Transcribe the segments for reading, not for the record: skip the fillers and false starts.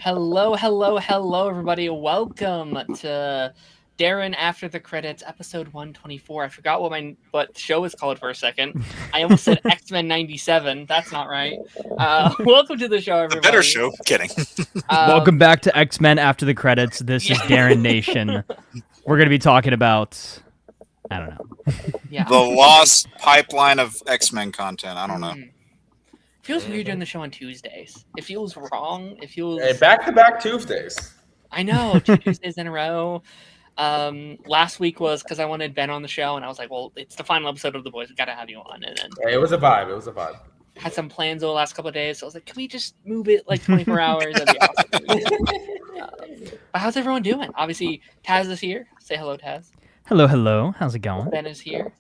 Hello, everybody. Welcome to Darren After the Credits, episode 124. I forgot what show is called for a second. I almost said X-Men 97. That's not right. Welcome to the show, everybody. A better show. Kidding. Welcome back to X-Men After the Credits. This is Darren Nation. We're going to be talking about... I don't know. Yeah. The lost pipeline of X-Men content. I don't know. It feels weird doing the show on Tuesdays. It feels wrong. It feels... Hey, back-to-back Tuesdays. I know, 2 Tuesdays in a row. Last week was because I wanted Ben on the show, and I was like, well, it's the final episode of The Boys. We got to have you on. And then Hey, it was a vibe. Had some plans over the last couple of days, so I was like, can we just move it like 24 hours? That'd be awesome. But how's everyone doing? Obviously, Taz is here. Say hello, Taz. Hello. How's it going? Ben is here.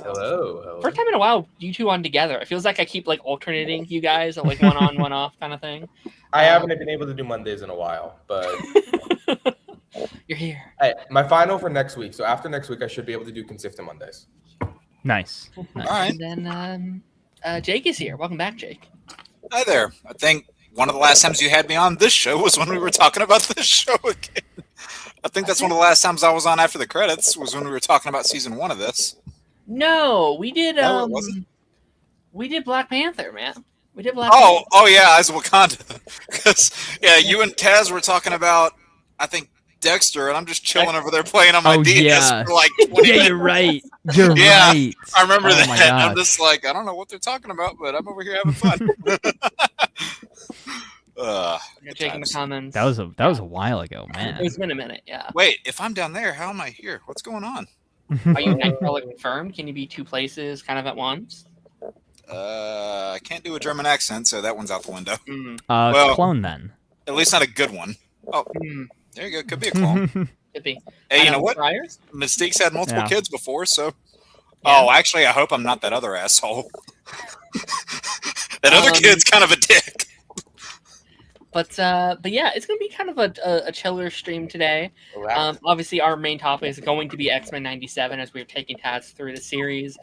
Hello. First time in a while, you two on together. It feels like I keep like alternating you guys, like one on, one off kind of thing. I haven't been able to do Mondays in a while, but You're here. hey, my final for next week. So after next week, I should be able to do consistent Mondays. Nice. All right. And then Jake is here. Welcome back, Jake. Hi there. I think one of the last times you had me on this show was when we were talking about this show again. I think that's one of the last times I was on After the Credits was when we were talking about season 1 of this. No, we did. No, it wasn't. We did Black Panther, man. We did Black. Oh Panther. yeah, Eyes of Wakanda. Because you and Taz were talking about, I think, Dexter, and I'm just chilling over there playing on my DS for like 20 minutes. You're right. You're I right. remember Oh that. my gosh. I'm just like, I don't know what they're talking about, but I'm over here having fun. Jake in the comments. That was a while ago, man. It's been a minute, yeah. Wait, if I'm down there, how am I here? What's going on? Are you Nightcrawler confirmed? Can you be two places kind of at once? I can't do a German accent, so that one's out the window. Clone then. At least not a good one. Oh, there you go. Could be a clone. Could be. Hey, you know what? Friars? Mystique's had multiple Yeah. kids before, so. Yeah. Oh, actually, I hope I'm not that other asshole. That other kid's kind of a dick. But yeah, it's gonna be kind of a chiller stream today. Obviously, our main topic is going to be X-Men 97 as we're taking Taz through the series.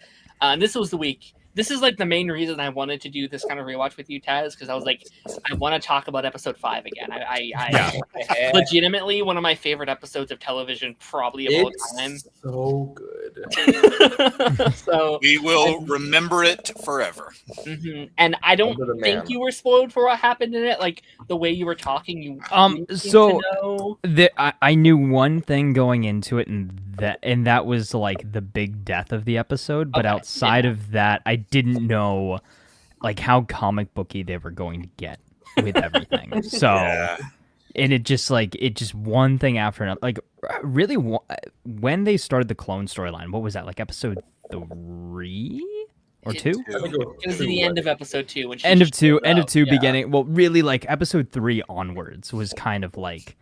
This was the week. This is like the main reason I wanted to do this kind of rewatch with you, Taz, because I was like, I want to talk about episode 5 again. I legitimately one of my favorite episodes of television, probably of all time. So good. So We will remember it forever. And I don't Under the think man. you were spoiled for what happened in it. Like the way you were talking, you seemed So to know. I knew one thing going into it, and that was like the big death of the episode. But Okay, outside of that, I didn't know like how comic booky they were going to get with everything. So. Yeah. And it just one thing after another. Like, really, when they started the clone storyline, what was that? Like episode 3 or 2? I think It was the end of episode 2. When she End of just 2, showed end of up. 2, Yeah. beginning. Well, really, like episode 3 onwards was kind of like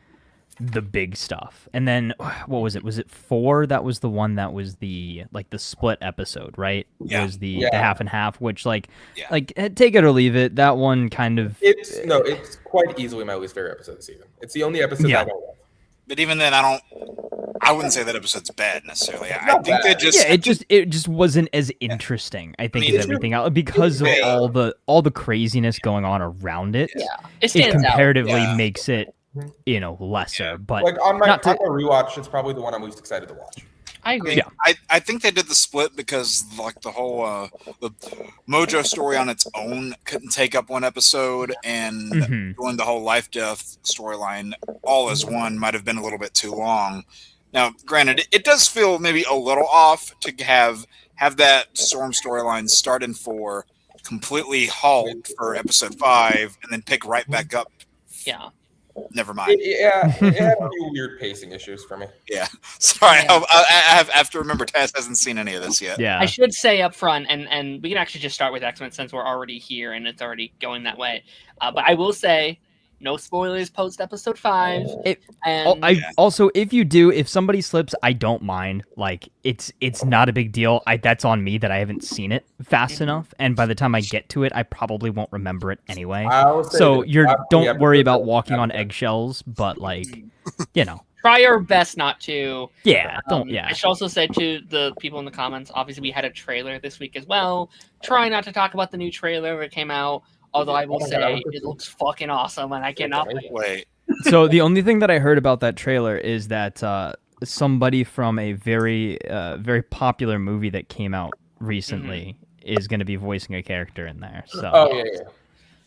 the big stuff. And then what was it? Was it 4? That was the one that was the split episode, right? Yeah. Was the half and half, which like Yeah. take it or leave it. That one kind of It's quite easily my least favorite episode of the season. It's the only episode Yeah. I don't love. But even then, I wouldn't say that episode's bad necessarily. I not think they bad. just. it just wasn't as interesting. I think I mean, as everything else because of Yeah. all the craziness going on around it. Yeah, it It stands out. comparatively Yeah. makes it lesser. But Like on my not to- rewatch, it's probably the one I'm least excited to watch. I agree. Yeah. I think they did the split because like the whole the Mojo story on its own couldn't take up one episode, and doing the whole life death storyline all as one might have been a little bit too long. Now, granted, it does feel maybe a little off to have that Storm storyline start in 4, completely halt for episode 5, and then pick right back up. Yeah. Never mind. It had a few weird pacing issues for me. Yeah, sorry. Yeah. I have to remember Taz hasn't seen any of this yet. yeah. I should say up front, and we can actually just start with X-Men since we're already here and it's already going that way. But I will say, no spoilers post episode 5. Also, if somebody slips, I don't mind. Like it's not a big deal. That's on me that I haven't seen it fast enough, and by the time I get to it, I probably won't remember it anyway. I'll say So that don't worry about episode- walking on eggshells, but like, try our best not to. Yeah. I should also say to the people in the comments, obviously we had a trailer this week as well. Try not to talk about the new trailer that came out Although I will say it looks fucking awesome, and I cannot wait. So the only thing that I heard about that trailer is that somebody from a very very popular movie that came out recently is going to be voicing a character in there. So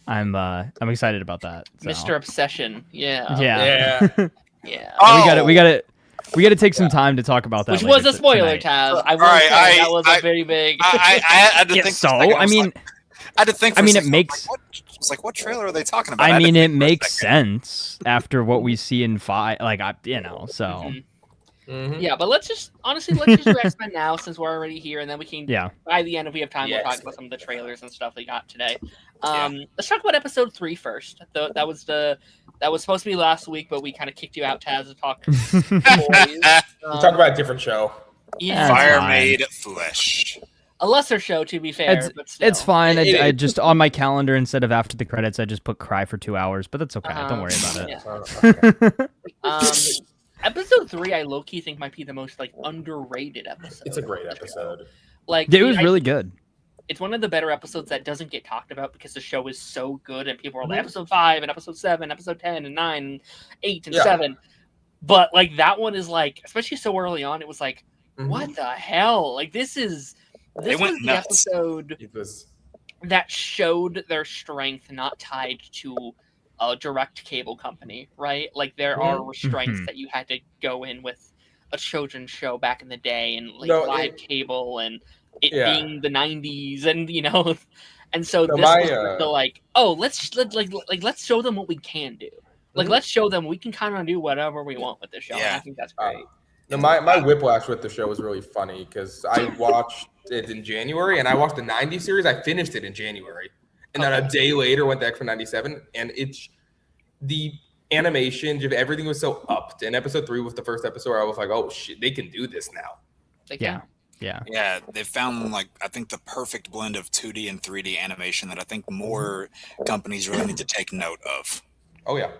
I'm excited about that. So. Mr. Obsession. Yeah. Yeah. Oh! We got to take some time to talk about that. Which was a spoiler, Taz. I will say that was a very big. I had to think. So I mean. I had to think. It makes. It's like, what trailer are they talking about? I mean, it makes sense after what we see in 5. So. Yeah, but let's just do X-Men now since we're already here, and then we can. Yeah. By the end, if we have time, we'll talk about some of the trailers and stuff we got today. Let's talk about episode 3 first. That was supposed to be last week, but we kind of kicked you out, Taz, to talk. We'll talk about a different show. Yeah, Fire Made Flesh. A lesser show, to be fair, but still. It's fine. I just on my calendar instead of after the credits, I just put cry for 2 hours, but that's okay. Don't worry about it. Episode 3, I low-key think might be the most underrated episode. It's a great episode. It was really good. It's one of the better episodes that doesn't get talked about because the show is so good, and people are like episode 5 and episode 7, episode 10 and 9 and 8 and 7. But that one is especially so early on, it was what the hell? This was the episode that showed their strength not tied to a direct cable company, right? There are restraints that you had to go in with a children's show back in the day, and live cable, and it being the 90s, and and so this was let's show them what we can do. Let's show them we can kind of do whatever we want with the show. And I think that's great. My whiplash with the show was really funny because I watched it in January, and I watched the 90s series. I finished it in January, and then a day later went to X-Men 97, and it's the animation, just everything was so upped. And episode 3 was the first episode where I was like, oh shit, they can do this now. Yeah, they found I think the perfect blend of 2D and 3D animation that I think more companies really need to take note of. Oh yeah.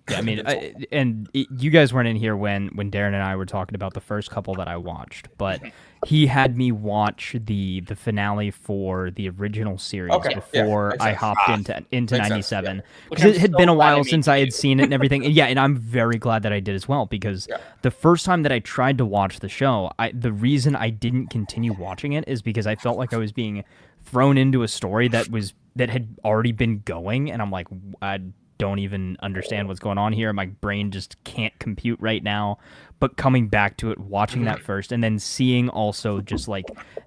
Yeah, I mean, you guys weren't in here when Darren and I were talking about the first couple that I watched, but he had me watch the finale for the original series before I hopped into 97. Because it had been a while since I had seen it and everything. And I'm very glad that I did as well, because the first time that I tried to watch the show, the reason I didn't continue watching it is because I felt like I was being thrown into a story that had already been going, and I'm like, I don't even understand what's going on here. My brain just can't compute right now. But coming back to it, watching that first, and then seeing also just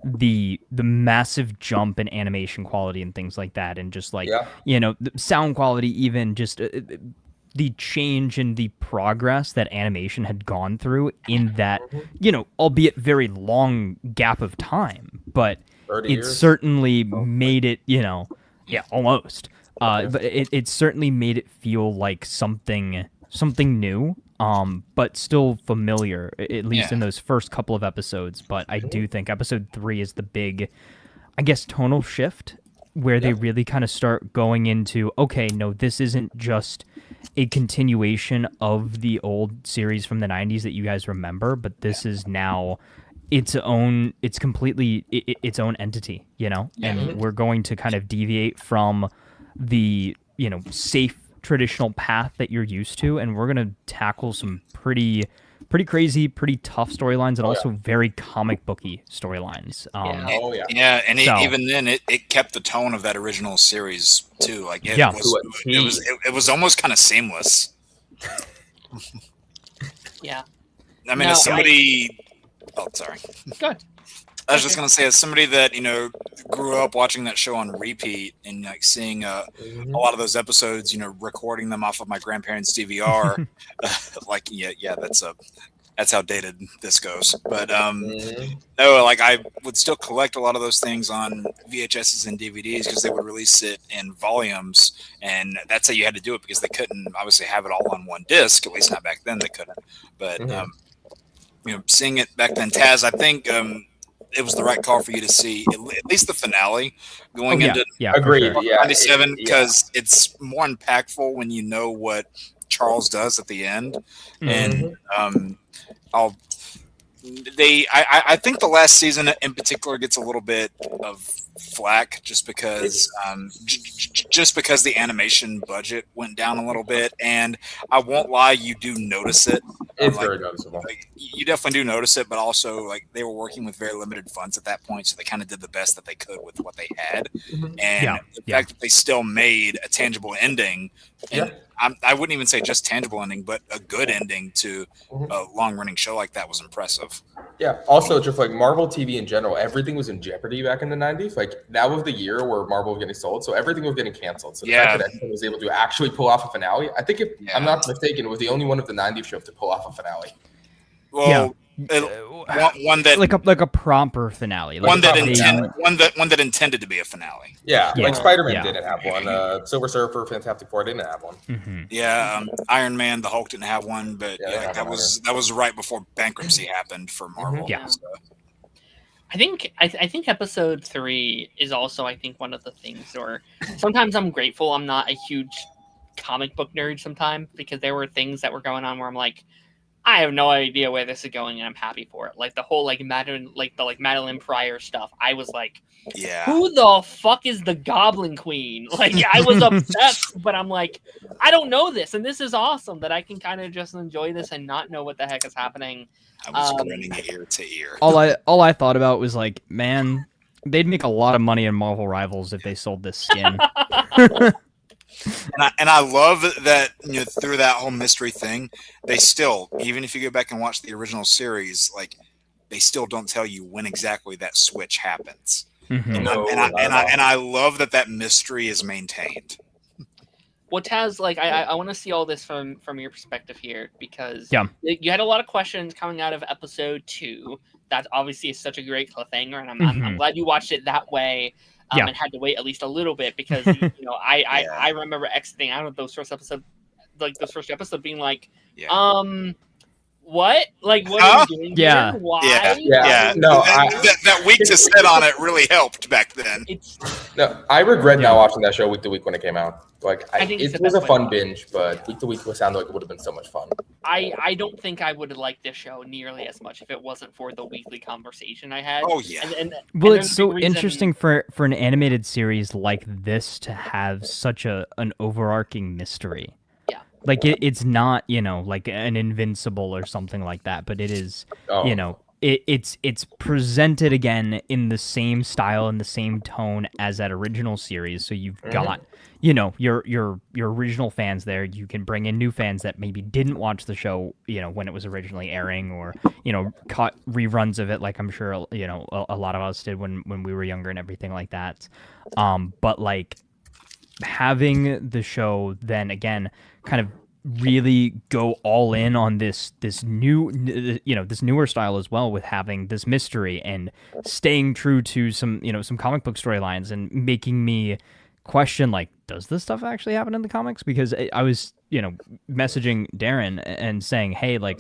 the massive jump in animation quality and things like that, and just the sound quality, even just the change in the progress that animation had gone through in that, albeit very long gap of time, but it certainly made it, almost. But it certainly made it feel like something new, but still familiar, at least in those first couple of episodes. But I do think episode 3 is the big, I guess, tonal shift where they really kind of start going into, okay, no, this isn't just a continuation of the old series from the 90s that you guys remember, but this is now its own entity, and we're going to kind of deviate from the safe traditional path that you're used to, and we're gonna tackle some pretty crazy, pretty tough storylines, and also very comic booky storylines. Even then it kept the tone of that original series too. It was almost kind of seamless. I mean, as somebody sorry. Go ahead. I was just gonna say, as somebody that grew up watching that show on repeat and seeing a lot of those episodes, recording them off of my grandparents' DVR, that's how dated this goes. But I would still collect a lot of those things on VHSs and DVDs because they would release it in volumes, and that's how you had to do it because they couldn't obviously have it all on one disc. At least not back then, they couldn't. But seeing it back then, Taz, I think. It was the right call for you to see at least the finale going into 97 because it's more impactful when you know what Charles does at the end. And I think the last season in particular gets a little bit of flack just because just because the animation budget went down a little bit, and I won't lie, you do notice it. It's very noticeable. You definitely do notice it, but also like they were working with very limited funds at that point, so they kind of did the best that they could with what they had, and the fact that they still made a tangible ending. And I wouldn't even say just tangible ending, but a good ending to a long-running show like that was impressive. Yeah. Also, just like Marvel TV in general, everything was in jeopardy back in the 90s. Like that was the year where Marvel was getting sold, so everything was getting canceled. So the fact that X-Men was able to actually pull off a finale, I think if I'm not mistaken, it was the only one of the 90s shows to pull off a finale. Well, one that like a proper finale, one that intended to be a finale. Yeah. Like Spider-Man didn't have one. Silver Surfer, Fantastic Four didn't have one. Yeah, Iron Man, the Hulk didn't have one, but that was right before bankruptcy happened for Marvel. Yeah. So. I think episode 3 is also one of the things where sometimes I'm grateful I'm not a huge comic book nerd sometimes, because there were things that were going on where I'm like, I have no idea where this is going, and I'm happy for it. Like the whole Madeline Pryor stuff. I was like, who the fuck is the Goblin Queen? Like I was obsessed, but I'm like, I don't know this, and this is awesome that I can kind of just enjoy this and not know what the heck is happening. I was grinning ear to ear. All I thought about was like, man, they'd make a lot of money in Marvel Rivals if they sold this skin. And I love that through that whole mystery thing, they still, even if you go back and watch the original series, like they still don't tell you when exactly that switch happens. And I love that mystery is maintained. Well, Taz, I want to see all this from your perspective here, because you had a lot of questions coming out of episode 2. That obviously is such a great cliffhanger, and I'm glad you watched it that way. And had to wait at least a little bit, because I remember exiting out of those first episodes being like, what? Like, what are you doing here? Why? No, that week to sit on it really helped back then. I regret not watching that show week to week when it came out. Like, it was a fun binge, but week to week sounded like it would have been so much fun. I don't think I would have liked this show nearly as much if it wasn't for the weekly conversation I had. Oh yeah. Well, it's so interesting for an animated series like this to have such an overarching mystery. Yeah. Like it's not, like an Invincible or something like that, but it is, it's presented again in the same style and the same tone as that original series. So you've got, your original fans there. You can bring in new fans that maybe didn't watch the show, when it was originally airing, or caught reruns of it, like I'm sure a lot of us did when we were younger and everything like that. But like having the show then again kind of really go all in on this new this newer style as well, with having this mystery and staying true to some some comic book storylines, and making me question, like, does this stuff actually happen in the comics? Because I was messaging Darren and saying, hey, like,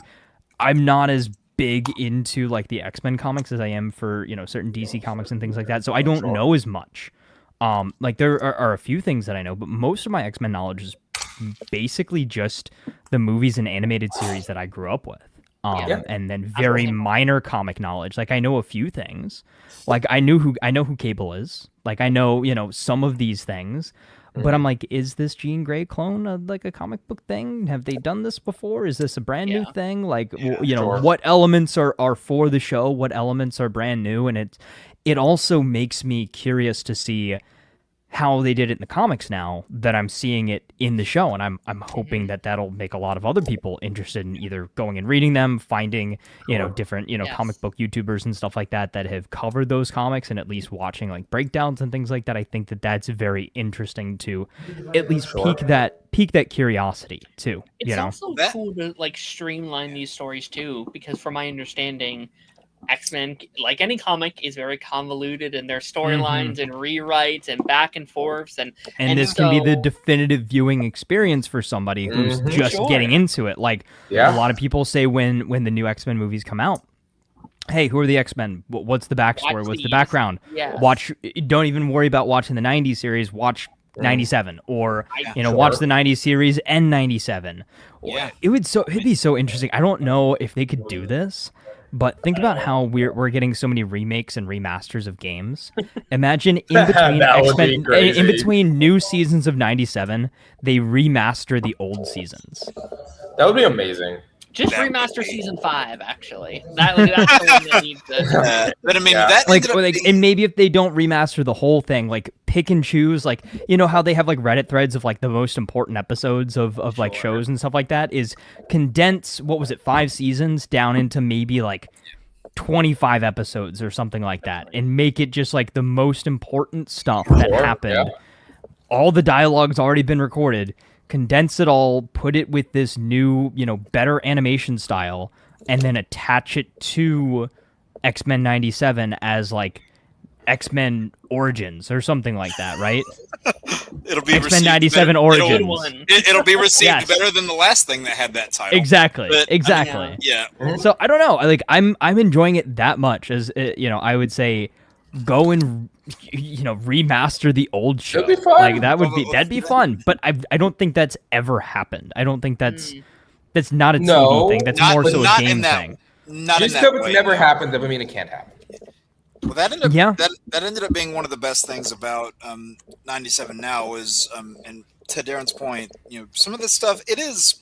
I'm not as big into like the X-Men comics as I am for certain DC comics and things like that, so I don't know as much. Like there are a few things that I know, but most of my X-Men knowledge is basically just the movies and animated series that I grew up with. And then very minor comic knowledge. Like I know a few things. Like I know who Cable is. Like I know, some of these things. But I'm like, is this Jean Grey clone like a comic book thing? Have they done this before? Is this a brand new thing? Like, what elements are for the show? What elements are brand new? And it also makes me curious to see how they did it in the comics now that I'm seeing it in the show, and I'm hoping that that'll make a lot of other people interested in either going and reading them, finding different comic book YouTubers and stuff like that have covered those comics, and at least watching like breakdowns and things like that. I think that's very interesting to at least pique that curiosity too. It's also cool to like streamline these stories too, because from my understanding, X-Men, like any comic, is very convoluted in their storylines and rewrites and back and forths, and this can be the definitive viewing experience for somebody who's just getting into it. Like a lot of people say when the new X-Men movies come out, hey, who are the X-Men? What's the backstory? What's the background? Yes. Don't even worry about watching the 90s series. Watch 97, or watch the 90s series and 97. It'd be so interesting. I don't know if they could do this, But think about how we're getting so many remakes and remasters of games. Imagine in between X-Men, in between new seasons of 97, they remaster the old seasons. That would be amazing. Just remaster season 5, actually. That's the one that needs it. But I mean, that and maybe if they don't remaster the whole thing, like pick and choose, like you know how they have like Reddit threads of like the most important episodes of like shows and stuff like that, is condense 5 seasons down into maybe like 25 episodes or something like that, and make it just like the most important stuff that happened. Yeah. All the dialogue's already been recorded. Condense it all, put it with this new, better animation style, and then attach it to X-Men 97 as like X-Men Origins or something like that, right? It'll be X-Men 97 Origins. It'll be received better than the last thing that had that title. Exactly. But, exactly. Yeah. So I don't know. Like I'm enjoying it that much as I would say, go and remaster the old show. That'd be fun. Like that'd be fun. But I don't think that's ever happened. I don't think that's not a TV thing. That's more so a game thing. Just because it's never happened doesn't mean it can't happen. Well, that ended up being one of the best things about 97 now is, and to Darren's point, some of this stuff, it is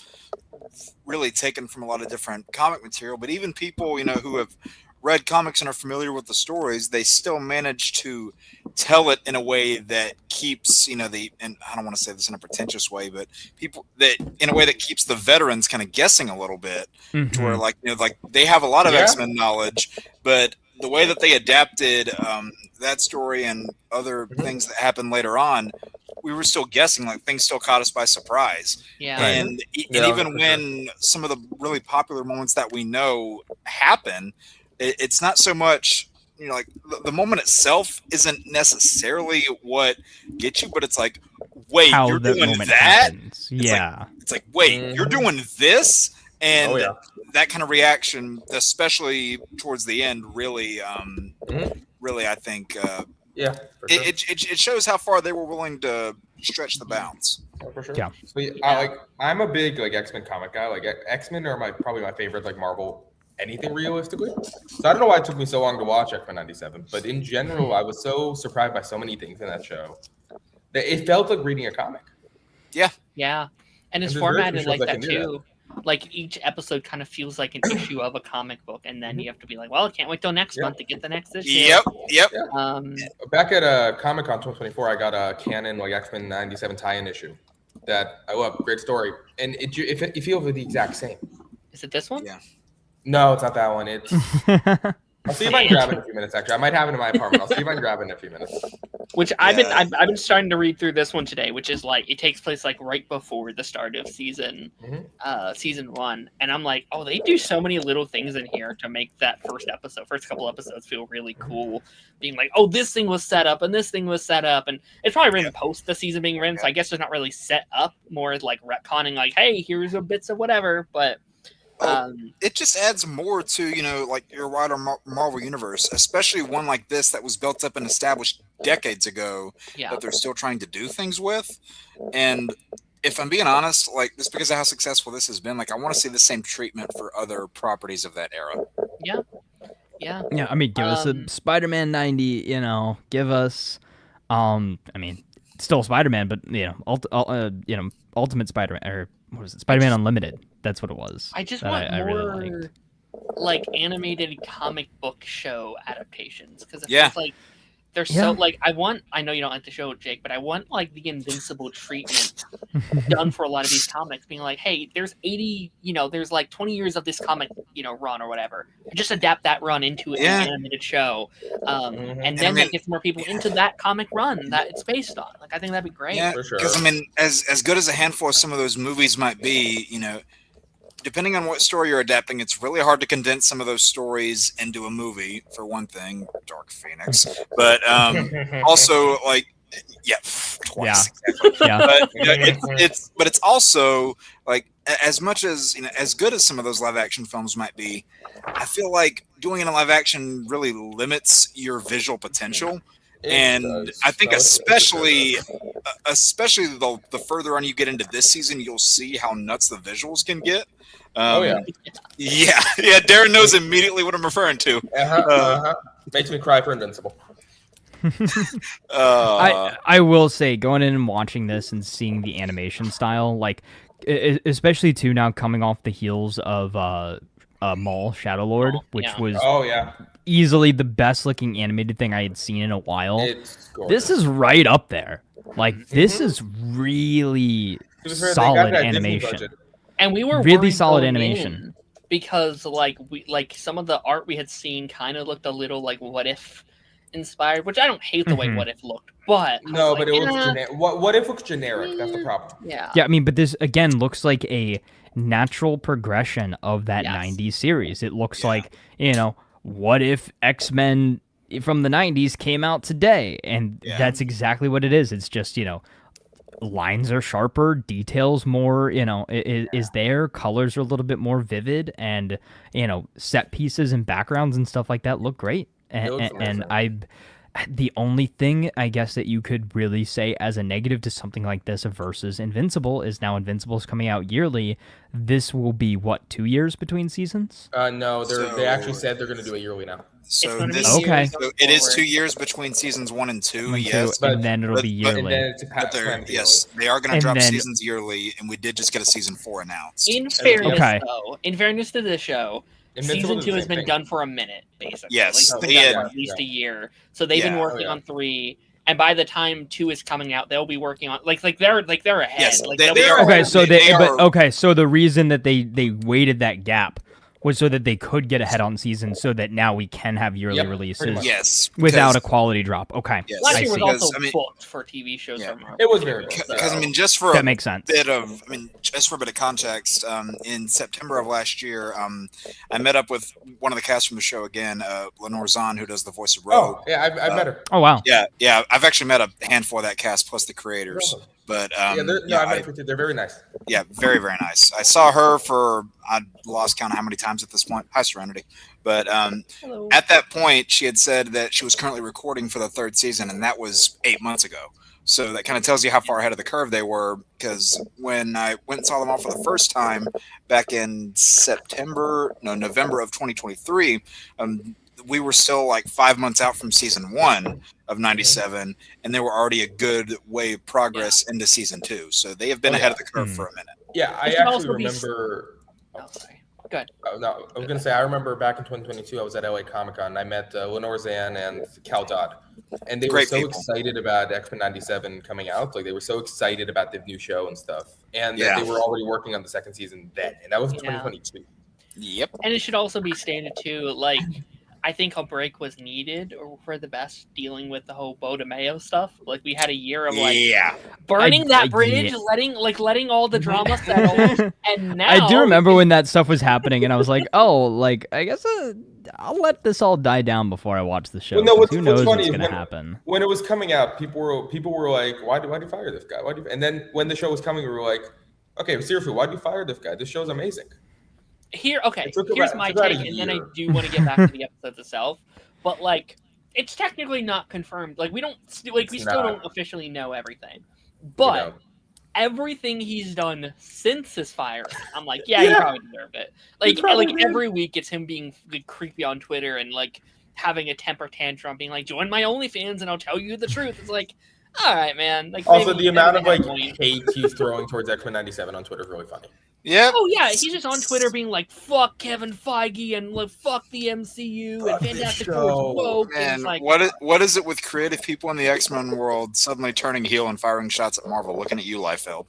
really taken from a lot of different comic material, but even people, who have read comics and are familiar with the stories, they still manage to tell it in a way that keeps, and I don't want to say this in a pretentious way, but in a way that keeps the veterans kind of guessing a little bit, to where like they have a lot of X-Men knowledge, but the way that they adapted that story and other things that happened later on, we were still guessing, like things still caught us by surprise. Yeah. And even when some of the really popular moments that we know happen, it's not so much, like the moment itself isn't necessarily what gets you, but it's like, wait, you're doing that? Happens. Yeah. It's like, wait, you're doing this? And that kind of reaction, especially towards the end, really, I think, it shows how far they were willing to stretch the bounds. Oh, for sure. Yeah. So I'm a big X-Men comic guy. Like X-Men are probably my favorite Marvel anything realistically. So I don't know why it took me so long to watch X-Men 97, but in general, I was so surprised by so many things in that show that it felt like reading a comic. Yeah. Yeah. And it's formatted like that too. Like each episode kind of feels like an issue of a comic book, and then you have to be like, well, I can't wait till next month to get the next issue. Yep. Yeah. Back at Comic-Con 2024, I got a canon X-Men 97 tie-in issue that I love. Great story. And it feels like the exact same. Is it this one? Yeah. No, it's not that one. It's I'll see if I can grab it in a few minutes. Actually, I might have it in my apartment. I'll see if I can grab it in a few minutes. Which I've been starting to read through this one today, which is it takes place right before the start of season 1, and I'm like, oh, they do so many little things in here to make that first couple episodes feel really cool. Being like, oh, this thing was set up and this thing was set up, and it's probably written post the season being written, so I guess it's not really set up, more retconning hey, here's a bits of whatever, but. It just adds more to your wider Marvel universe, especially one like this that was built up and established decades ago that they're still trying to do things with. And if I'm being honest, just because of how successful this has been, I want to see the same treatment for other properties of that era. Yeah. I mean, give us a Spider-Man 90. Give us, still Spider-Man, but Ultimate Spider-Man, or what was it? Spider-Man Unlimited. That's what it was. I just want more animated comic book show adaptations, because it feels like they're so I know you don't like the show, Jake, but I want the Invincible treatment done for a lot of these comics, being hey, there's 80, there's 20 years of this comic, run or whatever. Just adapt that run into an animated show, and then that gets more people into that comic run that it's based on. I think that'd be great. Yeah, because as good as a handful of some of those movies might be, depending on what story you're adapting, it's really hard to condense some of those stories into a movie, for one thing, Dark Phoenix. But also, twice. Exactly. Yeah. But it's also, as much as, as good as some of those live action films might be, I feel like doing it in live action really limits your visual potential. And I think especially the further on you get into this season, you'll see how nuts the visuals can get. Yeah. Darren knows immediately what I'm referring to. Makes me cry for Invincible. I will say, going in and watching this and seeing the animation style, like especially too now coming off the heels of Maul Shadow Lord, which was easily the best looking animated thing I had seen in a while. This is right up there. Like this is really solid animation. And we were really solid animation because like some of the art we had seen kind of looked a little like What If inspired, which I don't hate the way What If looked, but it looks generic. What If looks generic? That's the problem. Yeah, I mean, but this again looks like a natural progression of that 90s series. It looks like, what if X-Men from the 90s came out today? And that's exactly what it is. It's just, lines are sharper, details more, is there, colors are a little bit more vivid, and, set pieces and backgrounds and stuff like that look great. And the only thing I guess that you could really say as a negative to something like this versus Invincible is now Invincible's coming out yearly. This will be 2 years between seasons? No, they actually said they're going to do it yearly now. So it is 2 years between seasons 1 and 2. And then it'll be yearly. They are going to drop seasons yearly, and we did just get a season 4 announced. In fairness to the show, Season 2 has been done for a minute, basically. Yes, they had at least a year. So they've been working on 3, and by the time 2 is coming out, they'll be working on they're ahead. Yes, they are. So the reason that they waited that gap was so that they could get ahead on season, so that now we can have yearly releases. Yes, without a quality drop. Okay. Yes. Last year was also booked for TV shows. It was very good. Because just for that makes sense. Just for a bit of context, in September of last year, I met up with one of the cast from the show again, Lenore Zahn, who does the voice of Rogue. Oh, yeah, I've met her. Oh, wow. Yeah, I've actually met a handful of that cast plus the creators. But I met her too. They're very nice. Yeah, very, very nice. I saw her I lost count of how many times at this point. Hi, Serenity. But at that point, she had said that she was currently recording for the 3rd season, and that was 8 months ago. So that kind of tells you how far ahead of the curve they were, because when I went and saw them all for the first time back in November of 2023, we were still like 5 months out from season 1 of 97, and they were already a good way of progress into season 2. So they have been ahead of the curve for a minute. Yeah, I actually remember. Sorry. Go ahead. No, I was going to say, I remember back in 2022, I was at LA Comic-Con, and I met Lenore Zahn and Cal Dodd. And they were so excited about X-Men 97 coming out. Like, they were so excited about the new show and stuff. And they were already working on the 2nd season then. And that was 2022. Yep. And it should also be stated, too, like, I think a break was needed for the best dealing with the whole Bo DeMeo stuff. Like, we had a year of burning that bridge, letting all the drama settle. And now I do remember when that stuff was happening, and I was like, I guess I'll let this all die down before I watch the show. Well, who knows what's going to happen? When it was coming out, people were like, why do you fire this guy? And then when the show was coming, we were like, okay, seriously, why do you fire this guy? This show's amazing. Here's my take, and then I do want to get back to the episode itself. But it's technically not confirmed. We still don't officially know everything. But everything he's done since his firing, I'm like, he probably deserved it. Every week, it's him being creepy on Twitter and having a temper tantrum, being like, "Join my OnlyFans, and I'll tell you the truth." It's like, all right, man. Also, the amount of hate he's throwing towards X-Men 97 on Twitter is really funny. Yeah. Oh yeah, he's just on Twitter being like, "Fuck Kevin Feige and fuck the MCU and Fantastic Four's woke." Man, what is it with creative people in the X-Men world suddenly turning heel and firing shots at Marvel? Looking at you, Liefeld.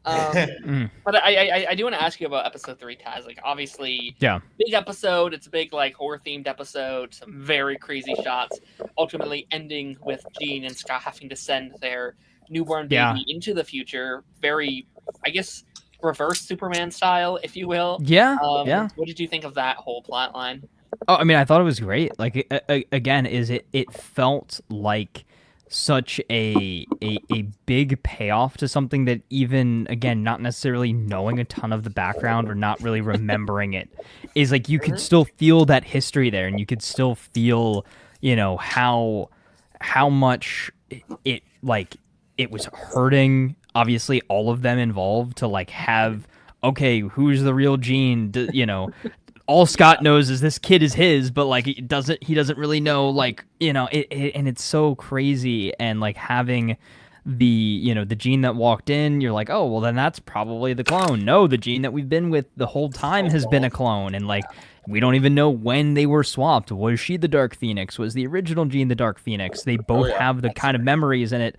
But I do want to ask you about episode 3, Taz. Obviously, big episode. It's a big horror themed episode. Some very crazy shots. Ultimately, ending with Jean and Scott having to send their newborn baby into the future. Very, I guess, reverse Superman style, if you will. What did you think of that whole plot line? Oh, I mean, I thought it was great. Again, it felt like such a big payoff to something that, even again, not necessarily knowing a ton of the background or not really remembering it, is you could still feel that history there, and you could still feel how much it was hurting, obviously, all of them involved to have okay, who's the real Gene? All Scott knows is this kid is his, but like he doesn't really know, like, and it's so crazy. And like having the Gene that walked in, you're like, oh, well then that's probably the clone. No, the Gene that we've been with the whole time has been a clone. And like we don't even know when they were swapped. Was she the Dark Phoenix? Was the original Gene the Dark Phoenix? They both have the kind of memories in it.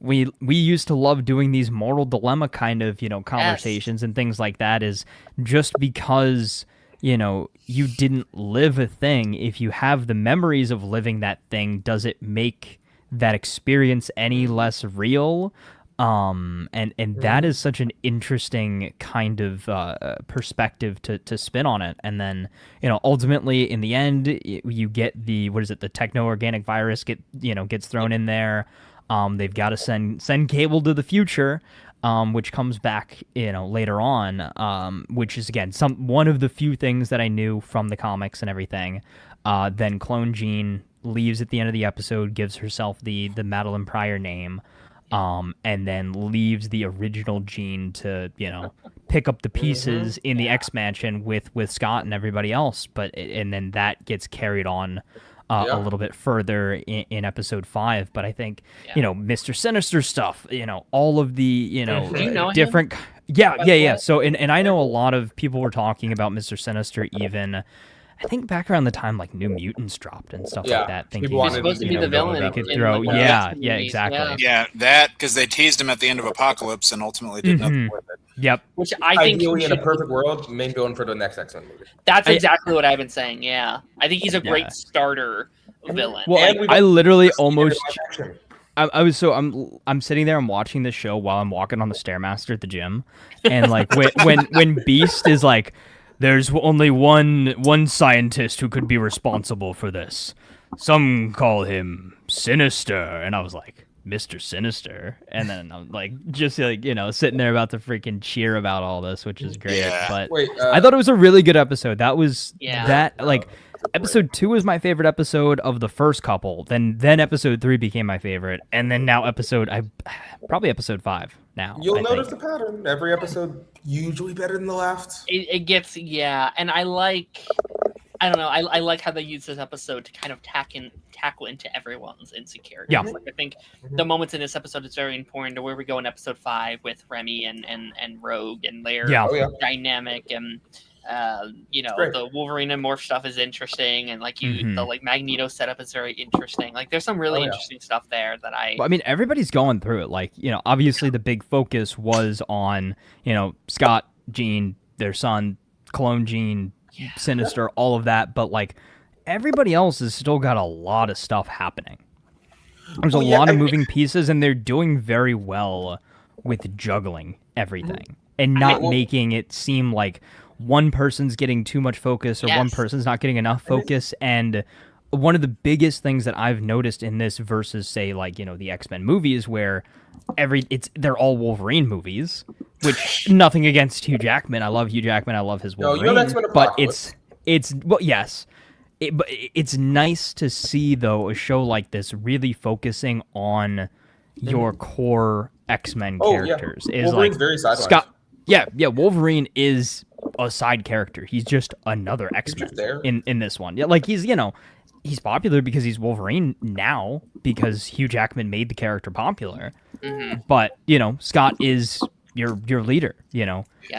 We used to love doing these moral dilemma kind of conversations and things like that. Is just because you didn't live a thing. If you have the memories of living that thing, does it make that experience any less real? And that is such an interesting kind of perspective to spin on it. And then ultimately in the end you get the techno-organic virus gets thrown in there. They've got to send Cable to the future, which comes back later on, which is again one of the few things that I knew from the comics and everything. Then Clone Jean leaves at the end of the episode, gives herself the Madeline Pryor name, and then leaves the original Jean to pick up the pieces in the X Mansion with Scott and everybody else. And then that gets carried on a little bit further in episode 5. But I think Mr. Sinister stuff, all of the Do you know different him? Yeah. So and I know a lot of people were talking about Mr. Sinister even I think back around the time like New Mutants dropped and stuff like that. Thinking He's supposed to be the villain. They could in, throw, like, exactly. Yeah, that because they teased him at the end of Apocalypse and ultimately did nothing with it. Yep. Which I think ideally in a perfect world, main villain for the next X-Men movie. That's exactly what I've been saying. Yeah, I think he's a great starter villain. Well, I literally almost. I'm sitting there, I'm watching this show while I'm walking on the Stairmaster at the gym, and like when Beast is like, there's only one scientist who could be responsible for this. Some call him Sinister, and I was like, Mr. Sinister, and then I'm like, just like sitting there about to freaking cheer about all this, which is great. Yeah. But I thought it was a really good episode. That was like. Episode 2 was my favorite episode of the first couple. Then episode 3 became my favorite, and then now probably episode 5 now. You'll notice the pattern. Every episode usually better than the last. It gets and I like how they use this episode to kind of tackle into everyone's insecurities. Yeah. Like, I think the moments in this episode is very important to where we go in episode 5 with Remy and Rogue and their dynamic and. The Wolverine and Morph stuff is interesting, and like the like Magneto setup is very interesting. Like there's some really interesting stuff there that I mean, everybody's going through it. Like, obviously the big focus was on, Scott, Jean, their son, Clone Jean, Sinister, all of that. But like everybody else has still got a lot of stuff happening. There's a lot of moving pieces, and they're doing very well with juggling everything and not making it seem like one person's getting too much focus or one person's not getting enough focus. And one of the biggest things that I've noticed in this versus say like, the X-Men movies where they're all Wolverine movies, which nothing against Hugh Jackman. I love Hugh Jackman. I love his Wolverine. But it's nice to see though a show like this really focusing on your core X-Men characters. Is Wolverine's like very sidelined. Scott. Yeah, Wolverine is a side character. He's just another X-Men in this one. Yeah, like he's popular because he's Wolverine now because Hugh Jackman made the character popular. But, Scott is your leader,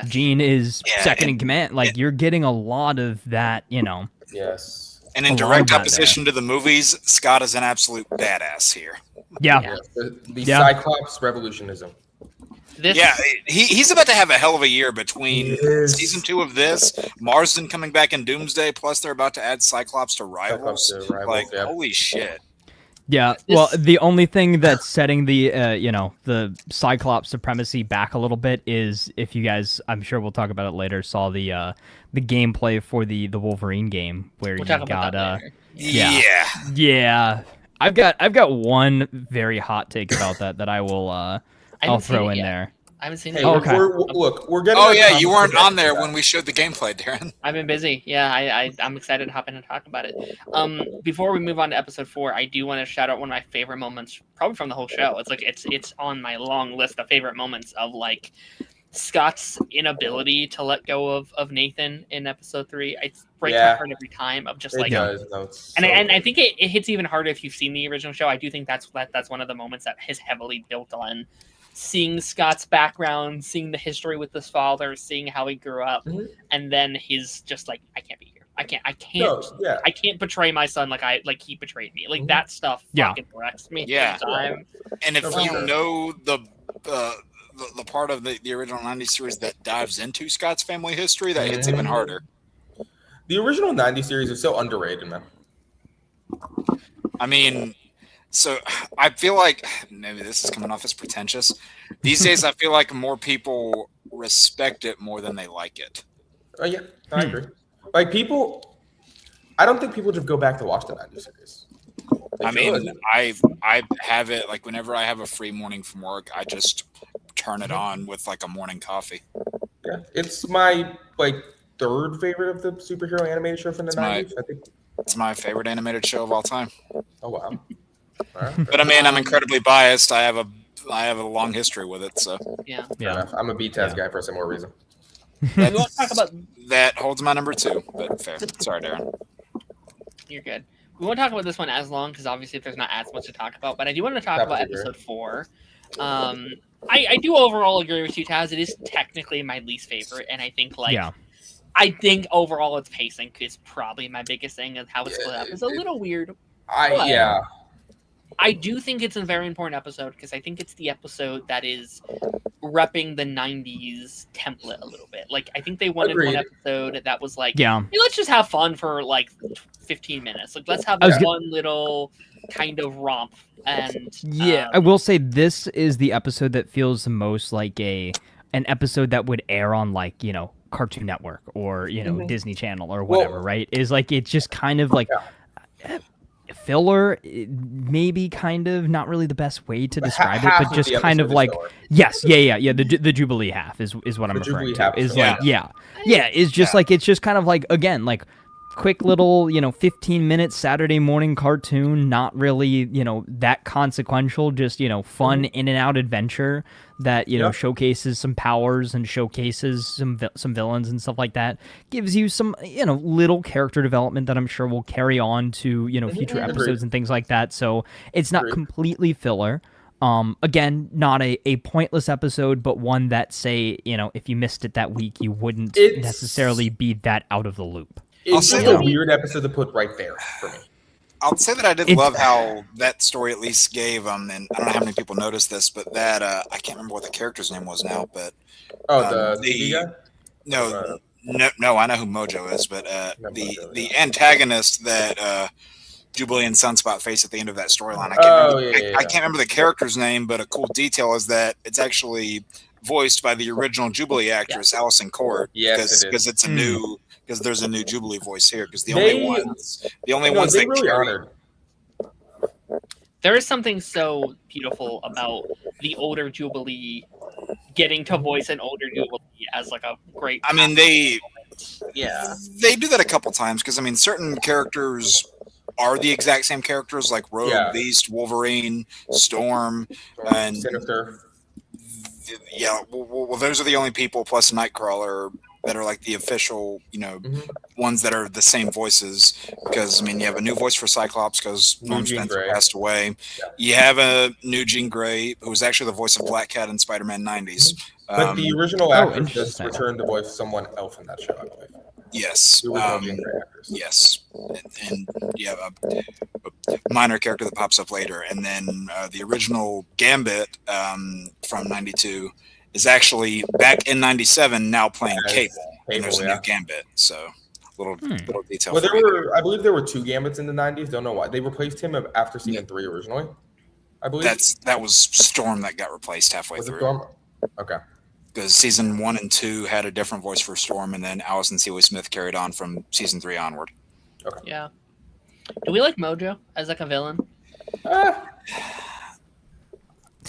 Jean is second in command. Like you're getting a lot of that, Yes. And in direct opposition to the movies, Scott is an absolute badass here. Yeah. The Cyclops revolutionism. He's about to have a hell of a year between season 2 of this, Marsden coming back in Doomsday, plus they're about to add Cyclops to Rivals. Holy shit. Yeah, well, the only thing that's setting the the Cyclops supremacy back a little bit is if you guys, I'm sure we'll talk about it later, saw the gameplay for the Wolverine game where you got I've got one very hot take about that I will I'll throw in there. I haven't seen it. Hey, we're getting. Oh yeah, you weren't on there when we showed the gameplay, Darren. I've been busy. Yeah, I'm excited to hop in and talk about it. Before we move on to episode 4, I do want to shout out one of my favorite moments, probably from the whole show. It's like it's on my long list of favorite moments of like Scott's inability to let go of Nathan in episode 3, it breaks my heart every time. Of just it like, does. No, it's and so I think it hits even harder if you've seen the original show. I do think that's one of the moments that is heavily built on seeing Scott's background, seeing the history with his father, seeing how he grew up, and then his just like, I can't be here. I can't betray my son like he betrayed me. Like that stuff fucking wrecks me. Yeah. Time. And if you know the part of the original 90s series that dives into Scott's family history, that hits even harder. The original 90s series is so underrated, man. I mean, so I feel like maybe this is coming off as pretentious. These days, I feel like more people respect it more than they like it. Oh yeah, I agree. Like I don't think people just go back to watch the 90s series. I mean, I have it like whenever I have a free morning from work, I just turn it on with like a morning coffee. Yeah, it's my third favorite of the superhero animated show from the 90s. I think it's my favorite animated show of all time. Oh wow! But I mean, I'm incredibly biased. I have a long history with it, so yeah. I'm a BTS guy for some more reason. We want to talk about that holds my number 2, but fair. Sorry, Darren. You're good. We won't talk about this one as long because obviously there's not as much to talk about. But I do want to talk about episode 4. I do overall agree with you, Taz. It is technically my least favorite, and I think I think overall its pacing is probably my biggest thing, and how it's split up is a little weird. I do think it's a very important episode because I think it's the episode that is repping the 90s template a little bit. Like, I think they wanted one episode that was like, hey, let's just have fun for like 15 minutes. Like, let's have one little kind of romp. And I will say this is the episode that feels the most like an episode that would air on like, you know, Cartoon Network or, you know, Disney Channel or whatever, right? Is like, it's just kind of like filler, maybe kind of not really the best way to describe it, but just kind of like the Jubilee half is what I'm referring to. Is like it's just like it's just kind of like again like quick little 15-minute Saturday morning cartoon, not really that consequential, just fun in and out adventure that showcases some powers and showcases some villains and stuff like that. Gives you some little character development that I'm sure will carry on to future episodes and things like that. So it's not completely filler. Again, not a pointless episode, but one that say if you missed it that week, you wouldn't necessarily be that out of the loop. It's just a weird episode to put right there for me. I'll say that I did love how that story at least gave and I don't know how many people noticed this, but that I can't remember what the character's name was now, but the TV guy? No, I know who Mojo is, but the antagonist that Jubilee and Sunspot face at the end of that storyline. I can't remember the character's name, but a cool detail is that it's actually voiced by the original Jubilee actress, Allison Court. Yes, because it's a new. Because there's a new Jubilee voice here. Because the only ones that really honored. There is something so beautiful about the older Jubilee getting to voice an older Jubilee as like a great. I mean, they do that a couple times because I mean, certain characters are the exact same characters like Rogue, Beast, Wolverine, Storm, and Sinister. Yeah, well, those are the only people plus Nightcrawler that are like the official, ones that are the same voices. Because I mean, you have a new voice for Cyclops because Norm Spencer passed away. Yeah. You have a new Jean Grey who was actually the voice of Black Cat in Spider-Man 90s. But the original actress just returned to voice someone else in that show, I believe. Yes. Yes. And you have a minor character that pops up later, and then the original Gambit from '92. Is actually back in '97 now playing Cable, and there's a new Gambit. So little detail. Well, I believe there were 2 Gambits in the '90s. Don't know why they replaced him after season 3 originally. I believe that was Storm that got replaced halfway through. Storm? Okay. Because season 1 and 2 had a different voice for Storm, and then Allison Seeley Smith carried on from season 3 onward. Okay. Yeah. Do we like Mojo as like a villain?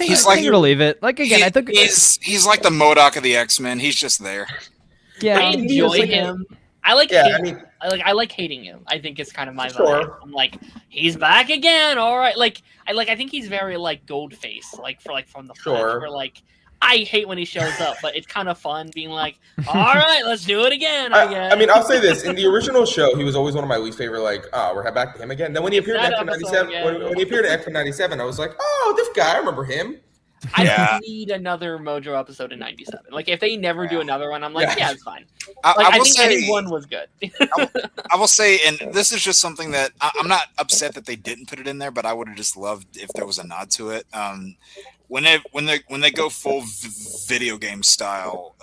He's like to leave it. Like again, I think he's like the MODOK of the X-Men. He's just there. Yeah, I enjoy him. I like. I like hating him. I think it's kind of my vibe. I'm like, he's back again. All right. I think he's very like Goldface. Like from the Flash, where like I hate when he shows up, but it's kind of fun being like, all right, let's do it again. I mean, I'll say this: in the original show, he was always one of my least favorite. Like, oh, we're back to him again. Then when he appeared in X-Men '97, when he appeared in X-Men '97, I was like, oh, this guy, I remember him. I don't need another Mojo episode in '97. Like, if they never do another one, I'm like, yeah, it's fine. I think any one was good. I will say, and this is just something that I'm not upset that they didn't put it in there, but I would have just loved if there was a nod to it. When they go full video game style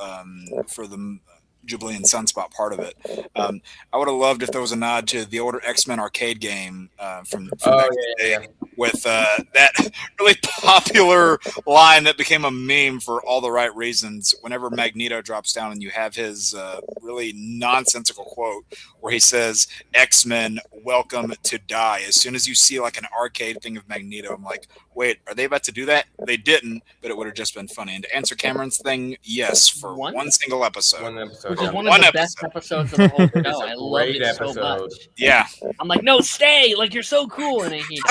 for the Jubilee and Sunspot part of it, I would have loved if there was a nod to the older X-Men arcade game from back in the day, with that really popular line that became a meme for all the right reasons. Whenever Magneto drops down and you have his really nonsensical quote where he says, "X-Men, welcome to die." As soon as you see like an arcade thing of Magneto, I'm like, wait, are they about to do that? They didn't, but it would have just been funny. And to answer Cameron's thing, yes, for one single episode. Which is one of the best episodes of the whole show. I love it so much. Yeah. I'm like, no, stay! Like, you're so cool. And then he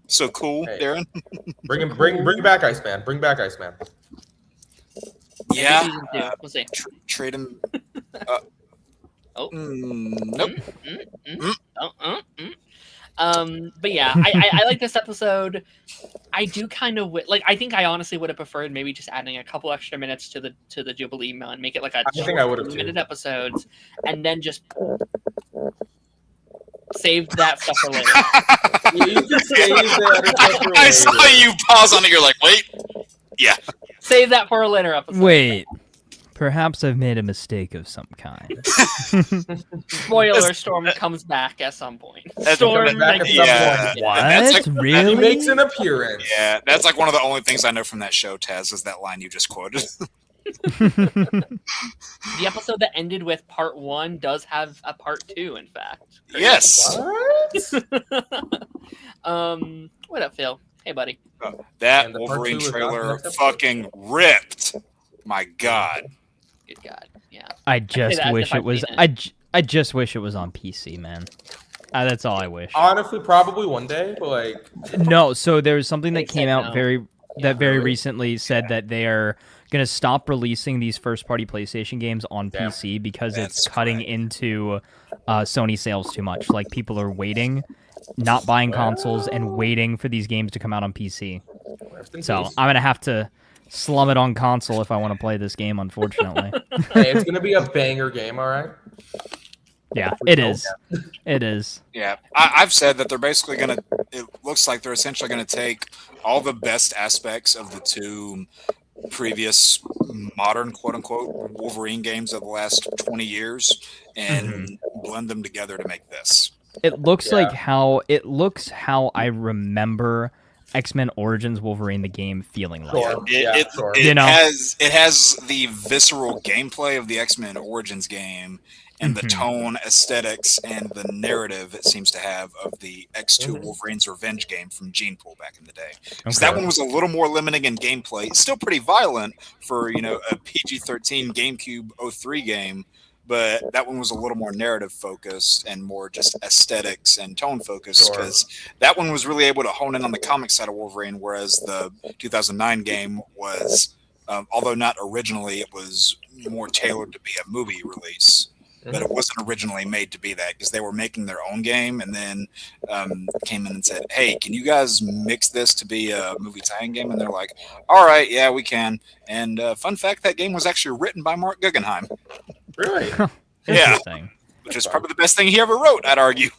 so cool, hey. Darren. Bring back Iceman. Bring back Iceman. Yeah. We'll see. Trade him. Nope. But yeah, I like this episode. I do kind of like. I think I honestly would have preferred maybe just adding a couple extra minutes to the Jubilee email and make it like a 2-minute episodes, and then just save that stuff for later. I saw you pause on it. You're like, wait, yeah. Save that for a later episode. Wait. Perhaps I've made a mistake of some kind. Spoiler: Storm comes back at some point. Storm back at some point. What? Like, really? He makes an appearance. Yeah, that's like one of the only things I know from that show, Taz, is that line you just quoted. The episode that ended with part 1 does have a part 2, in fact. Yes. What up, Phil? Hey, buddy. That Wolverine trailer fucking ripped. My God. Good God. Yeah. I just wish it was. I just wish it was on PC, man. That's all I wish. Honestly, probably one day, but like. No, so there was something that came out very recently said that they are going to stop releasing these first-party PlayStation games on PC because it's cutting into Sony sales too much. Like, people are waiting, not buying consoles, and waiting for these games to come out on PC. So I'm going to have to slum it on console if I want to play this game, unfortunately. Hey, it's going to be a banger game, all right? Yeah, it is. It is. Yeah, I've said that they're basically going to, it looks like they're essentially going to take all the best aspects of the two previous modern, quote-unquote, Wolverine games of the last 20 years and blend them together to make this. It looks like how I remember X-Men Origins Wolverine the game feeling like. It has the visceral gameplay of the X-Men Origins game and the tone, aesthetics, and the narrative it seems to have of the X2 Wolverine's Revenge game from Gene Pool back in the day. Because that one was a little more limiting in gameplay. It's still pretty violent for, a PG-13 GameCube 03 game, but that one was a little more narrative focused and more just aesthetics and tone focused because that one was really able to hone in on the comic side of Wolverine, whereas the 2009 game was, although not originally, it was more tailored to be a movie release. But it wasn't originally made to be that because they were making their own game and then came in and said, hey, can you guys mix this to be a movie tie-in game? And they're like, all right, yeah, we can. And fun fact, that game was actually written by Mark Guggenheim. Really? Yeah. Which is probably the best thing he ever wrote, I'd argue.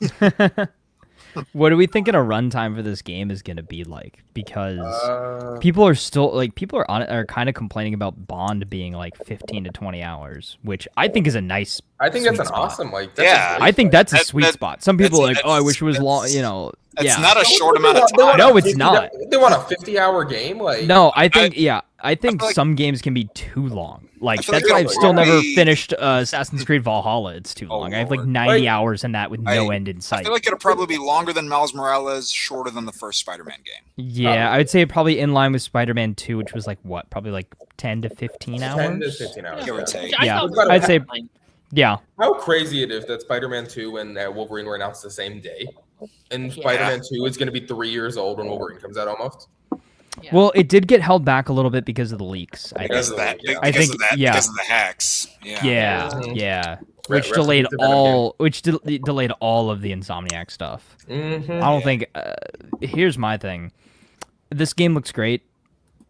What do we think a runtime for this game is going to be like? Because people are still are kind of complaining about Bond being like 15 to 20 hours, which I think is a nice. I think that's an spot. awesome I think that's a sweet spot. Some people are like, oh, I wish it was long. It's not a short amount of time. No, it's not. They want a 50-hour game. No, I think some games can be too long. Like that's why I've still never finished Assassin's Creed Valhalla. It's too long. I have like 90 hours in that with no end in sight. I feel like it'll probably be longer than Miles Morales, shorter than the first Spider-Man game. Yeah, I would say probably in line with Spider-Man 2, which was like what, probably like 10 to 15 hours. 10 to 15 hours. Give or take. Yeah, I'd say. Yeah. How crazy it is that Spider-Man 2 and Wolverine were announced the same day, and Spider-Man 2 is going to be 3 years old when Wolverine comes out almost. Yeah. Well, it did get held back a little bit because of the leaks. Because of that. Yeah. Because of the hacks. Yeah. Mhm. Which delayed delayed all of the Insomniac stuff. Mm-hmm. I don't think. Here's my thing. This game looks great.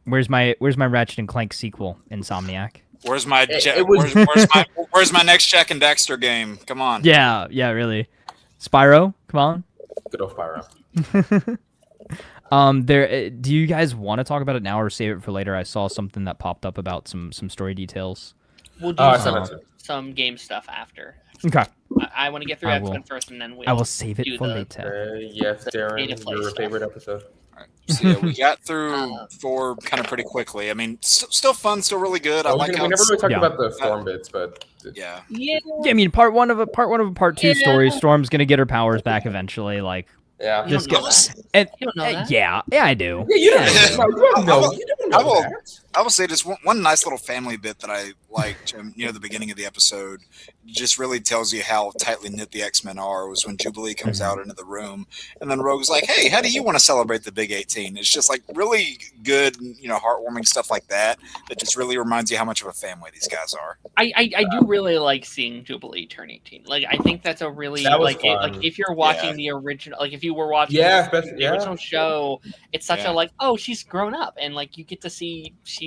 Where's my Ratchet and Clank sequel, Insomniac? Where's my where's my next Jack and Daxter game? Come on. Yeah, really. Spyro, come on. Good old Spyro. Do you guys want to talk about it now or save it for later? I saw something that popped up about some story details. We'll do some game stuff after. Okay. I want to get through X-Men first, and then I will save it for later. Yes, Darren, your favorite episode. All right. So yeah, we got through 4 kind of pretty quickly. I mean, still fun, still really good. We never really talked about the Storm bits, but yeah. I mean, part one of a part 2 story. Storm's gonna get her powers back eventually. Like, yeah, you don't know that. Yeah, I do. Yeah, you don't know. You don't know that. I will say just one nice little family bit that I liked. The beginning of the episode just really tells you how tightly knit the X-Men are. Was when Jubilee comes out into the room, and then Rogue's like, "Hey, how do you want to celebrate the Big 18?" It's just like really good, heartwarming stuff like that. That just really reminds you how much of a family these guys are. I do really like seeing Jubilee turn 18. Like, I think that's a really if you're watching the original, like if you were watching the original show, it's such a she's grown up, and like you get to see she's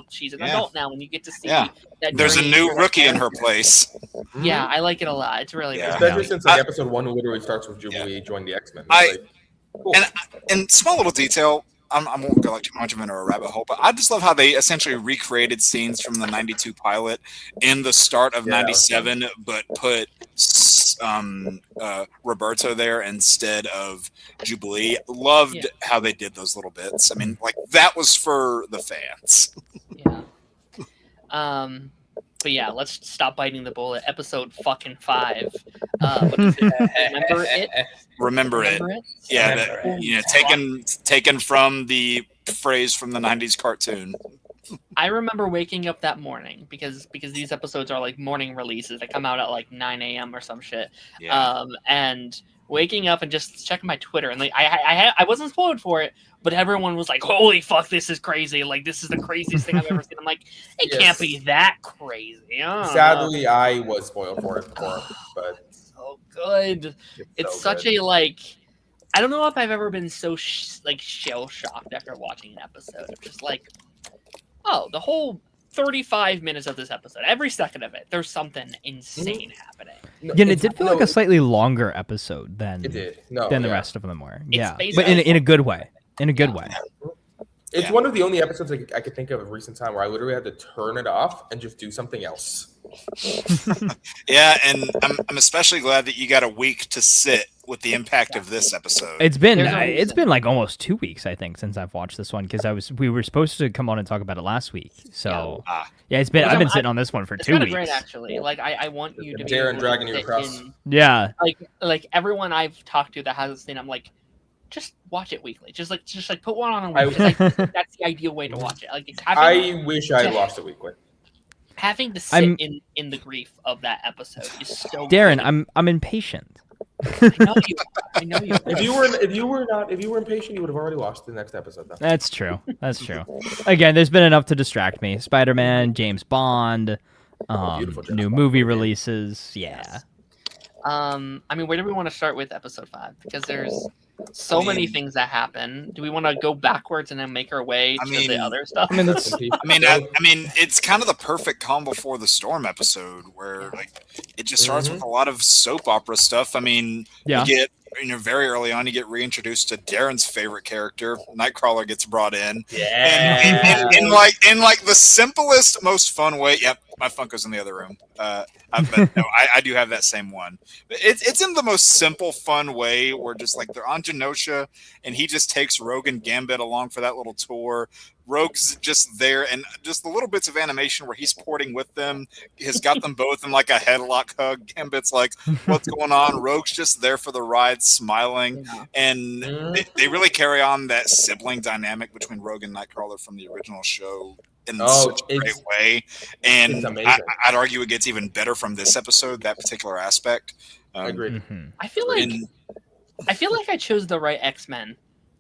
she's an adult now, and you get to see that there's a new rookie in her place. Yeah, I like it a lot. It's really good. Especially since episode 1 literally starts with Jubilee joining the X-Men. Cool. And small little detail, I won't go too much of into a rabbit hole, but I just love how they essentially recreated scenes from the 92 pilot in the start of 97, but put Roberto there instead of Jubilee. Loved how they did those little bits. I mean, like, that was for the fans. Yeah. But yeah, let's stop biting the bullet. Episode fucking 5. Remember it? Yeah, taken from the phrase from the 90s cartoon. I remember waking up that morning because these episodes are like morning releases. They come out at like 9 a.m. or some shit. Yeah. And waking up and just checking my Twitter, and like I wasn't spoiled for it, but everyone was like, "Holy fuck, this is crazy! Like, this is the craziest thing I've ever seen." I'm like, it can't be that crazy. Sadly, I was spoiled for it before, but so good. It's such a I don't know if I've ever been so shell shocked after watching an episode. I'm just like, oh, the whole 35 minutes of this episode, every second of it, there's something insane happening. And it did feel like a slightly longer episode than the rest of them were. But in a good way. In a good way. It's one of the only episodes I could think of in recent time where I literally had to turn it off and just do something else. Yeah, and I'm especially glad that you got a week to sit with the impact of this episode. It's been like almost 2 weeks, I think, since I've watched this one, because we were supposed to come on and talk about it last week. So I've been sitting on this one for 2 weeks. Great, actually. Like I want you to be Darren dragging you across. Yeah. Like everyone I've talked to that hasn't seen, I'm like, just watch it weekly. Just put one on a week. That's the ideal way to watch it. Like, I wish I watched it weekly. Having to sit in the grief of that episode is so Darren, good. I'm impatient. I know you. If you were impatient, you would have already watched the next episode, though. That's true. Again, there's been enough to distract me. Spider-Man, James Bond, new movie releases. Yeah. I mean, where do we want to start with episode 5? Because there's so many things that happen. Do we want to go backwards and then make our way to the other stuff? I mean, it's kind of the perfect calm before the storm episode, where it just starts with a lot of soap opera stuff. I mean, you get very early on, you get reintroduced to Darren's favorite character. Nightcrawler gets brought in, and in the simplest, most fun way. Yep, my Funko's in the other room. I do have that same one. It's in the most simple, fun way where just they're on Genosha, and he just takes Rogue and Gambit along for that little tour. Rogue's just there, and just the little bits of animation where he's porting with them has got them both in a headlock hug. Gambit's like, "What's going on?" Rogue's just there for the ride, smiling, and they really carry on that sibling dynamic between Rogue and Nightcrawler from the original show in such a great way. And I'd argue it gets even better from this episode, that particular aspect. Agreed. I feel like I chose the right X-Men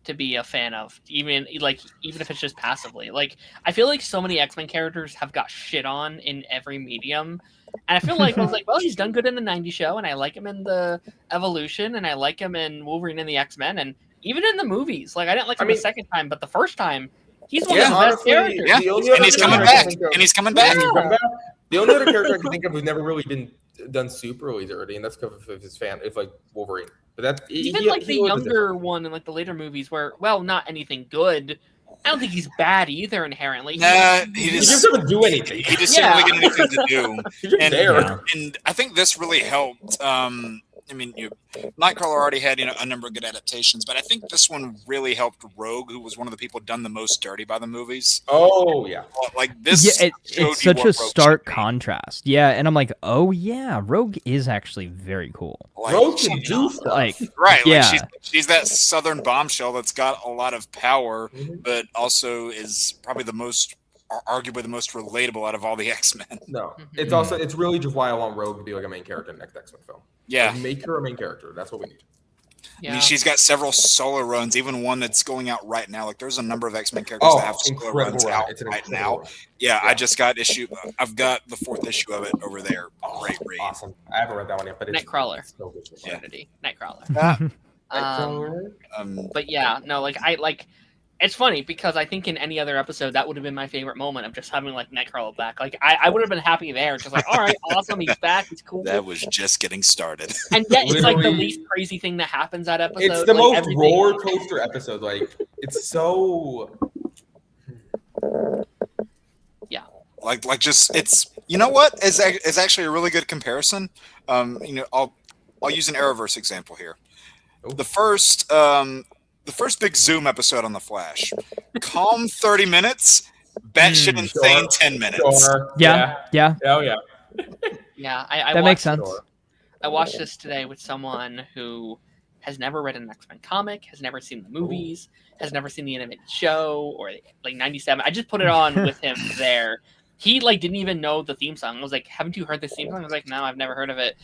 to be a fan of, even if it's just passively. Like, I feel like so many X-Men characters have got shit on in every medium, and I feel like I was like, well, he's done good in the '90s show, and I like him in the Evolution, and I like him in Wolverine and the X-Men, and even in the movies. Like, I didn't like him the second time, but the first time, he's one of the best characters. Yeah, and he's coming back. And he's coming back. The only other character I can think of who's never really been done super already, and that's because of his fan. It's like Wolverine. But that's even the younger one in like the later movies where, well, not anything good. I don't think he's bad either inherently. Nah, he just doesn't do anything. He just didn't really get anything to do. And I think this really helped. I mean, Nightcrawler already had a number of good adaptations, but I think this one really helped Rogue, who was one of the people done the most dirty by the movies. Oh yeah, like this. Yeah, it's such a stark contrast. Yeah, and I'm like, oh yeah, Rogue is actually very cool. Like, Rogue can do stuff. Right. Yeah, like she's that southern bombshell that's got a lot of power, but also is probably arguably the most relatable out of all the X-Men. No, it's really just why I want Rogue to be like a main character in the next X-Men film. Yeah, like, make her a main character. That's what we need. Yeah. I mean, she's got several solo runs, even one that's going out right now. Like, there's a number of X-Men characters that have solo runs out right now. Yeah, I just got I've got the 4th issue of it over there. Great read. Awesome. I haven't read that one yet, but it's Nightcrawler. So good. Nightcrawler. Nightcrawler. But yeah, no, it's funny because I think in any other episode that would have been my favorite moment of just having like Nightcrawler back. Like I would have been happy there, just like, all right, awesome, he's back, he's cool. That was just getting started. And yet it's like the least crazy thing that happens that episode. It's the most roller coaster episode. Like it's so like just it's what is actually a really good comparison. I'll use an Arrowverse example here. The first big Zoom episode on The Flash. Calm 30 minutes, batshit insane 10 minutes. Sure. Yeah. Oh, yeah. Yeah, that makes sense. I watched this today with someone who has never read an X-Men comic, has never seen the movies, has never seen the animated show, or like 97. I just put it on with him there. He didn't even know the theme song. I was like, haven't you heard this theme song? I was like, no, I've never heard of it.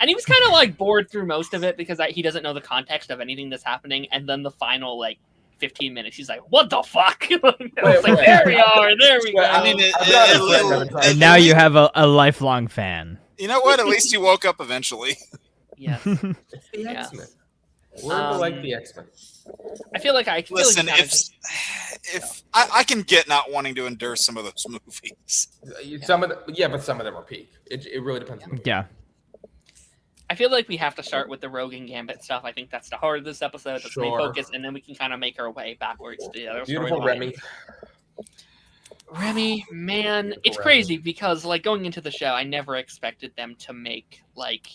And he was kind of bored through most of it because he doesn't know the context of anything that's happening. And then the final 15 minutes, he's like, "What the fuck?" There we are. There we go. I mean, and now you have a lifelong fan. You know what? At least you woke up eventually. Yes. It's the X-Men. We're like the X-Men. I feel like listen. If I can get not wanting to endure some of those movies. But some of them are peak. It really depends on the movie. Yeah. I feel like we have to start with the Rogue and Gambit stuff. I think that's the heart of this episode. That's the main focus, and then we can kind of make our way backwards to the other Beautiful storyline. Remy, man, it's crazy because going into the show, I never expected them to make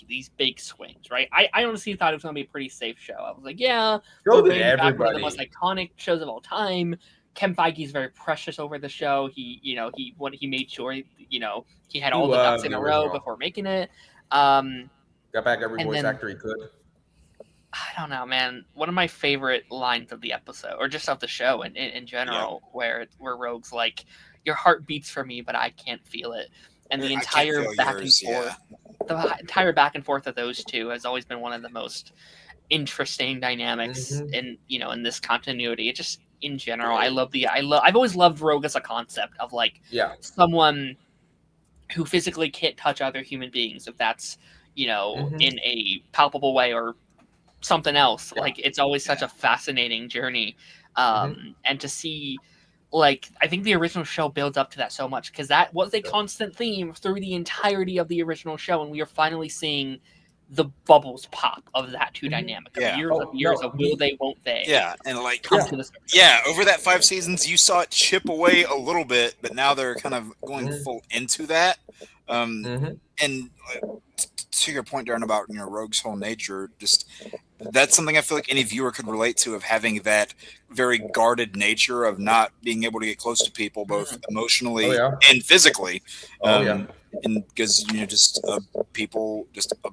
these big swings, right? I honestly thought it was going to be a pretty safe show. I was like, yeah, one of the most iconic shows of all time. Kevin Feige's very precious over the show. He made sure he had all the ducks in a row before making it. Got back every voice actor he could. I don't know, man. One of my favorite lines of the episode, or just of the show in general, where Rogue's like, "Your heart beats for me, but I can't feel it." And the entire back and forth of those two has always been one of the most interesting dynamics in this continuity. It just, in general, I've always loved Rogue as a concept of someone who physically can't touch other human beings, if that's in a palpable way or something else. It's always such a fascinating journey. And to see, I think the original show builds up to that so much, because that was a constant theme through the entirety of the original show, and we are finally seeing the bubbles pop of that two dynamic. Years of will they, won't they? Yeah, and come to the surface. Yeah, over that 5 seasons, you saw it chip away a little bit, but now they're kind of going full into that. And to your point, Darren, about Rogue's whole nature, just that's something I feel like any viewer could relate to, of having that very guarded nature of not being able to get close to people, both emotionally and physically. And because people, a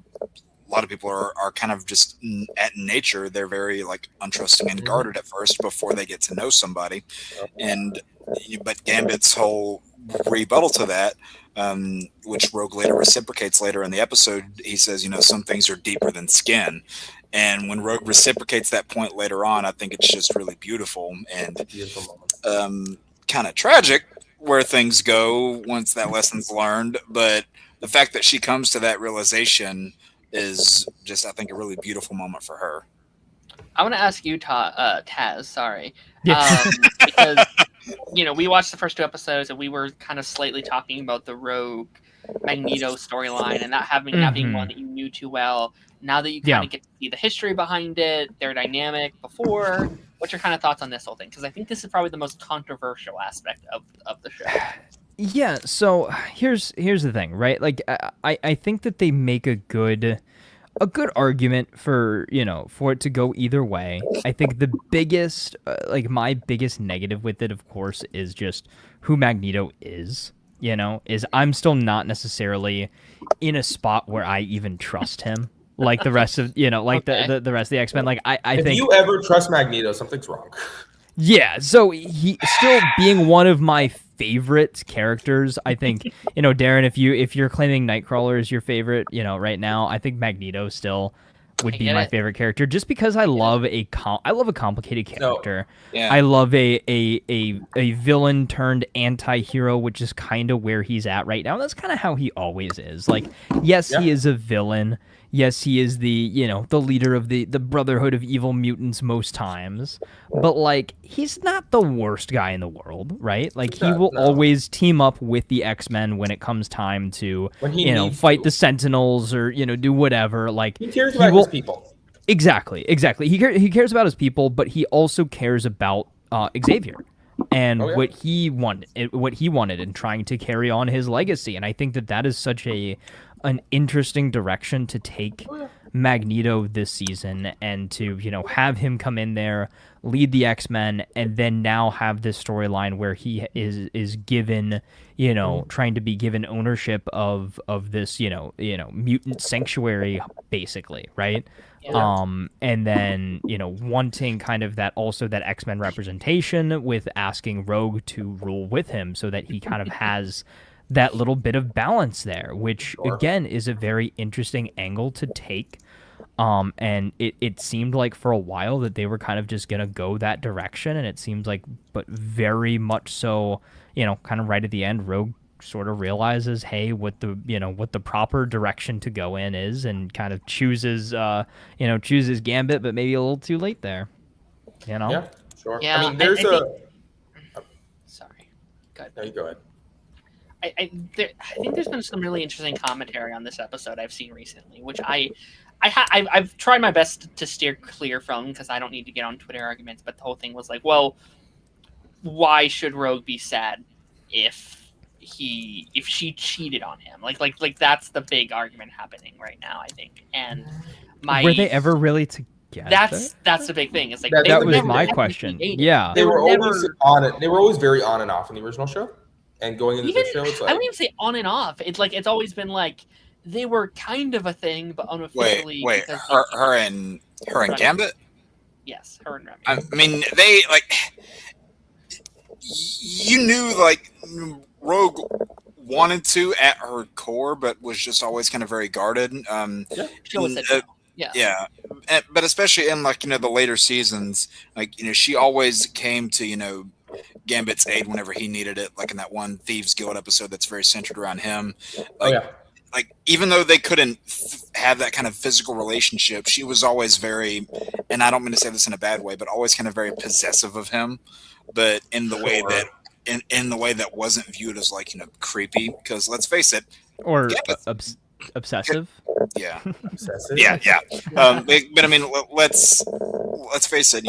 lot of people are kind of just at nature, they're very untrusting and guarded at first before they get to know somebody. But Gambit's whole rebuttal to that, which Rogue later reciprocates later in the episode. He says, some things are deeper than skin. And when Rogue reciprocates that point later on, I think it's just really beautiful and kind of tragic where things go once that lesson's learned. But the fact that she comes to that realization is just, I think, a really beautiful moment for her. I want to ask you, Taz, sorry. Yeah. Because, we watched the first 2 episodes and we were kind of slightly talking about the Rogue Magneto storyline and not being one that you knew too well. Now that you kind of get to see the history behind it, their dynamic before, what's your kind of thoughts on this whole thing? Because I think this is probably the most controversial aspect of the show. Yeah, so here's the thing, right? Like, I think that they make a good argument for, for it to go either way. I think the biggest, my biggest negative with it, of course, is just who Magneto is, is I'm still not necessarily in a spot where I even trust him. Like the rest of, the rest of the X-Men. Like, I think... If you ever trust Magneto, something's wrong. Yeah, so he still being one of my favorite characters. I think, Darren, if you're claiming Nightcrawler is your favorite, right now, I think Magneto still would be my favorite character, just because I love a complicated character. No. Yeah. I love a villain turned anti-hero, which is kind of where he's at right now. That's kind of how he always is. Like, yes, he is a villain. Yes, he is the leader of the Brotherhood of Evil Mutants most times, but like he's not the worst guy in the world, right? Like he will always team up with the X-Men when it comes time to fight the Sentinels or do whatever. Like he cares about his people. Exactly. He cares about his people, but he also cares about Xavier and what he wanted and trying to carry on his legacy. And I think that is such an interesting direction to take Magneto this season, and to have him come in there, lead the X-Men, and then now have this storyline where he is given trying to be given ownership of this mutant sanctuary, basically, right? And then wanting kind of that X-Men representation, with asking Rogue to rule with him so that he kind of has that little bit of balance there, which again is a very interesting angle to take. And it seemed like for a while that they were kind of just gonna go that direction, and it seems like, but very much so, kind of right at the end, Rogue sort of realizes, hey, what the proper direction to go in is, and kind of chooses Gambit, but maybe a little too late there. Yeah, sure. Yeah, I mean, there's sorry. Go ahead. No, you go ahead. I think there's been some really interesting commentary on this episode I've seen recently, which I've tried my best to steer clear from, because I don't need to get on Twitter arguments. But the whole thing was like, well, why should Rogue be sad if she cheated on him? Like that's the big argument happening right now, I think. And were they ever really together? That's the big thing. It's like that was my question. Yeah, they were always on it. They were always very on and off in the original show. And going into the show, it's like... I wouldn't even say on and off. It's like it's always been like they were kind of a thing, but unofficially. Wait, her and Gambit? Yes, her and Remy. I mean, they you knew Rogue wanted to at her core, but was just always kind of very guarded. She always said yeah, but especially in the later seasons, she always came to Gambit's aid whenever he needed it, like in that one Thieves Guild episode that's very centered around him. Even though they couldn't have that kind of physical relationship, she was always very, and I don't mean to say this in a bad way, but always kind of very possessive of him, but in the way that in the way that wasn't viewed as creepy, because let's face it, or obsessive. Yeah. Obsessive. Yeah. But I mean, let's face it.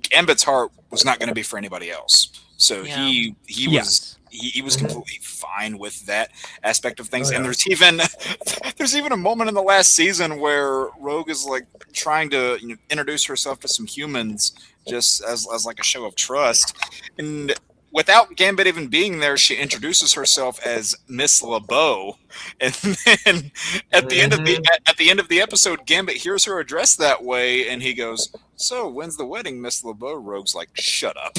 Gambit's heart was not going to be for anybody else. So he was completely fine with that aspect of things. And there's even a moment in the last season where Rogue is trying to introduce herself to some humans just as like a show of trust, and without Gambit even being there, she introduces herself as Miss LeBeau, and then at the end of the episode, Gambit hears her addressed that way, and he goes, "So when's the wedding, Miss LeBeau?" Rogue's like, "Shut up."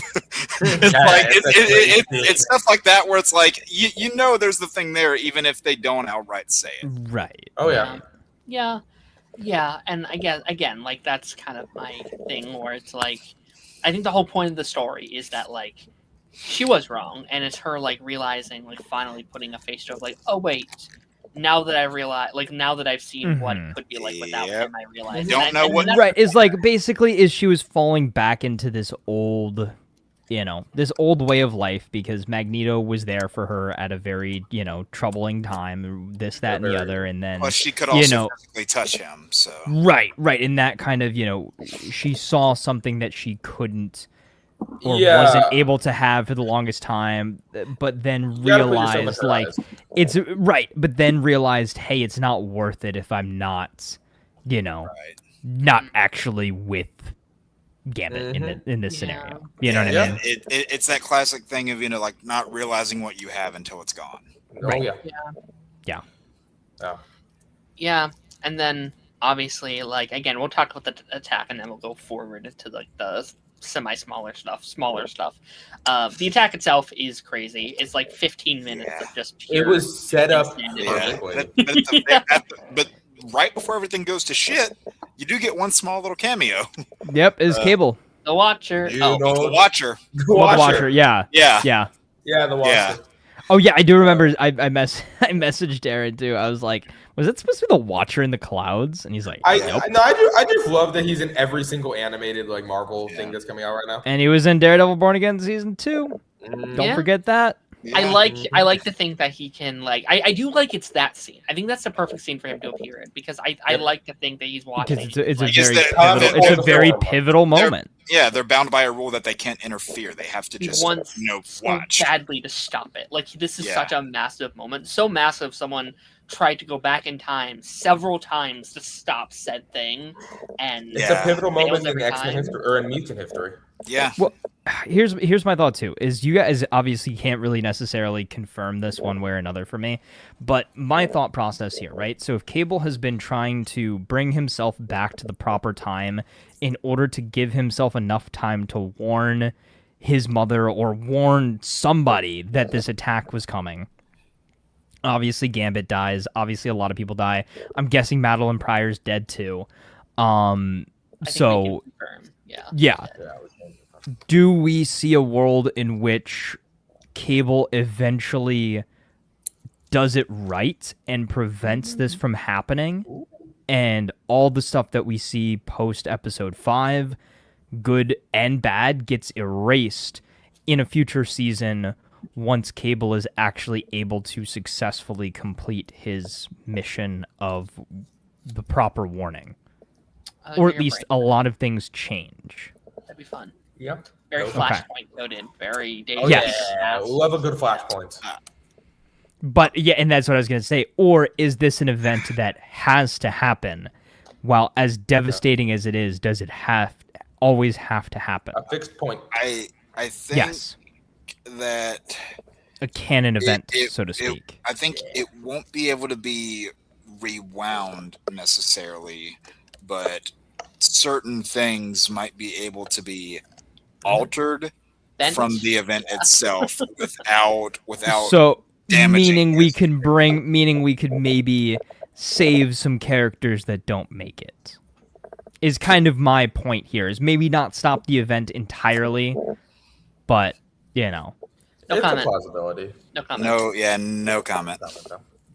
It's stuff like that where it's like you know there's the thing there, even if they don't outright say it. Right. Oh yeah. Yeah, and again, like that's kind of my thing where it's like, I think the whole point of the story is that like she was wrong, and it's her like realizing, like finally putting a face to it, like, oh wait, now that I realize, like now that I've seen what it could be like without him, I realize. Don't know what. Right, is like basically is she was falling back into this old, this old way of life because Magneto was there for her at a very, troubling time, this, that, and the other, and then Plus, she could also physically touch him, so right, and that kind of, she saw something that she couldn't or wasn't able to have for the longest time, but then realized like it's right, but then realized, hey, it's not worth it if I'm not, not actually with Gambit in this scenario. You know what I mean? It's that classic thing of like not realizing what you have until it's gone. Right. Yeah, and then obviously, like again, we'll talk about the attack, and then we'll go forward into like the smaller stuff. The attack itself is crazy. It's like 15 minutes of just pure. It was set up perfectly. But right before everything goes to shit, you do get one small little cameo. Yep, is Cable. The Watcher. The Watcher. The Watcher. Yeah. The Watcher. Yeah. Oh yeah, I do remember. I messaged Darren too. I was like, was it supposed to be the Watcher in the clouds? And he's like, nope. I just love that he's in every single animated like Marvel thing that's coming out right now. And he was in Daredevil Born Again season 2. Don't forget that. Yeah. I like to think that he can like I do like it's that scene. I think that's the perfect scene for him to appear in because I like to think that he's watching. Because it's a very pivotal moment. They're bound by a rule that they can't interfere. They have to just watch badly to stop it. Like this is such a massive moment, so massive. Someone tried to go back in time several times to stop said thing, and it's a pivotal moment in X-Men history or in mutant history. Yeah. Well, here's my thought too. Is you guys obviously can't really necessarily confirm this one way or another for me, but my thought process here, right? So if Cable has been trying to bring himself back to the proper time in order to give himself enough time to warn his mother or warn somebody that this attack was coming. Obviously, Gambit dies. Obviously, a lot of people die. I'm guessing Madeline Pryor's dead too. So, yeah. Do we see a world in which Cable eventually does it right and prevents this from happening? And all the stuff that we see post episode 5, good and bad, gets erased in a future season once Cable is actually able to successfully complete his mission of the proper warning. Or at least a lot of things change. That'd be fun. Yep. Very Flashpoint coded. Very dangerous. Yeah, love a good Flashpoint. But yeah, and that's what I was going to say. Or is this an event that has to happen? While as devastating as it is, does it always have to happen? A fixed point. I think that a canon event, so to speak. I think it won't be able to be rewound necessarily, but certain things might be able to be altered from the event itself without so damaging meaning we could maybe save some characters that don't make it. Is kind of my point here. Is maybe not stop the event entirely, but No it's comment. a plausibility. No comment. No comment.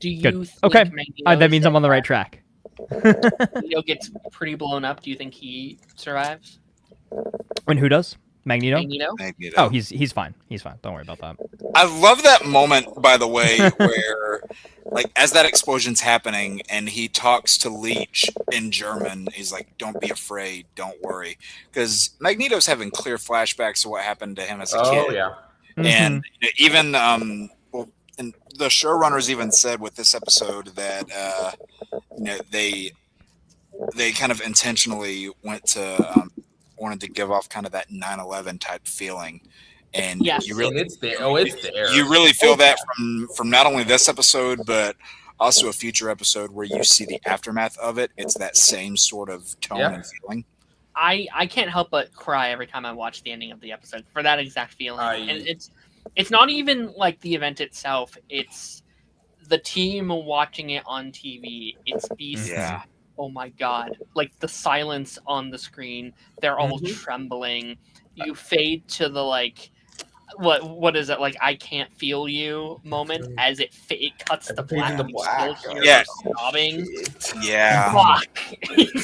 Do you Good. think Okay. Magneto That means I'm on the right track. Magneto gets pretty blown up. Do you think he survives? And who does? Magneto? Magneto? Oh, he's fine. He's fine. Don't worry about that. I love that moment, by the way, where like as that explosion's happening and he talks to Leech in German, he's like, "Don't be afraid, don't worry," because Magneto's having clear flashbacks to what happened to him as a kid. Oh yeah. And even and the showrunners even said with this episode that they kind of intentionally went to wanted to give off kind of that 9/11 type feeling, And Yes. you really, it's there. Oh, it's there. You really feel that from not only this episode, but also a future episode where you see the aftermath of it. It's that same sort of tone and feeling. I can't help but cry every time I watch the ending of the episode for that exact feeling. And it's not even like the event itself. It's the team watching it on TV. It's Beast. Yeah. Oh my god. Like the silence on the screen. They're all trembling. You fade to the like what is it, like I can't feel you moment as it cuts to black. Yeah. Sobbing. Yeah. Fuck.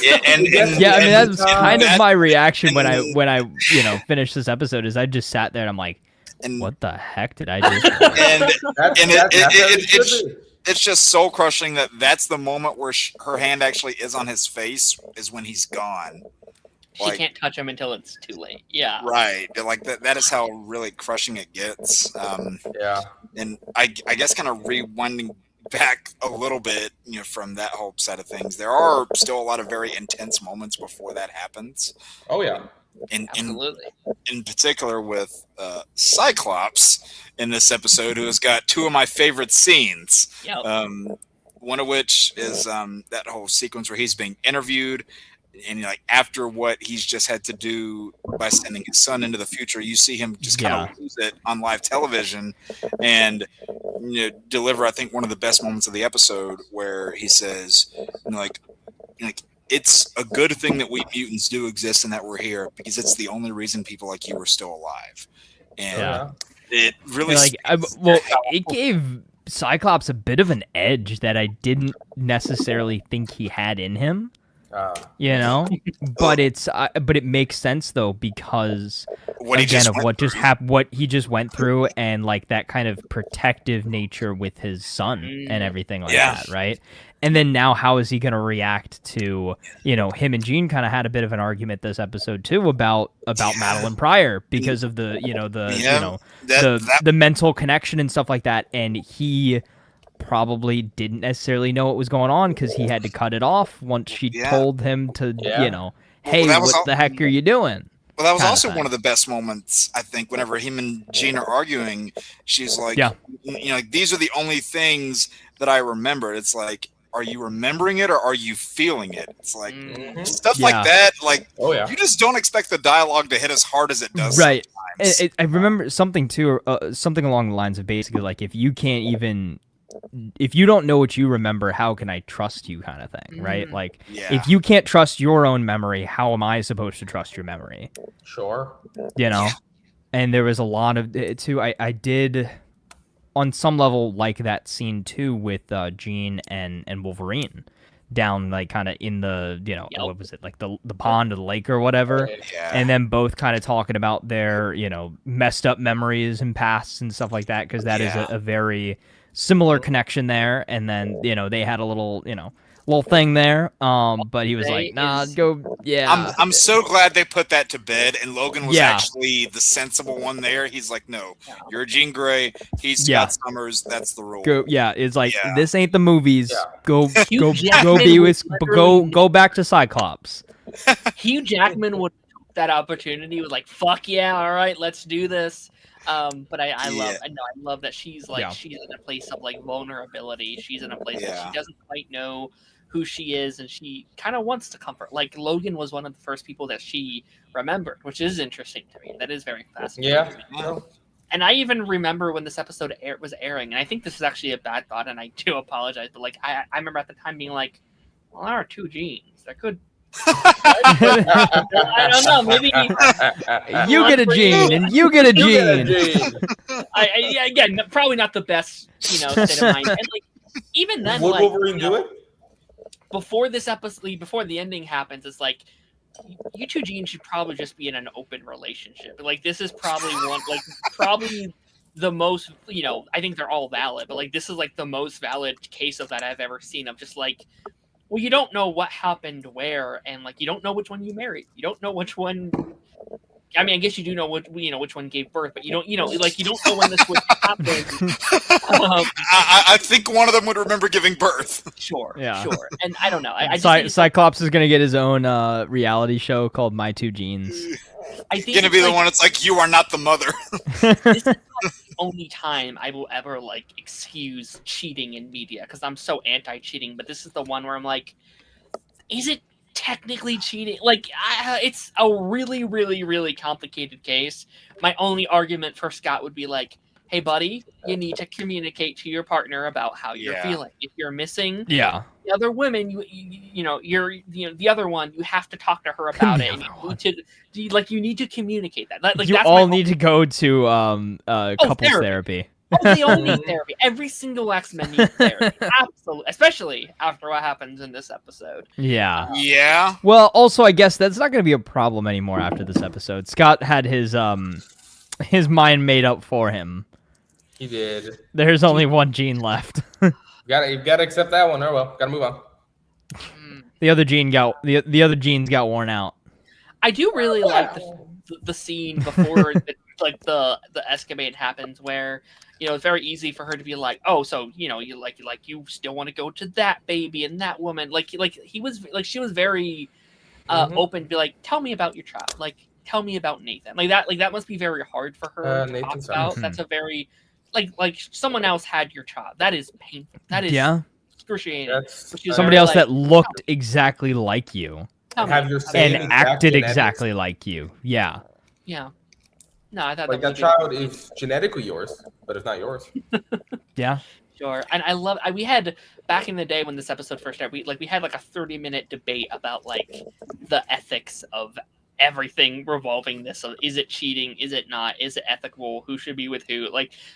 Yeah, I mean that's kind of my reaction when I finished this episode. Is I just sat there and I'm like, what the heck did I just? It's just soul crushing that that's the moment where her hand actually is on his face is when he's gone. She can't touch him until it's too late. Yeah. Right. Like that is how really crushing it gets. And I guess kind of rewinding back a little bit, from that whole side of things, there are still a lot of very intense moments before that happens. Oh yeah. Absolutely. In particular with Cyclops in this episode, who has got two of my favorite scenes. Yep. One of which is that whole sequence where he's being interviewed. And like after what he's just had to do by sending his son into the future, you see him just kind of lose it on live television and deliver, I think, one of the best moments of the episode where he says, like it's a good thing that we mutants do exist and that we're here because it's the only reason people like you are still alive. And it really it gave Cyclops a bit of an edge that I didn't necessarily think he had in him. But it makes sense though because what he just went through and like that kind of protective nature with his son and everything like that, right? And then now how is he going to react to, him and Jean kind of had a bit of an argument this episode too about Madeline Pryor because of the mental connection and stuff like that, and he probably didn't necessarily know what was going on because he had to cut it off once she told him to, hey, what the heck are you doing? Well, that was also one of the best moments, I think, whenever him and Jean are arguing. She's like, these are the only things that I remember. It's like, are you remembering it or are you feeling it? It's like stuff like that. Like, you just don't expect the dialogue to hit as hard as it does. Right. I remember something too, something along the lines of basically like, if you don't know what you remember, how can I trust you kind of thing, right? Like, if you can't trust your own memory, how am I supposed to trust your memory? Sure. And there was a lot of it too. I did, on some level, like that scene too with Jean and Wolverine down like kind of in the, what was it, like the pond or the lake or whatever. And then both kind of talking about their, messed up memories and pasts and stuff like that, because that is a very similar connection there. And then they had a little thing there, but he was like, nah, go. I'm so glad they put that to bed, and Logan was actually the sensible one there. He's like, no, you're Jean Grey, he's Scott Summers, that's the rule. It's like, this ain't the movies. Go be with go back to Cyclops. Hugh Jackman would take that opportunity, was like, fuck yeah, all right, let's do this. But I love that she's like she's in a place of like vulnerability. She's in a place that she doesn't quite know who she is, and she kind of wants to comfort. Like Logan was one of the first people that she remembered, which is interesting to me. That is very fascinating. And I even remember when this episode was airing, and I think this is actually a bad thought, and I do apologize, but like I remember at the time being like, well, there are two Jeans. There could. I don't know. Maybe you get a Jean and you get a Jean. Again, probably not the best, state of mind. And like, even then, would Wolverine do it? Before this episode, before the ending happens, it's like you two Jeans should probably just be in an open relationship. Like this is probably probably the most, I think they're all valid, but like this is like the most valid case of that I've ever seen. Of just like, well, you don't know what happened where, and like you don't know which one you married. You don't know which one I mean, I guess you do know which one gave birth, but you don't know when this would happen. I think one of them would remember giving birth. Sure. Yeah. Sure. And I don't know. I just think Cyclops is gonna get his own reality show called My Two Genes. I think gonna be the one. It's like, you are not the mother. This is like the only time I will ever like excuse cheating in media because I'm so anti-cheating. But this is the one where I'm like, is it technically cheating? Like, it's a really, really, really complicated case. My only argument for Scott would be like, hey, buddy, you need to communicate to your partner about how you're feeling. If you're missing the other women, the other one, you have to talk to her about it. And you need to communicate that. Like, you that's all need to go to couples therapy. Oh, they all need therapy. Every single X-Men needs therapy. Absolutely. Especially after what happens in this episode. Yeah. Yeah. Well, also, I guess that's not going to be a problem anymore after this episode. Scott had his mind made up for him. He did. There's only one gene left. You gotta accept that one. Oh well, gotta move on. The other genes got worn out. I do really like the scene before the escapade happens, where it's very easy for her to be like, oh, so you still want to go to that baby and that woman, she was very open to be like, tell me about your child, like tell me about Nathan, like that must be very hard for her to talk about. That's a very like someone else had your child. That is painful. That is excruciating. Somebody else that looked exactly like you and acted exactly like you. Yeah. Yeah. No, I thought that child is genetically yours, but it's not yours. Yeah. Sure. And I love. We had back in the day when this episode first started. We had like a 30-minute debate about like the ethics of everything revolving this. So is it cheating? Is it not? Is it ethical? Who should be with who?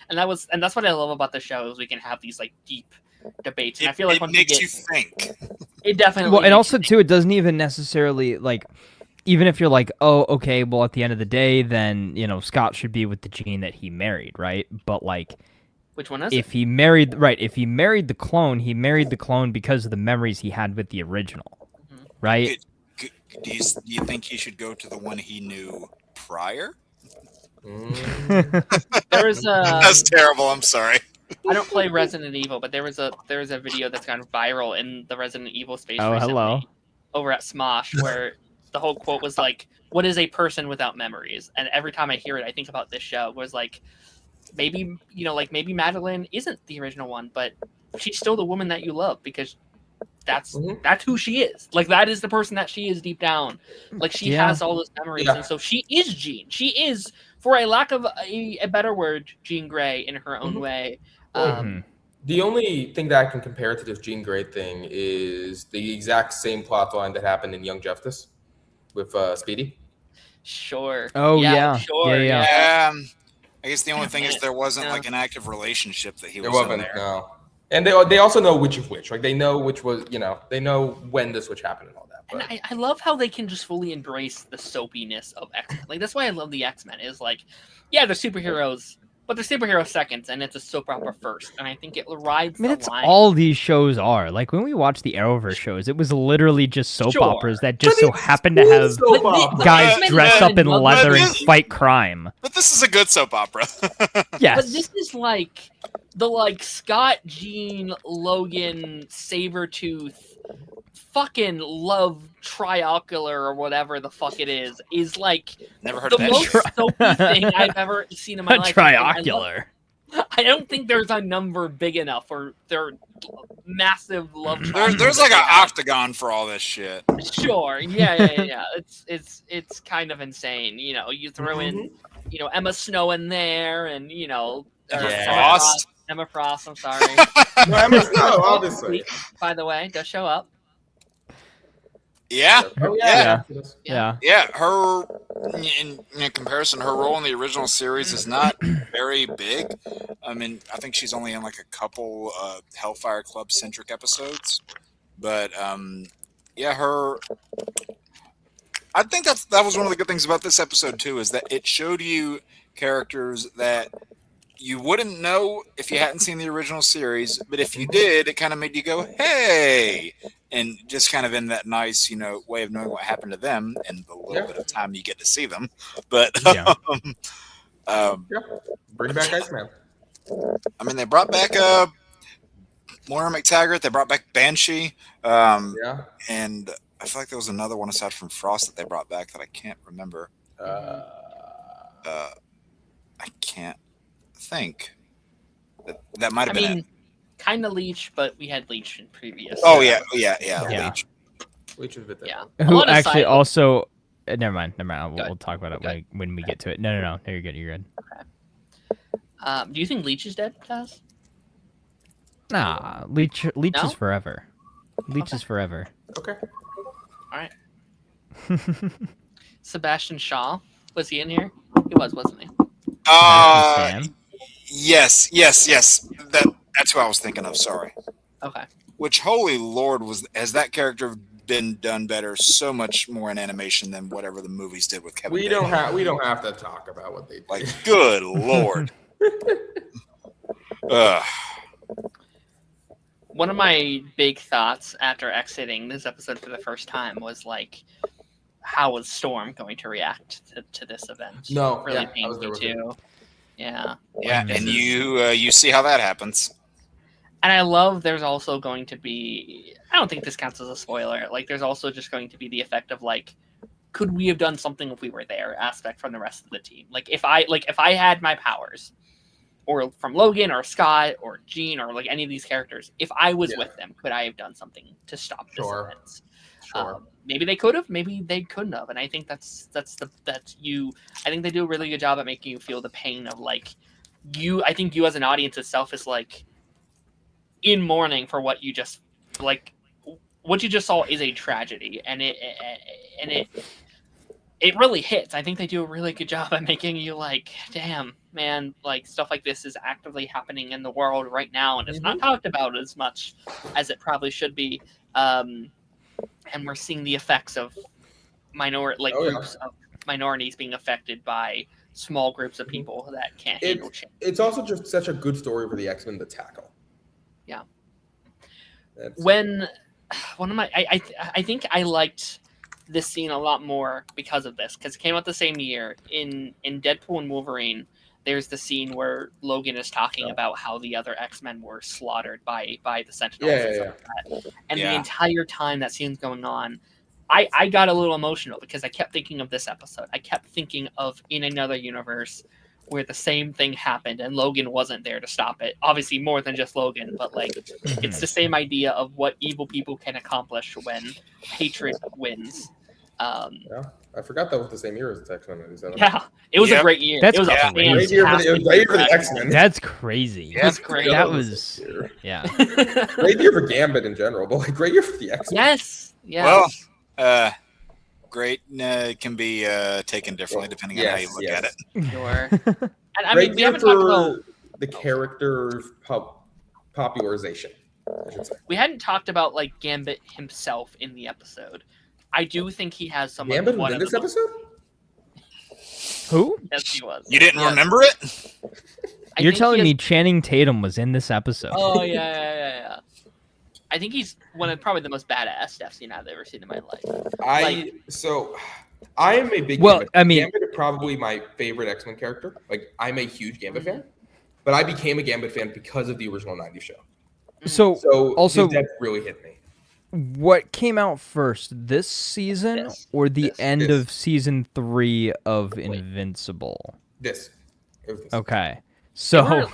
And that's what I love about the show is we can have these like deep debates. And I feel like it makes you think. It definitely. Well, and also too, it doesn't even necessarily like. Even if you're like, oh, okay, well, at the end of the day, then Scott should be with the gene that he married, right? But like, which one is if he married the clone, he married the clone because of the memories he had with the original, right? Do you think he should go to the one he knew prior? That's terrible. I'm sorry. I don't play Resident Evil, but there was a video that's gone viral in the Resident Evil space recently, hello, over at Smosh, where the whole quote was like, "What is a person without memories?" And every time I hear it, I think about this show. Was like, maybe maybe Madeline isn't the original one, but she's still the woman that you love because that's who she is. Like that is the person that she is deep down. Like she has all those memories, and so she is Jean. She is, for a lack of a better word, Jean Grey in her own way. The only thing that I can compare to this Jean Grey thing is the exact same plot line that happened in Young Justice with Speedy. Sure. Oh yeah. Sure. Yeah. I guess the only thing is there wasn't like an active relationship that he was in there. No. And they also know which is which. Like they know which was, they know when the switch happened and all that. But. And I love how they can just fully embrace the soapiness of X-Men. Like that's why I love the X-Men. Is like, yeah, they're superheroes, but they're superhero seconds, and it's a soap opera first. And I think it rides the line. That's all these shows are. Like when we watch the Arrowverse shows, it was literally just soap operas that just so happened to have guys dress up in leather and fight crime. But this is a good soap opera. Yes. But this is like the Scott, Jean, Logan, Sabretooth, fucking love triocular or whatever the fuck it is like never heard the of that. most soapy thing I've ever seen in my life. Triocular. I don't think there's a number big enough for their massive love. There's like an octagon for all this shit. Sure, yeah. It's kind of insane. You throw in, Emma Snow in there, and Emma Frost. I'm sorry. No, Emma Snow, obviously. By the way, does show up. Yeah. Oh, yeah. Her, in comparison, her role in the original series is not very big. I mean, I think she's only in like a couple Hellfire Club centric episodes, but her. I think that was one of the good things about this episode too, is that it showed you characters that you wouldn't know if you hadn't seen the original series, but if you did, it kind of made you go, "Hey!" and just kind of in that nice, way of knowing what happened to them and the little bit of time you get to see them. But Bring back Iceman. I mean, they brought back Moira McTaggart. They brought back Banshee. And I feel like there was another one aside from Frost that they brought back that I can't remember. I can't think. That might have been it. Kind of Leech, but we had Leech in previous. Oh, yeah. Leech. Leech is a bit Yeah. Who actually also... Never mind. We'll talk about it when we get to it. No. No, you're good. Okay. Do you think Leech is dead, Taz? Nah, Leech is forever. Leech is forever. Okay. All right. Sebastian Shaw, was he in here? He was, wasn't he? Yes. That's who I was thinking of. Sorry. Okay. Which, holy Lord, has that character been done better so much more in animation than whatever the movies did with Kevin Bacon. We don't have to talk about what they did. Like, good Lord. One of my big thoughts after exiting this episode for the first time was like, how was Storm going to react to this event? No, really pained me too. Yeah, and you see how that happens. And I love there's also going to be, I don't think this counts as a spoiler, like there's also just going to be the effect of like, could we have done something if we were there aspect from the rest of the team. Like if I had my powers, or from Logan or Scott or Jean or like any of these characters, if I was with them, could I have done something to stop this event? Sure. Maybe they could have, maybe they couldn't have. And I think I think they do a really good job at making you feel the pain of like I think you as an audience itself is like, in mourning for what you just saw is a tragedy, and it really hits. I think they do a really good job at making you like, damn, man, like stuff like this is actively happening in the world right now, and it's not talked about as much as it probably should be. And we're seeing the effects of groups of minorities being affected by small groups of people that can't handle change. It's also just such a good story for the X-Men to tackle. Yeah. I think I liked this scene a lot more because of this, because it came out the same year. In Deadpool and Wolverine, there's the scene where Logan is talking about how the other X-Men were slaughtered by the Sentinels. And the entire time that scene's going on, I got a little emotional because I kept thinking of this episode. I kept thinking of in another universe where the same thing happened and Logan wasn't there to stop it. Obviously more than just Logan, but like it's the same idea of what evil people can accomplish when hatred wins. I forgot that was the same year as the X-Men. Yeah, it was a great year. That's it was a great year for the X-Men. That's crazy. That's great. That was great year for Gambit in general, but like great year for the X-Men. Yes. Well, great can be taken differently depending on how you look at it. Sure. And I mean, we haven't talked about the character's popularization, I should say. We hadn't talked about like Gambit himself in the episode. I do think he has some. Gambit was in this episode? Who? Yes, he was. You didn't remember it? You're telling me Channing Tatum was in this episode? Oh yeah. I think he's one of probably the most badass death scene I've ever seen in my life. I am a big Gambit. Gambit is probably my favorite X-Men character. Like I'm a huge Gambit fan, but I became a Gambit fan because of the original 90s show. So also his death really hit me. What came out first, this season or the end of season 3 of Invincible? This. It was this. Okay. So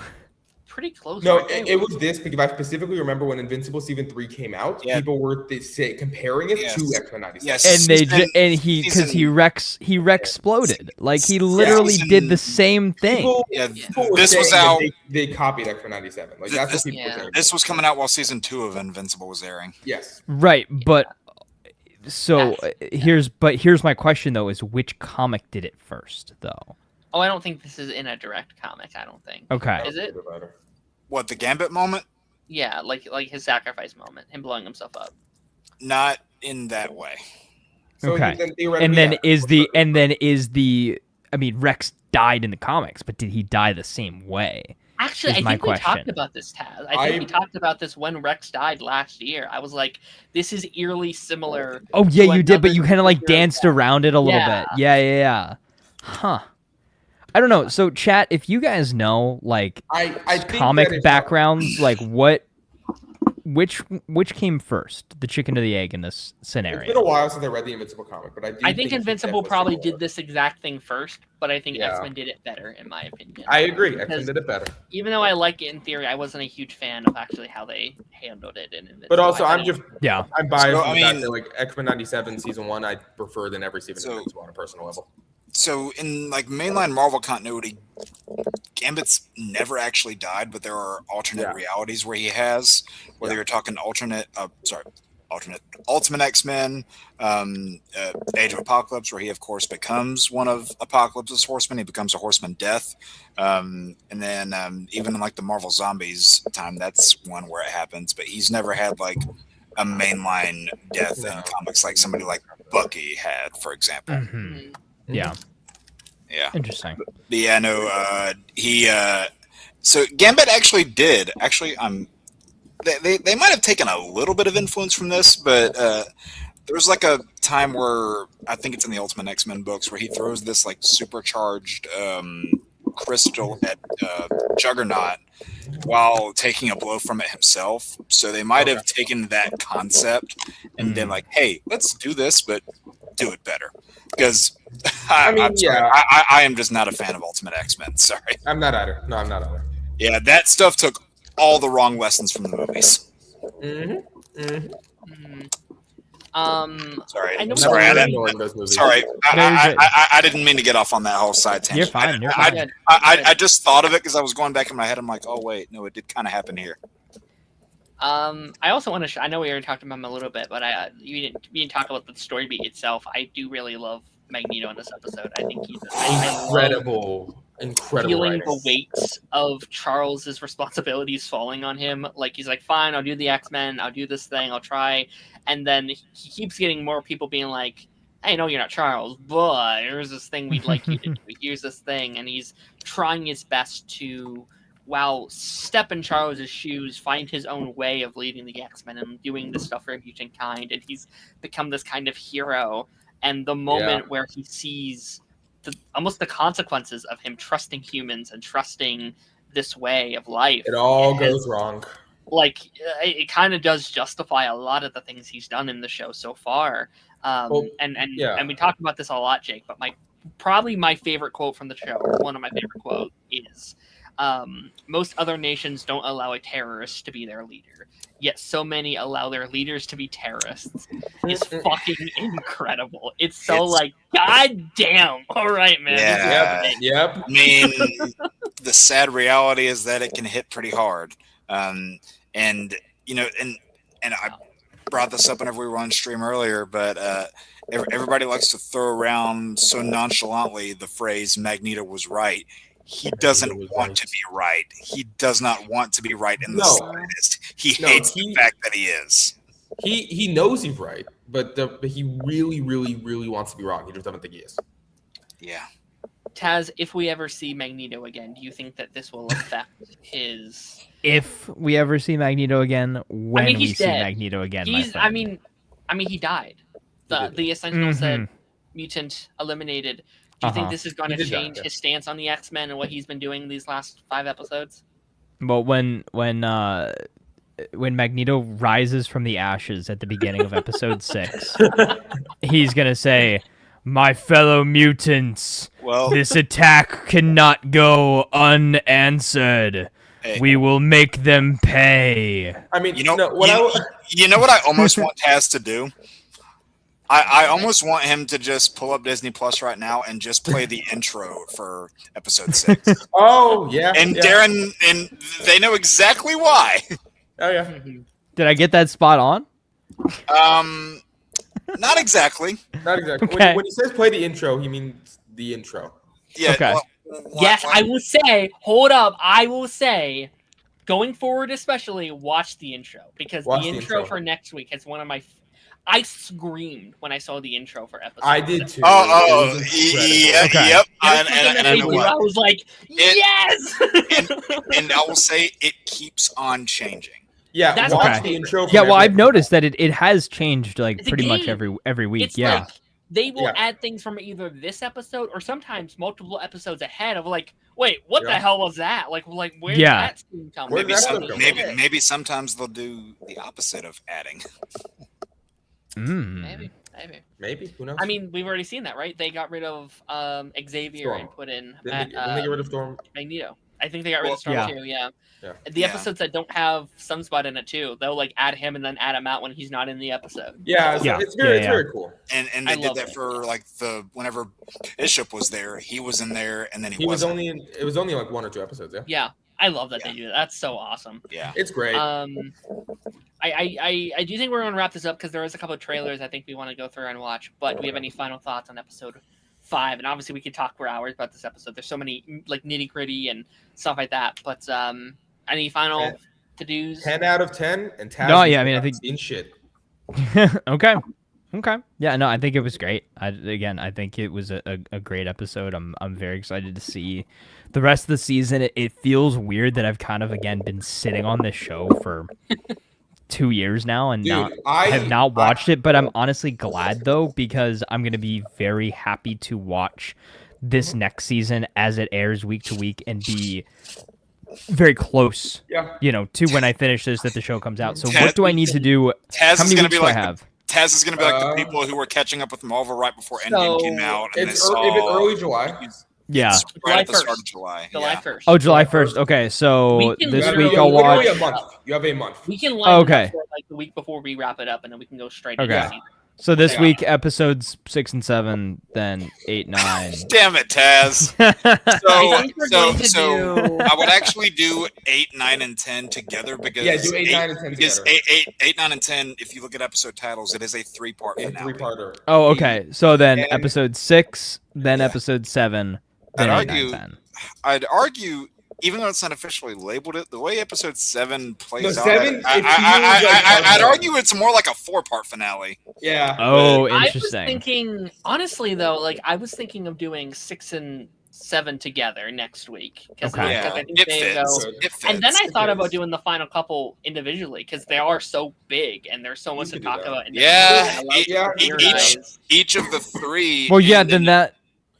pretty close. No, it was this because I specifically remember when Invincible season 3 came out, people were comparing it to X-Men 97. Yes. And he Rex-exploded. Like he literally did the same thing. People this was out. They copied X-Men 97. Like that's what people were saying. This was coming out while season 2 of Invincible was airing. Yes. Right, but here's my question though: is which comic did it first though? Oh, I don't think this is in a direct comic. I don't think. Okay. Is it? What, the Gambit moment? Yeah, like his sacrifice moment, him blowing himself up. Not in that way. Okay. Rex died in the comics, but did he die the same way? Actually, I think we talked about this, Taz. I think we talked about this when Rex died last year. I was like, this is eerily similar. Oh, yeah, you did, but you kind of like danced around it a little bit. Yeah. Huh. I don't know. So, chat, if you guys know, like, I think comic backgrounds, like, which came first, the chicken or the egg in this scenario? It's been a while since I read the Invincible comic, but I think Invincible probably did this exact thing first, but I think X-Men did it better, in my opinion. I agree. X-Men did it better. Even though I like it in theory, I wasn't a huge fan of actually how they handled it in Invincible. But also, I'm biased. So, I mean, like X-Men 97 season 1, I prefer than every season of Invincible on a personal level. So in like mainline Marvel continuity, Gambit's never actually died, but there are alternate realities where he has. Whether you're talking Ultimate X-Men, Age of Apocalypse, where he of course becomes one of Apocalypse's horsemen. He becomes a horseman Death, and then even in like the Marvel Zombies time, that's one where it happens. But he's never had like a mainline death in comics like somebody like Bucky had, for example. Mm-hmm. Yeah. Interesting. But yeah, no, so Gambit actually did. They might have taken a little bit of influence from this, but there was like a time where I think it's in the Ultimate X-Men books where he throws this like supercharged crystal at Juggernaut while taking a blow from it himself. So they might have taken that concept and been like, hey, let's do this, but do it better. Because I am just not a fan of Ultimate X-Men. Sorry. I'm not either. No, I'm not either. Yeah, that stuff took all the wrong lessons from the movies. Sorry. I didn't mean to get off on that whole side tangent. You're fine. I just thought of it because I was going back in my head. I'm like, oh wait, no, it did kind of happen here. I also want to. I know we already talked about him a little bit, but we didn't talk about the story beat itself. I do really love Magneto in this episode. I think he's incredible. Feeling writer. The weight of Charles's responsibilities falling on him. Like he's like, fine, I'll do the X-Men. I'll do this thing. I'll try. And then he keeps getting more people being like, hey, no, you're not Charles, but here's this thing we'd like you to do. Here's this thing. And he's trying his best to, while step in Charles's shoes, find his own way of leading the X-Men and doing this stuff for mutant kind. And he's become this kind of hero. And the moment where he sees almost the consequences of him trusting humans and trusting this way of life, it all goes wrong. Like it kind of does justify a lot of the things he's done in the show so far. And we talked about this a lot, Jake. But probably my favorite quote from the show, or one of my favorite quotes, is most other nations don't allow a terrorist to be their leader, yet so many allow their leaders to be terrorists. Is fucking incredible. It's god damn. All right, man. Yeah. Yep. I mean, the sad reality is that it can hit pretty hard. And I brought this up whenever we were on stream earlier, but everybody likes to throw around so nonchalantly the phrase "Magneto was right." He doesn't want to be right. He does not want to be right in the slightest. He hates the fact that he is. He knows he's right, but he really, really, really wants to be wrong. He just doesn't think he is. Yeah. Taz, if we ever see Magneto again, do you think that this will affect his? If we ever see Magneto again, when we see Magneto again, I mean, he died. The Essential said mutant eliminated. Do you think this is going to change his stance on the X-Men and what he's been doing these last 5 episodes? Well, when Magneto rises from the ashes at the beginning of episode 6, he's gonna say, "My fellow mutants, this attack cannot go unanswered. Hey. We will make them pay." I mean, you know what I almost want Taz to do? I almost want him to just pull up Disney Plus right now and just play the intro for episode 6. Oh, yeah. And Darren, and they know exactly why. Oh, yeah. Did I get that spot on? Not exactly. Not exactly. Okay. When he says play the intro, he means the intro. Yeah. Okay. Yes, I will say, hold up, I will say, going forward, especially watch the intro, because Watch the the intro intro. for next week has one of my. I screamed when I saw the intro for episode. I did too. Oh, It was yeah, incredible. Okay. yep. And I know what. I was like, yes. And I will say it keeps on changing. Yeah, That's watch okay. the intro. Yeah, from well, every I've noticed episode. that it has changed like It's a pretty much game. every week. It's Yeah. like they will Yeah. add things from either this episode or sometimes multiple episodes ahead of like, wait, what the Yeah. hell was that? Like where's Yeah. that scene come Where'd from? that Maybe come from? maybe sometimes they'll do the opposite of adding. Maybe. Maybe, who knows? I mean, we've already seen that, right? They got rid of Xavier Storm. and put in didn't they get rid of Storm? Magneto. I think they got rid of Storm yeah. too. Yeah. Yeah. The Yeah. episodes that don't have Sunspot in it too, they'll like add him and then add him out when he's not in the episode. Yeah, Yeah. it's very, Yeah, it's very cool. And I they did love that it. for like whenever Bishop was there, he was in there, and then He was wasn't. only in. It was only like 1 or 2 episodes. Yeah, Yeah, I love that Yeah. they do that. That's so awesome. Yeah. it's great. I do think we're gonna wrap this up because there is a couple of trailers I think we want to go through and watch. But do we have any final thoughts on episode 5? And obviously we could talk for hours about this episode. There's so many like nitty gritty and stuff like that. But any final to dos? 10 out of 10, and Taz. No, yeah, I mean, I think- seen shit. Okay. Yeah, no, I think it was great. I think it was a great episode. I'm very excited to see the rest of the season. It feels weird that I've kind of again been sitting on this show for 2 years now and Dude, I have not watched it, but I'm honestly glad though, because I'm gonna be very happy to watch this next season as it airs week to week and be very close, Yeah. to when I finish this, that the show comes out. So Taz- what do I need to do? Taz How is many gonna weeks be do I like have? Taz is gonna be like the Uh, people who were catching up with Marvel right before So, Endgame came out, and they It's saw if it's early July. Yeah. it's right at the July start of 1st. July. July Yeah. 1st. Oh, July 1st. Okay, so We can this literally- week I'll literally watch. a month. You have a month. We can line Okay. it up for like the week before we wrap it up, and then we can go straight Okay. into season. So this Yeah. week episodes 6 and 7, then 8, 9. Damn it, Taz. I think we're going to So do. I would actually do 8, 9, and 10 together because Yeah, do 8, 9, and 10 because together. 8, 9, and 10. If you look at episode titles, it is a 3-part A finale. 3-parter. Oh, okay. So then And- episode 6, then Yeah. episode 7, then I'd 8, 9, argue- 10. I'd argue, even though it's not officially labeled it, the way episode 7 plays No, out, 7, it feels like I'd puzzle. argue it's more like a 4-part finale. Yeah. Oh, I was interesting. thinking, honestly, though, like I was thinking of doing 6 and 7 together next week because Okay. Yeah, I think it they fits. go. It fits. And then I It thought fits. about doing the final couple individually because they are so big and there's so much to could do talk that. about. Yeah, individually. Yeah, each of the 3. Well, yeah, and then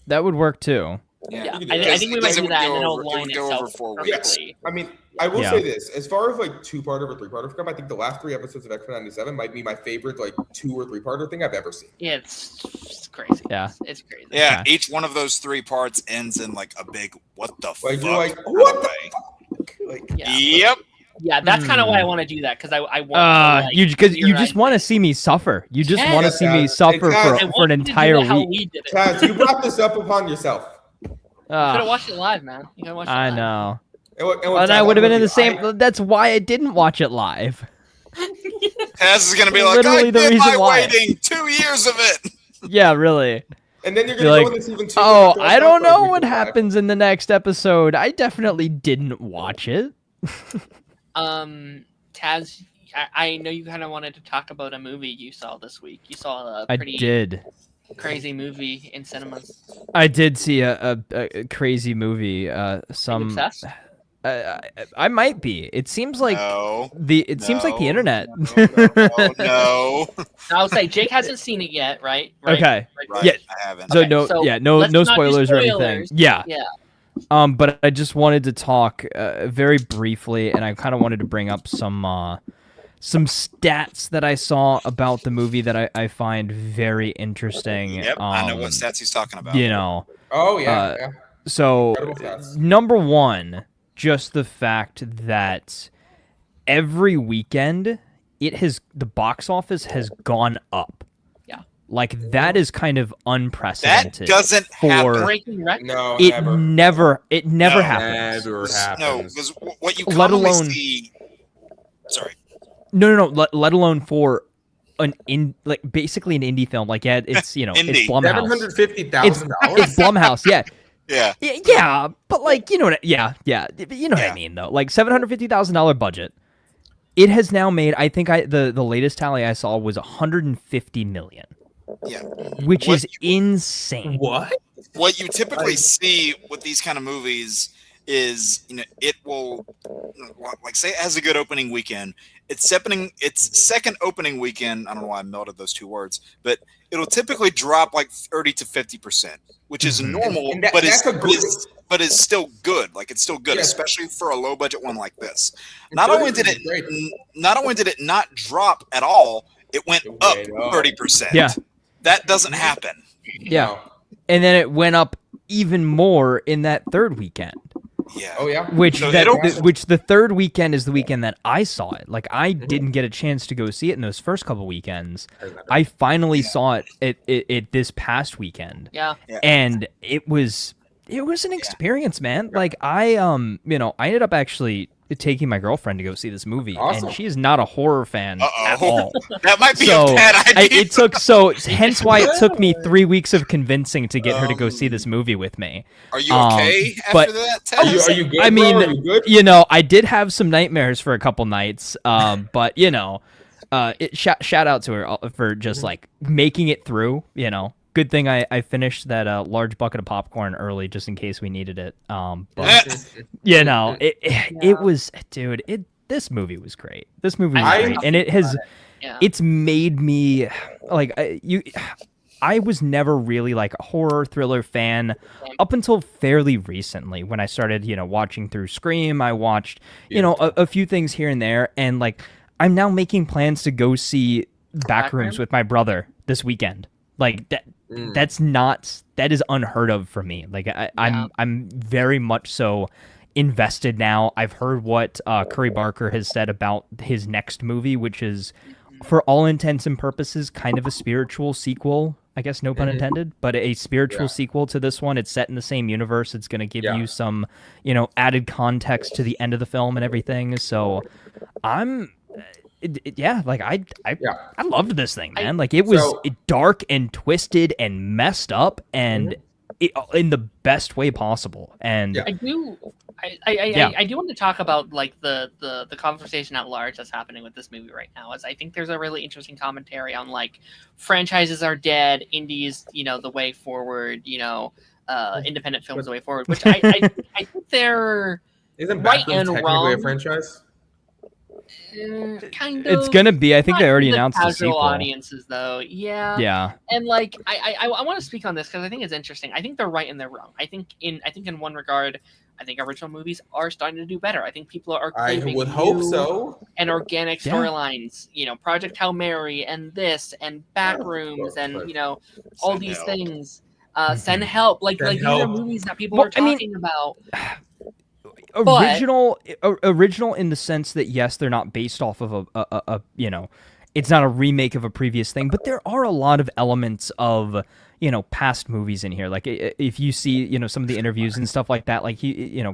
that would work too. Yeah, You can do I that. think we Because might it do would that, and go then it'll over- it line would go over itself 4 weeks. perfectly. I mean, I will Yeah. say this: as far as like 2-parter or 3-parter film, I think the last 3 episodes of X-Men '97 might be my favorite like 2 or 3-parter thing I've ever seen. Yeah, it's crazy. Yeah. It's crazy. Yeah, Okay. each one of those 3 parts ends in like a big what the Like fuck. you're like, kind what of the way. fuck? Like, Yeah, Yep. yeah, that's kind of why I want to do that because I want. to, like, Because you hear just it. want to see me suffer. You just want to Yes, see me Taz. suffer Taz, I for want an you to do entire it how week. we did it. Taz, you brought this up upon yourself. You could have watched it live, man. You could have watched it I live. know. And And I would have been in the same. That's why I didn't watch it live. Taz is gonna be like, Literally I the did reason my why. waiting 2 years of it. Yeah, really. And then you're You're gonna like, go into season 2. Oh, and I throw don't it out know for what week 5. happens in the next episode. I definitely didn't watch it. Taz, I know you kind of wanted to talk about a movie you saw this week. You saw a I pretty did. crazy movie in cinemas. I did see a crazy movie. Are you Some. obsessed? I might be. It seems like No. it seems like the No, internet. no. I'll say Jake hasn't seen it yet, right? Right? Okay. Right. Yeah. I haven't. So Okay, no, so yeah, no let's not do spoilers or anything. spoilers. Yeah. Yeah. But I just wanted to talk very briefly, and I kind of wanted to bring up some stats that I saw about the movie that I find very interesting. Yep, I know what stats he's talking about. You know, Oh yeah. Yeah. so Incredible stats. number one, just the fact that every weekend the box office has gone up. Yeah. Like that is kind of That unprecedented. doesn't happen. Breaking record. No, It never. never No. happens. Never No, happens. because what you Let commonly alone- see. Sorry. No. Let alone for basically an indie film. Like, yeah, it's it's Indie. Blumhouse. $750,000. It's Blumhouse. Yeah, Yeah, but like you know what? Yeah, you know what I mean though. Like $750,000 budget. It has now made. I think the latest tally I saw was 150 million. Yeah, which is insane. What you typically see with these kind of movies is, it will, like, say it has a good opening weekend. Its second opening weekend, I don't know why I melded those two words, but it'll typically drop like 30 to 50%, which is normal, but is still good. Like, it's still good, especially for a low budget one like this. Not only did it not drop at all, it went up 30%. Yeah. That doesn't happen. Yeah. And then it went up even more in that third weekend. Yeah. Oh yeah. Which the third weekend is the weekend that I saw it. Like, I didn't get a chance to go see it in those first couple weekends. I finally saw it this past weekend. Yeah. And it was an experience, man. Like, I ended up actually taking my girlfriend to go see this movie, and she is not a horror fan at all. That might be a bad idea. Hence why it took me 3 weeks of convincing to get her to go see this movie with me. Are you okay after that, Ted? Are you good? I mean, are you good? I did have some nightmares for a couple nights, but shout out to her for just like making it through. Good thing I finished that large bucket of popcorn early just in case we needed it. But it was, dude. This movie was great. This movie was great, and it's made me like I was never really like a horror thriller fan up until fairly recently when I started watching through Scream. I watched a few things here and there, and like I'm now making plans to go see Backrooms with my brother this weekend. Like that. That is unheard of for me. Like I'm very much so invested now. I've heard what Curry Barker has said about his next movie, which is, for all intents and purposes, kind of a spiritual sequel. I guess no pun intended, but a spiritual sequel to this one. It's set in the same universe. It's going to give you some, added context to the end of the film and everything. So I loved this thing, man. Like, it was dark and twisted and messed up, and in the best way possible. And I do want to talk about like the conversation at large that's happening with this movie right now. As I think there's a really interesting commentary on like franchises are dead, indies, the way forward, independent films the way forward. Which I think they're right and wrong. A franchise. Kind of. It's gonna be. I think they already announced the casual sequel. Audiences, though. Yeah. And like, I want to speak on this because I think it's interesting. I think they're right and they're wrong. I think in one regard, I think original movies are starting to do better. I think people are craving hope so. And organic storylines. Project Hail Mary and this and Backrooms and all these things. Send Help. Like these are movies that people are talking about. Original in the sense that yes, they're not based off of a it's not a remake of a previous thing, but there are a lot of elements of past movies in here. Like if you see some of the interviews and stuff like that, like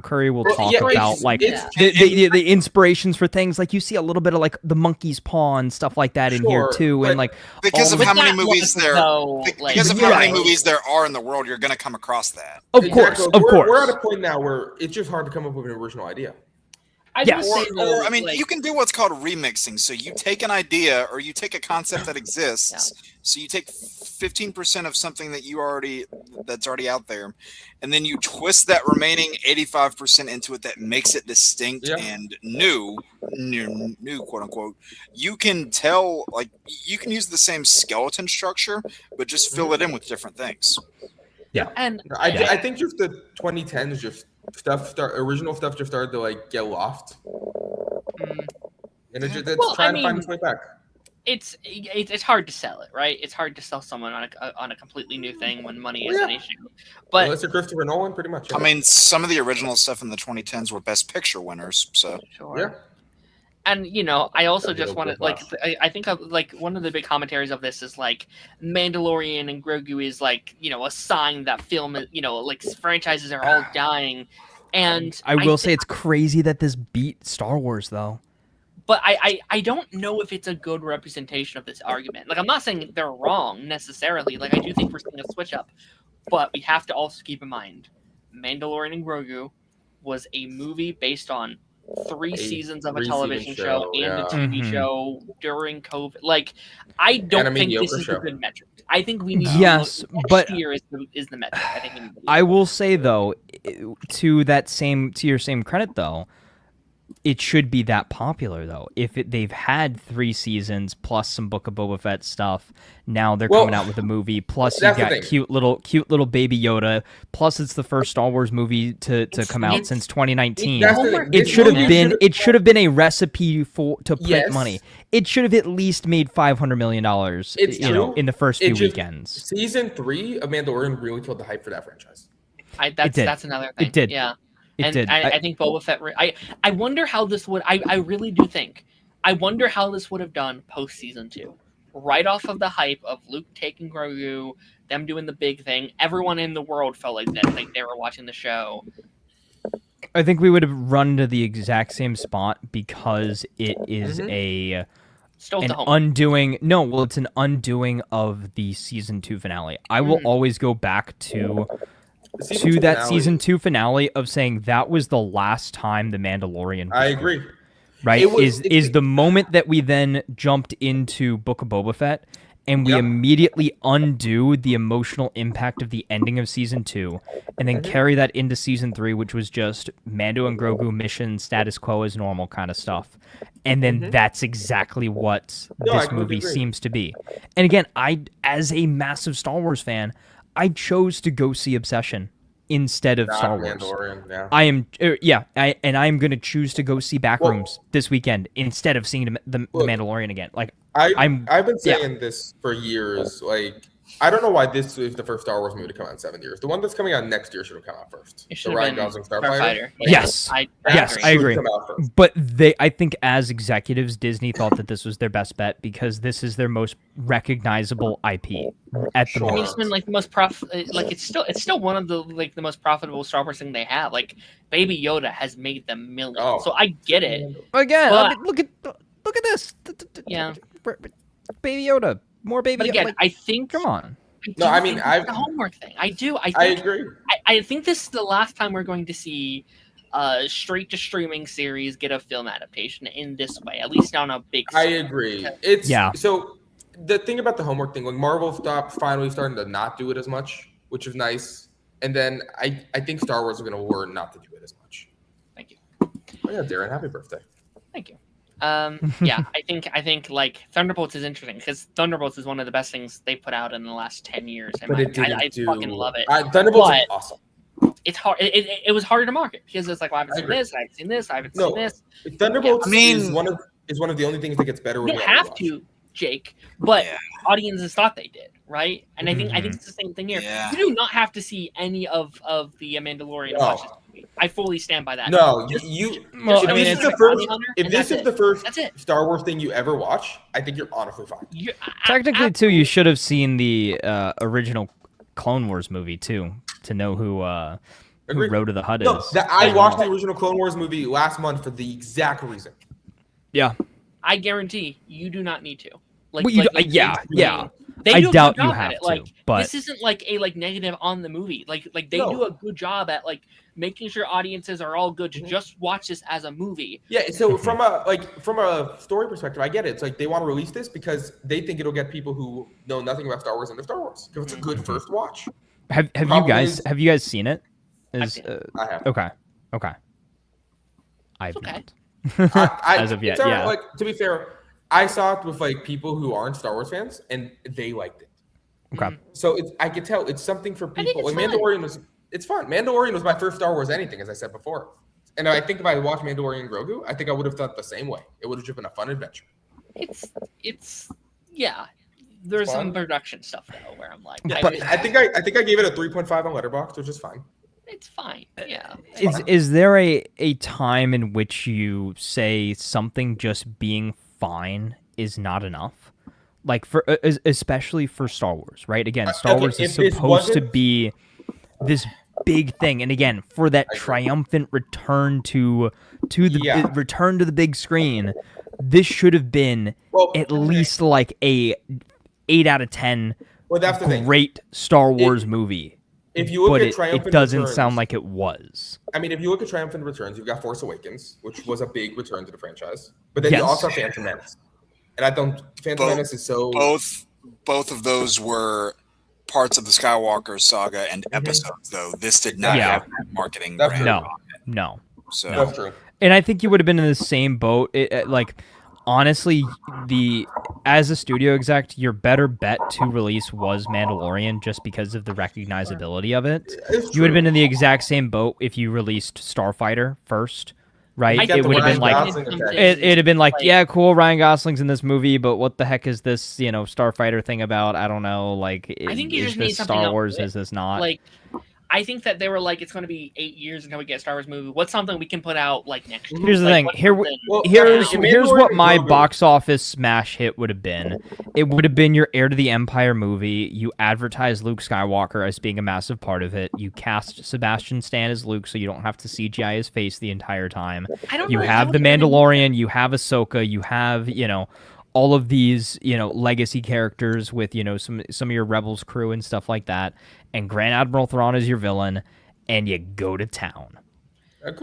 Curry will talk about like the inspirations for things. Like you see a little bit of like the monkey's paw and stuff like that in here too, and like because of how many movies there are in the world, you're going to come across that. Of course. We're at a point now where it's just hard to come up with an original idea. You can do what's called remixing. So you take an idea or you take a concept that exists. So you take 15% of something that's already out there, and then you twist that remaining 85% into it that makes it distinct and new, quote unquote. You can tell, like, you can use the same skeleton structure, but just fill it in with different things. Yeah, and I think just the 2010s just original stuff just started to like get lost, and it's trying to find its way back. It's hard to sell it, right? It's hard to sell someone on a completely new thing when money is an issue. But unless you're Christopher Nolan, pretty much. I mean, some of the original stuff in the 2010s were Best Picture winners. So And I also just want to I think like one of the big commentaries of this is like Mandalorian and Grogu is like a sign that film like franchises are all dying, and I will say it's crazy that this beat Star Wars though. But I don't know if it's a good representation of this argument. Like I'm not saying they're wrong necessarily. Like I do think we're seeing a switch up, but we have to also keep in mind Mandalorian and Grogu was a movie based on 3 seasons of a 3-season television show and yeah. a TV show during COVID. Like, I don't think this is a good metric. I think we need to yes, look, but next year is the metric. I think we need to I will say though, to your same credit though, it should be that popular though. If they've had 3 seasons plus some Book of Boba Fett stuff, now they're coming out with a movie. Plus you got cute little baby Yoda. Plus it's the first Star Wars movie to come out since 2019. It should have been a recipe to print money. It should have at least made $500 million. In the first few weekends. Season 3 of Mandalorian really killed the hype for that franchise. That's another thing. It did. Yeah. I think Boba Fett. I wonder how this would. I really do think. I wonder how this would have done post season 2, right off of the hype of Luke taking Grogu, them doing the big thing. Everyone in the world felt like that, like they were watching the show. I think we would have run to the exact same spot because it is an undoing. No, well, it's an undoing of the season 2 finale. I will always go back to that season 2 finale of saying that was the last time the Mandalorian was I agree. good, right? Is the moment that we then jumped into Book of Boba Fett and we immediately undo the emotional impact of the ending of season 2 and then carry that into season 3, which was just Mando and Grogu mission, status quo as normal kind of stuff. And then that's exactly what this movie seems to be. And again, as a massive Star Wars fan, I chose to go see Obsession instead of Star Wars. Yeah. I am, I'm going to choose to go see Backrooms this weekend instead of seeing the Mandalorian again. Like, I've been saying this for years. Like, I don't know why this is the first Star Wars movie to come out in 7 years. The one that's coming out next year should have come out first. It The Ryan Gosling Starfighter. Yes, I agree. But I think as executives, Disney thought that this was their best bet because this is their most recognizable IP at the moment. I mean, it's been like the most it's still one of the most profitable Star Wars thing they have. Like, Baby Yoda has made them millions, so I get it. Again, I mean, look at this. Yeah, Baby Yoda. More baby. But again, I think. Come on. The homework thing. I do. I agree. I think this is the last time we're going to see straight to streaming series get a film adaptation in this way, at least on a big scale. I agree. So the thing about the homework thing, like Marvel finally starting to not do it as much, which is nice. And then I think Star Wars is going to learn not to do it as much. Thank you. Oh yeah, Darren, happy birthday. Thank you. Yeah, I think like Thunderbolts is interesting because Thunderbolts is one of the best things they put out in the last 10 years. And I fucking love it. Thunderbolts is awesome. It's hard. It was harder to market because it's like, well, I haven't seen this. I haven't seen this. I haven't seen this. Thunderbolts is one of the only things that gets better. You have to, Jake, but audiences thought they did, right? And I think it's the same thing here. Yeah. You do not have to see any of the Mandalorian watches. I fully stand by that. No, if this is the first Star Wars thing you ever watch, I think you're honestly fine. Technically, too, you should have seen the original Clone Wars movie too to know who Road to the Hutt is. I watched the original Clone Wars movie last month for the exact reason. Yeah, I guarantee you do not need to. I doubt you have to. But this isn't like a negative on the movie. Like they do a good job at making sure audiences are all good to just watch this as a movie. Yeah. So from a story perspective, I get it. It's like they want to release this because they think it'll get people who know nothing about Star Wars into Star Wars because it's a good first watch. Have you guys seen it? I have. Okay. I've not. As of yet, yeah. Like, to be fair, I saw it with people who aren't Star Wars fans, and they liked it. Okay. So I could tell it's something for people. Like Mandalorian it's fun. Mandalorian was my first Star Wars anything, as I said before. And I think if I watched Mandalorian and Grogu, I think I would have thought the same way. It would have just been a fun adventure. It's There's some production stuff though where I'm like, but I think I gave it a 3.5 on Letterboxd, which is fine. It's fine. Yeah. Is there a time in which you say something just being fine is not enough? Like especially for Star Wars, right? Again, Star Wars is supposed to be this big thing, and again, for that triumphant return to the big screen, this should have been at least like a 8 out of 10 great Star Wars movie. If you look but at Triumphant it doesn't Returns, sound like it was. I mean, if you look at Triumphant Returns, you've got Force Awakens, which was a big return to the franchise. But then you also have Phantom Menace. And I don't Phantom Menace is so both of those were parts of the Skywalker saga and episodes, though. This did not have marketing brand on it. No. So that's true. And I think you would have been in the same boat. Honestly, as a studio exec, your better bet to release was Mandalorian just because of the recognizability of it. You would have been in the exact same boat if you released Starfighter first, right? It would have been like it'd have been like, yeah, cool, Ryan Gosling's in this movie, but what the heck is this, Starfighter thing about? I don't know. Like, I think you is just need this something Star else Wars? with it. Is this not? Like, I think that they were like, it's going to be 8 years until we get a Star Wars movie. What's something we can put out like next year? Here's the thing. Here's what my box office smash hit would have been. It would have been your Heir to the Empire movie. You advertise Luke Skywalker as being a massive part of it. You cast Sebastian Stan as Luke, so you don't have to CGI his face the entire time. You have the Mandalorian. You have Ahsoka. You have all of these legacy characters with some of your Rebels crew and stuff like that. And Grand Admiral Thrawn is your villain, and you go to town.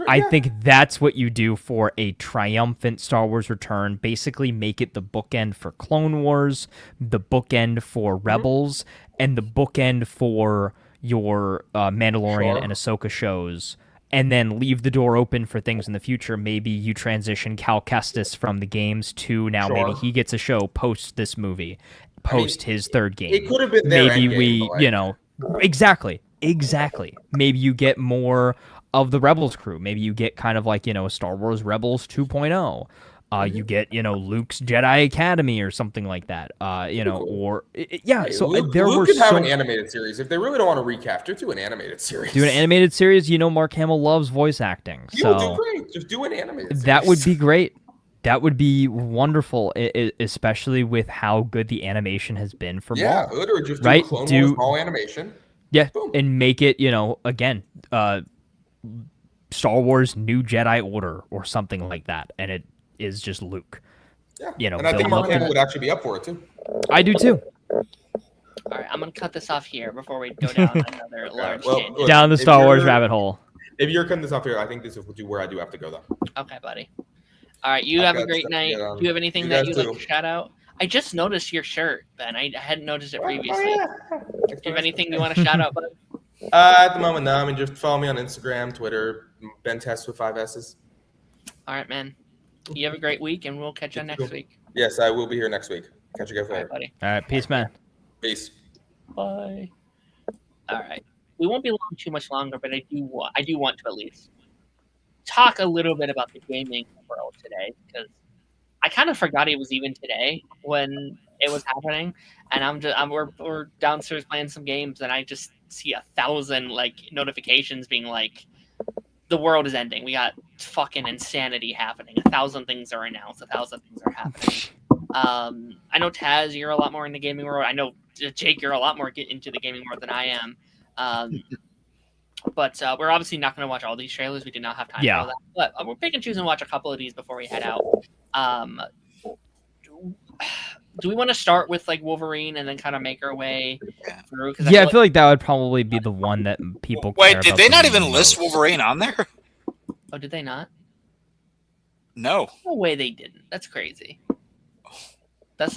I think that's what you do for a triumphant Star Wars return. Basically make it the bookend for Clone Wars, the bookend for Rebels, and the bookend for your Mandalorian and Ahsoka shows, and then leave the door open for things in the future. Maybe you transition Cal Kestis from the games to now maybe he gets a show post this movie, his third game. It could have been their maybe endgame, Exactly. Maybe you get more of the Rebels crew. Maybe you get kind of like, Star Wars Rebels 2.0. You get, Luke's Jedi Academy or something like that. Or Luke could have an animated series. If they really don't want to recap, just do an animated series. Do an animated series. Mark Hamill loves voice acting. You'll do great. Just do an animated series. That would be great. That would be wonderful, especially with how good the animation has been for Maul. Literally just do Clone Wars Maul animation. Yeah, boom. And make it, again, Star Wars New Jedi Order or something like that, and it is just Luke. Yeah, and I think Mark Hamill would actually be up for it too. I do too. All right, I'm gonna cut this off here before we go down another large tangent. Down the Star Wars rabbit hole. If you're cutting this off here, I think this is where I do have to go though. Okay, buddy. All right, you have a great night. Do you have anything that you'd like to shout out? I just noticed your shirt, Ben. I hadn't noticed it previously. Do you have anything you want to shout out, bud? At the moment, no. I mean, just follow me on Instagram, Twitter, Ben Test with 5 S's. All right, man. You have a great week, and we'll catch you next week. Yes, I will be here next week. Catch you guys later. All right, buddy. All right, peace, man. Peace. Bye. All right. We won't be too much longer, but I do want to at least talk a little bit about the gaming world today, because I kind of forgot it was even today when it was happening, and we're downstairs playing some games, and I just see 1,000 notifications being like, the world is ending. We got fucking insanity happening. 1,000 things are announced. 1,000 things are happening. I know Taz, you're a lot more in the gaming world. I know Jake, you're a lot more into the gaming world than I am. But we're obviously not going to watch all these trailers. We do not have time for all that. But we're pick and choose and watch a couple of these before we head out. Do we want to start with Wolverine and then kind of make our way through? I feel like that would probably be the one that people care Wait, did they not even list Wolverine on there? Oh, did they not? No. No way they didn't. That's crazy. That's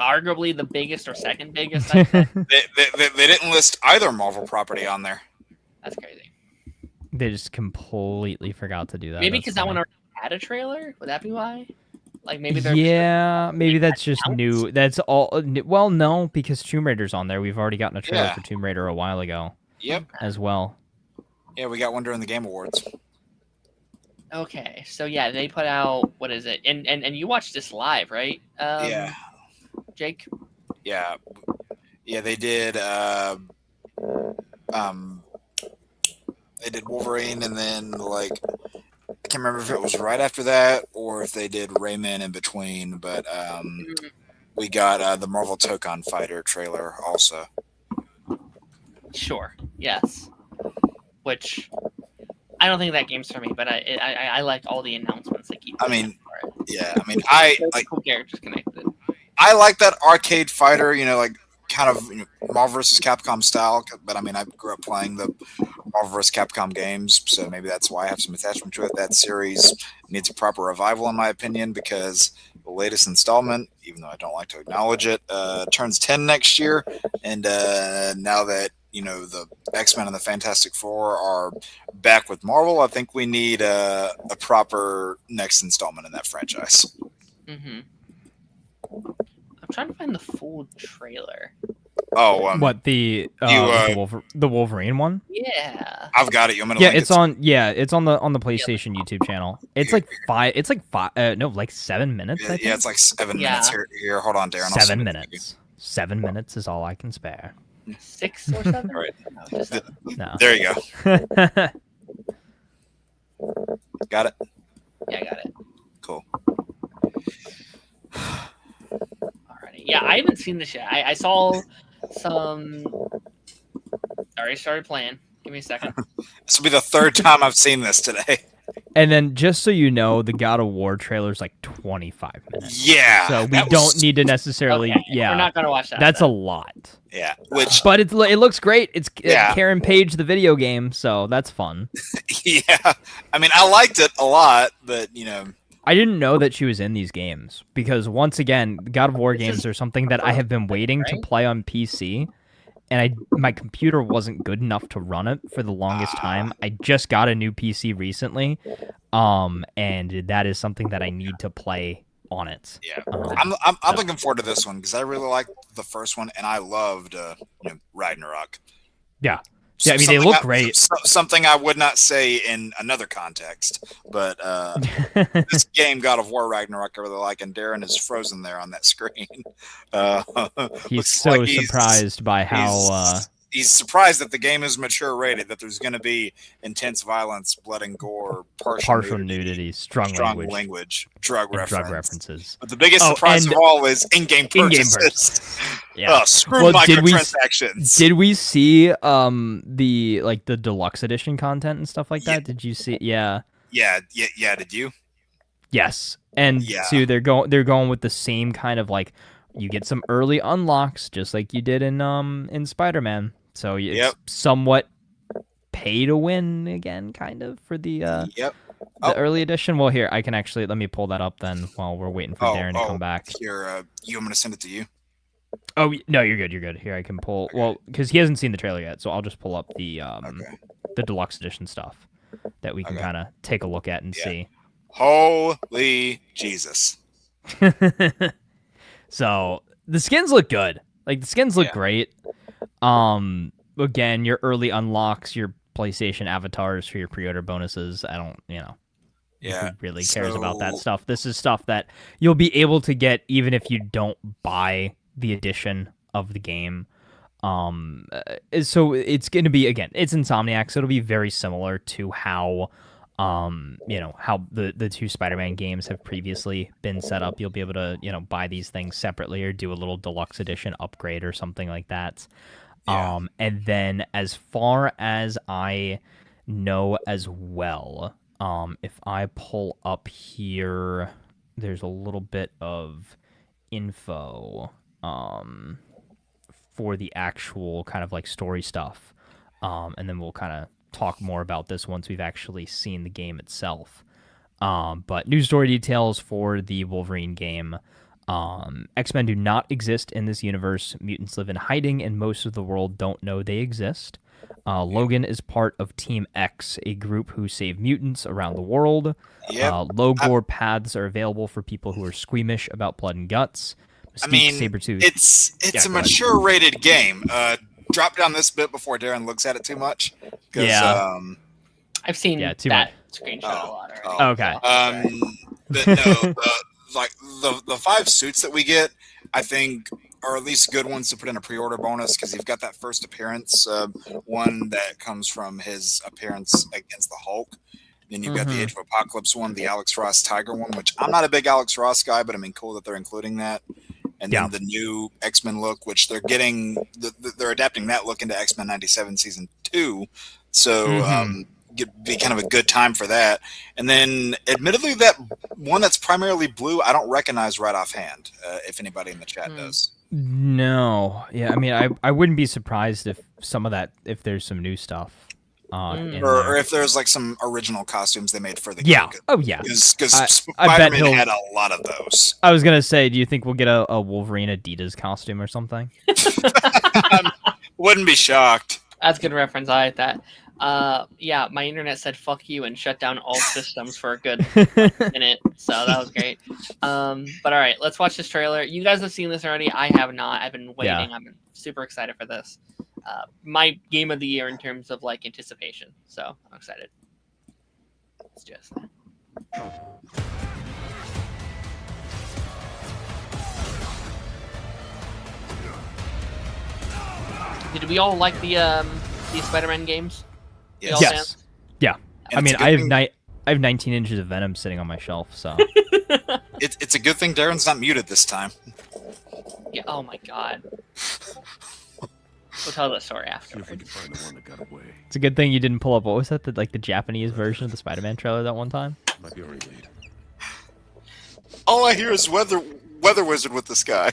arguably the biggest or second biggest. They didn't list either Marvel property on there. That's crazy. They just completely forgot to do that. Maybe because that one already had a trailer? Would that be why? Maybe they're maybe that's just new. That's all. Well, no, because Tomb Raider's on there. We've already gotten a trailer for Tomb Raider a while ago. Yep. As well. Yeah, we got one during the Game Awards. Okay, so they put out, what is it? And you watched this live, right? Yeah. Jake? Yeah. Yeah, they did Wolverine, and then I can't remember if it was right after that or if they did Rayman in between, but we got the Marvel Tokon Fighter trailer also. Sure. Yes. Which I don't think that game's for me, but I like all the announcements they keep. For it. Yeah. I mean, I like cool characters connected. I like that arcade fighter. kind of Marvel vs. Capcom style, but I mean, I grew up playing the Marvel vs. Capcom games, so maybe that's why I have some attachment to it. That series needs a proper revival, in my opinion, because the latest installment, even though I don't like to acknowledge it, turns 10 next year, and now that the X-Men and the Fantastic Four are back with Marvel, I think we need a proper next installment in that franchise. Mm-hmm. I'm trying to find the full trailer. Oh, what the Wolverine one? Yeah, I've got it. You want me to Yeah, link it's on. Yeah, it's on the PlayStation YouTube channel. It's like 5. It's like 5. No, like 7 minutes. I think. Yeah, it's like 7 minutes here. Hold on, Darren. 7 minutes. 7 minutes is all I can spare. 6 or 7. Right. No, just 7. No. There you go. Got it. Yeah, I got it. Cool. Alrighty. Yeah, I haven't seen this yet. I saw some. Already started playing. Give me a second. This will be the third time I've seen this today. And then, just so you know, the God of War trailer is like 25 minutes. Yeah. So we don't need to necessarily. Okay, yeah, we're not gonna watch that. That's then. a lot. Yeah. Which. But it looks great. It's Yeah. Karen Page, the video game, so that's fun. Yeah. I mean, I liked it a lot, but I didn't know that she was in these games because once again, God of War games are something that I have been waiting to play on PC, and my computer wasn't good enough to run it for the longest time. I just got a new PC recently, and that is something that I need to play on it. Yeah. I'm looking forward to this one because I really liked the first one, and I loved Ragnarok. Yeah. Yeah, I mean, they look great. Something I would not say in another context, but this game, God of War Ragnarok, I really like, and Darren is frozen there on that screen. He's so surprised by how... He's surprised that the game is mature rated, that there's going to be intense violence, blood and gore, partial nudity, strong language, drug references. But the biggest surprise of all is in-game purchases. Yeah. Screw microtransactions. Did we see the deluxe edition content and stuff like that? Did you see? Yeah. Yeah. Did you? Yes. And so they're going with the same kind of like you get some early unlocks just like you did in Spider-Man. So it's somewhat pay to win again, kind of for the early edition. Well, here I can actually let me pull that up then while we're waiting for Darren to come back. Here, I'm gonna send it to you. Oh no, you're good. You're good. Here I can pull. Okay. Well, because he hasn't seen the trailer yet, so I'll just pull up the deluxe edition stuff that we can kind of take a look at and see. Holy Jesus! So the skins look good. Like the skins look great. Again, your early unlocks, your PlayStation avatars for your pre-order bonuses. I don't, who really cares about that stuff. This is stuff that you'll be able to get even if you don't buy the edition of the game. So it's going to be, again, it's Insomniac, so it'll be very similar to how how the two Spider-Man games have previously been set up. You'll be able to, buy these things separately or do a little deluxe edition upgrade or something like that. Yeah. And then as far as I know as well, if I pull up here, there's a little bit of info for the actual kind of like story stuff. And then we'll kind of talk more about this once we've actually seen the game itself. But new story details for the Wolverine game. X-Men do not exist in this universe. Mutants live in hiding, and most of the world don't know they exist. Logan is part of Team X, a group who save mutants around the world. Yep. Low gore paths are available for people who are squeamish about blood and guts. Mystique, Sabretooth. It's a mature rated game. Drop down this bit before Darren looks at it too much. Yeah. I've seen that screenshot a lot already. Okay. But no, the 5 suits that we get, I think, are at least good ones to put in a pre-order bonus because you've got that first appearance, one that comes from his appearance against the Hulk. Then you've got the Age of Apocalypse one, the Alex Ross Tiger one, which I'm not a big Alex Ross guy, but I mean, cool that they're including that. And then the new X-Men look, which they're getting, they're adapting that look into X-Men 97 Season 2. So be kind of a good time for that. And then, admittedly, that one that's primarily blue, I don't recognize right offhand, if anybody in the chat does. No. know. Yeah, I mean, I wouldn't be surprised if if there's some new stuff. Or if there's like some original costumes they made for the yeah. game. Oh yeah. Because I bet Spider-Man had a lot of those. I was gonna say, do you think we'll get a Wolverine Adidas costume or something? Wouldn't be shocked. That's a good reference. I like that. Yeah, my internet said "fuck you" and shut down all systems for a good minute, so that was great. But all right, let's watch this trailer. You guys have seen this already. I have not. I've been waiting. Yeah. I'm super excited for this. My game of the year in terms of like anticipation. So I'm excited. Let's just. Did we all like the Spider-Man games? Yes. Yes. Yeah. And I mean, it's I have 19 inches of Venom sitting on my shelf, so. It's a good thing Darren's not muted this time. Yeah. Oh my god. We'll tell the story See if we afterwards. can find the one that got away. It's a good thing you didn't pull up. What was that? The Japanese version of the Spider-Man trailer that one time? Might be our lead. All I hear is weather wizard with this guy.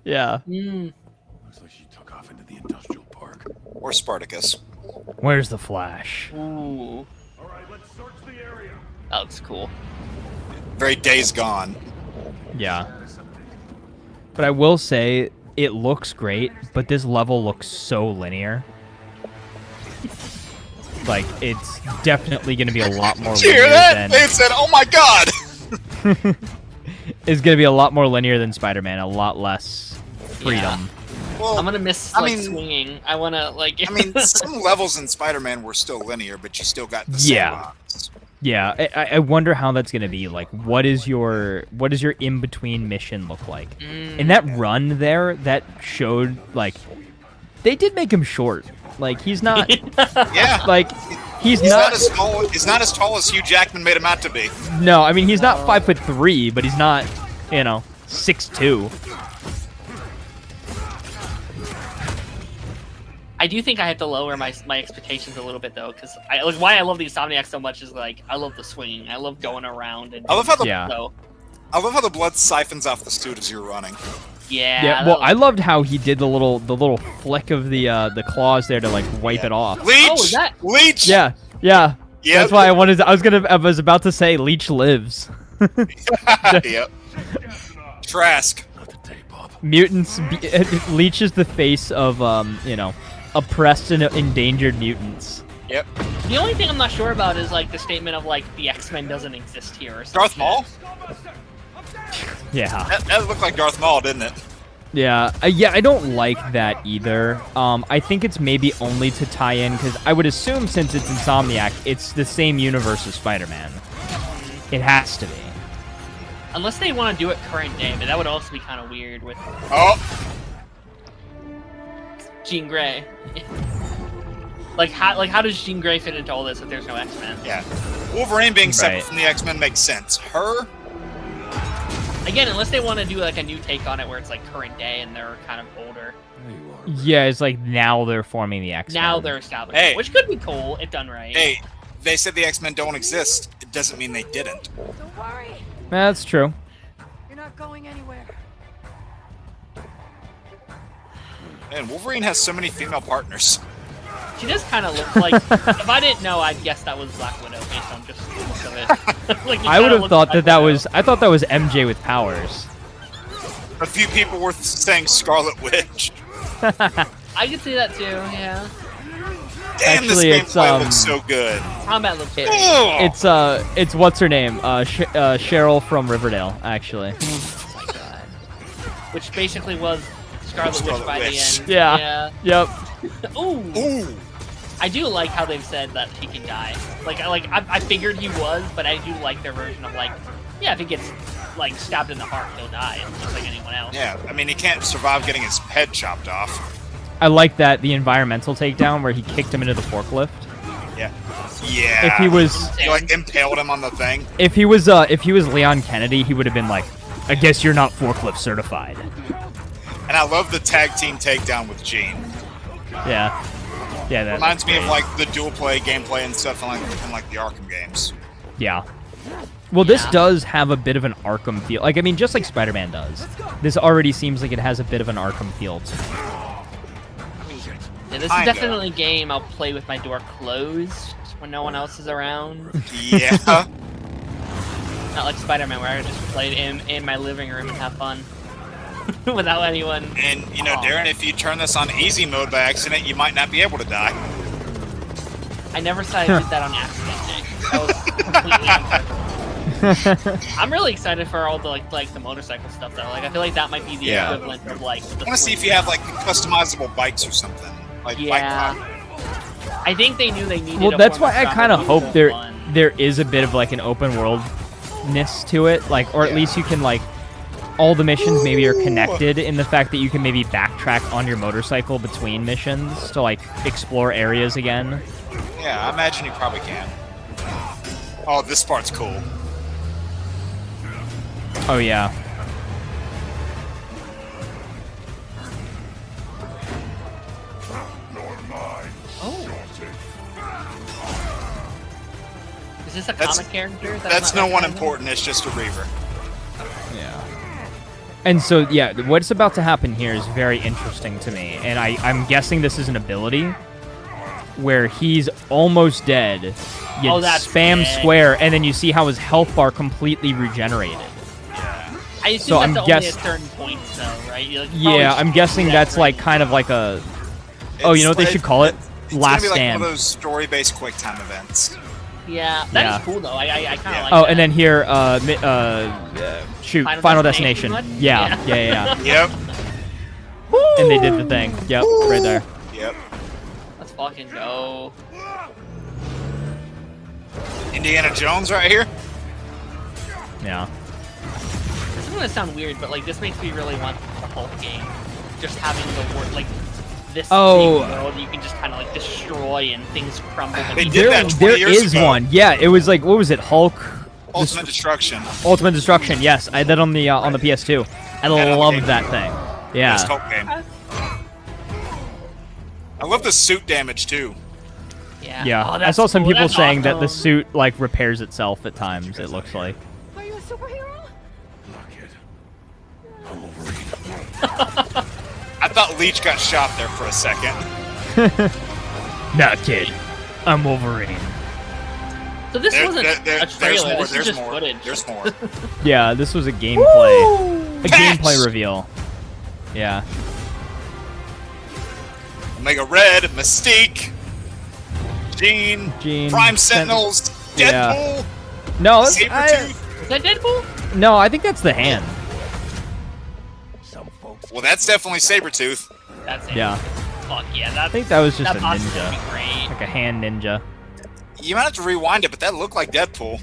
Yeah. Looks like she took off into the industrial park. Or Spartacus. Where's the Flash? Ooh, All right, let's search the area. that looks cool. Very Days Gone. Yeah. But I will say, it looks great, but this level looks so linear. Like, it's definitely going to be a lot more Did you linear hear that? than... They said, "Oh my god!" It's going to be a lot more linear than Spider-Man, a lot less freedom. Well, I'm gonna miss I like mean- swinging. I wanna like. I mean, some levels in Spider-Man were still linear, but you still got the same Yeah. box. Yeah, I wonder how that's going to be. Like, what does your in-between mission look like? In that run there, that showed, like, they did make him short. Like, he's not, Yeah. like, he's He's not, not as tall. He's not as tall as Hugh Jackman made him out to be. no, I mean, he's not 5'3", but he's not, 6'2". I do think I have to lower my expectations a little bit though, because why I love the Insomniac so much is like I love the swinging. I love going around and. I love how the Yeah. So, I love how the blood siphons off the suit as you're running. yeah. Yeah, well, I loved how he did the little flick of the claws there to, like, wipe it off. Leech. Oh, is that- Leech. Yeah. Yep. That's why I was about to say Leech lives. Yep. Trask. Not the tape up. Mutants, Leech is the face of, oppressed and endangered mutants. Yep. The only thing I'm not sure about is like the statement of like the X-Men doesn't exist here. Or something. Darth Maul. Yeah. That looked like Darth Maul, didn't it? Yeah. I don't like that either. I think it's maybe only to tie in, because I would assume since it's Insomniac, it's the same universe as Spider-Man. It has to be. Unless they want to do it current day, but that would also be kind of weird with Oh. Jean Grey. Like how does Jean Grey fit into all this if there's no X-Men? Yeah. Wolverine being separate Right. from the X-Men makes sense. Her. Again, unless they want to do like a new take on it where it's like current day and they're kind of older. There you are. Yeah, it's like now they're forming the X-Men. Now they're established, Hey. which could be cool if done right. Hey, they said the X-Men don't exist. It doesn't mean they didn't. Don't worry, That's true. you're not going anywhere. And Wolverine has so many female partners. She does kind of look like. If I didn't know, I'd guess that was Black Widow based on just the look of it. Like, it I would kinda have looks thought like that Widow. was. I thought that was MJ with powers. A few people were saying Scarlet Witch. I could see that too. Yeah. Damn, Actually, this it's, gameplay looks so good. Combat looks great. Oh! It's what's her name? Cheryl from Riverdale, actually. Oh my god. Which basically was Scarlet Witch Scarlet by Witch. the end. Yeah. Yep. Ooh. Ooh. I do like how they've said that he can die. I figured he was, but I do like their version of like, yeah, if he gets like stabbed in the heart, he'll die, just like anyone else. Yeah, I mean, he can't survive getting his head chopped off. I like that the environmental takedown where he kicked him into the forklift. Yeah. Yeah. If he was He, like, impaled him on the thing. if he was Leon Kennedy, he would have been like, I guess you're not forklift certified. And I love the tag team takedown with Jean. Yeah. Yeah, that Reminds me of, like, the dual play gameplay and stuff in like the Arkham games. Yeah. Well, this does have a bit of an Arkham feel. Like, I mean, just like Spider-Man does. This already seems like it has a bit of an Arkham feel to it. Yeah, this is definitely a game I'll play with my door closed when no one else is around. Yeah. Not like Spider-Man where I just played in my living room and have fun. Without anyone. And, you know, Darren, if you turn this on easy mode by accident, you might not be able to die. I never said I did that on accident, Nick. That was completely unpurposeful. I'm really excited for all the like the motorcycle stuff though. Like I feel like that might be the equivalent of like. I want to see if you have like customizable bikes or something. Like bike I think they knew they needed. Well, that's why I kind of hope there is a bit of like an open worldness to it, like, or at least you can like. All the missions maybe are connected in the fact that you can maybe backtrack on your motorcycle between missions to like explore areas again. Yeah, I imagine you probably can. Oh, this part's cool. Oh yeah. Oh. Is this a comic character? That's no one important. It's just a Reaver. Yeah. And so, yeah, what's about to happen here is very interesting to me. And I'm guessing this is an ability where he's almost dead. You spam square, and then you see how his health bar completely regenerated. I assume that's only at certain points, though, right? Yeah, I'm guessing that's like kind of like a... Oh, you know what they should call it? Last Stand. It's gonna be like Stand. one of those story-based QuickTime events. Yeah, that is cool though. I kind of like. Oh, that. and then here, shoot, Final Destination. Yeah. Yep. And they did the thing. Yep, right there. Yep. Let's fucking go. Indiana Jones right here. Yeah. This is gonna sound weird, but like this makes me really want the Hulk game. Just having the word like this big world you can just kind of like destroy and things crumble. They did that 20 there years is ago. one. Yeah, it was like, what was it? Hulk. Ultimate Destruction. Ultimate Destruction. Yes, I had that on the PS2. I loved that thing. Yeah. Best Hulk game. I love the suit damage too. Yeah. I saw some people saying that the suit like repairs itself at times. It looks like. Are you a superhero? Not kid. I'm Wolverine. I thought Leech got shot there for a second. Nah, kid. I'm Wolverine. So this wasn't a trailer. This is just more. footage. There's more. Yeah, this was a gameplay. Gameplay reveal. Yeah. Omega Red, Mystique, Jean, Prime Sentinels, Deadpool. Yeah. No, Sabretooth. Is that Deadpool? No, I think that's the hand. Well, that's definitely Sabretooth. That's it. Yeah. Fuck yeah. I think that was just that a ninja. Like a hand ninja. You might have to rewind it, but that looked like Deadpool.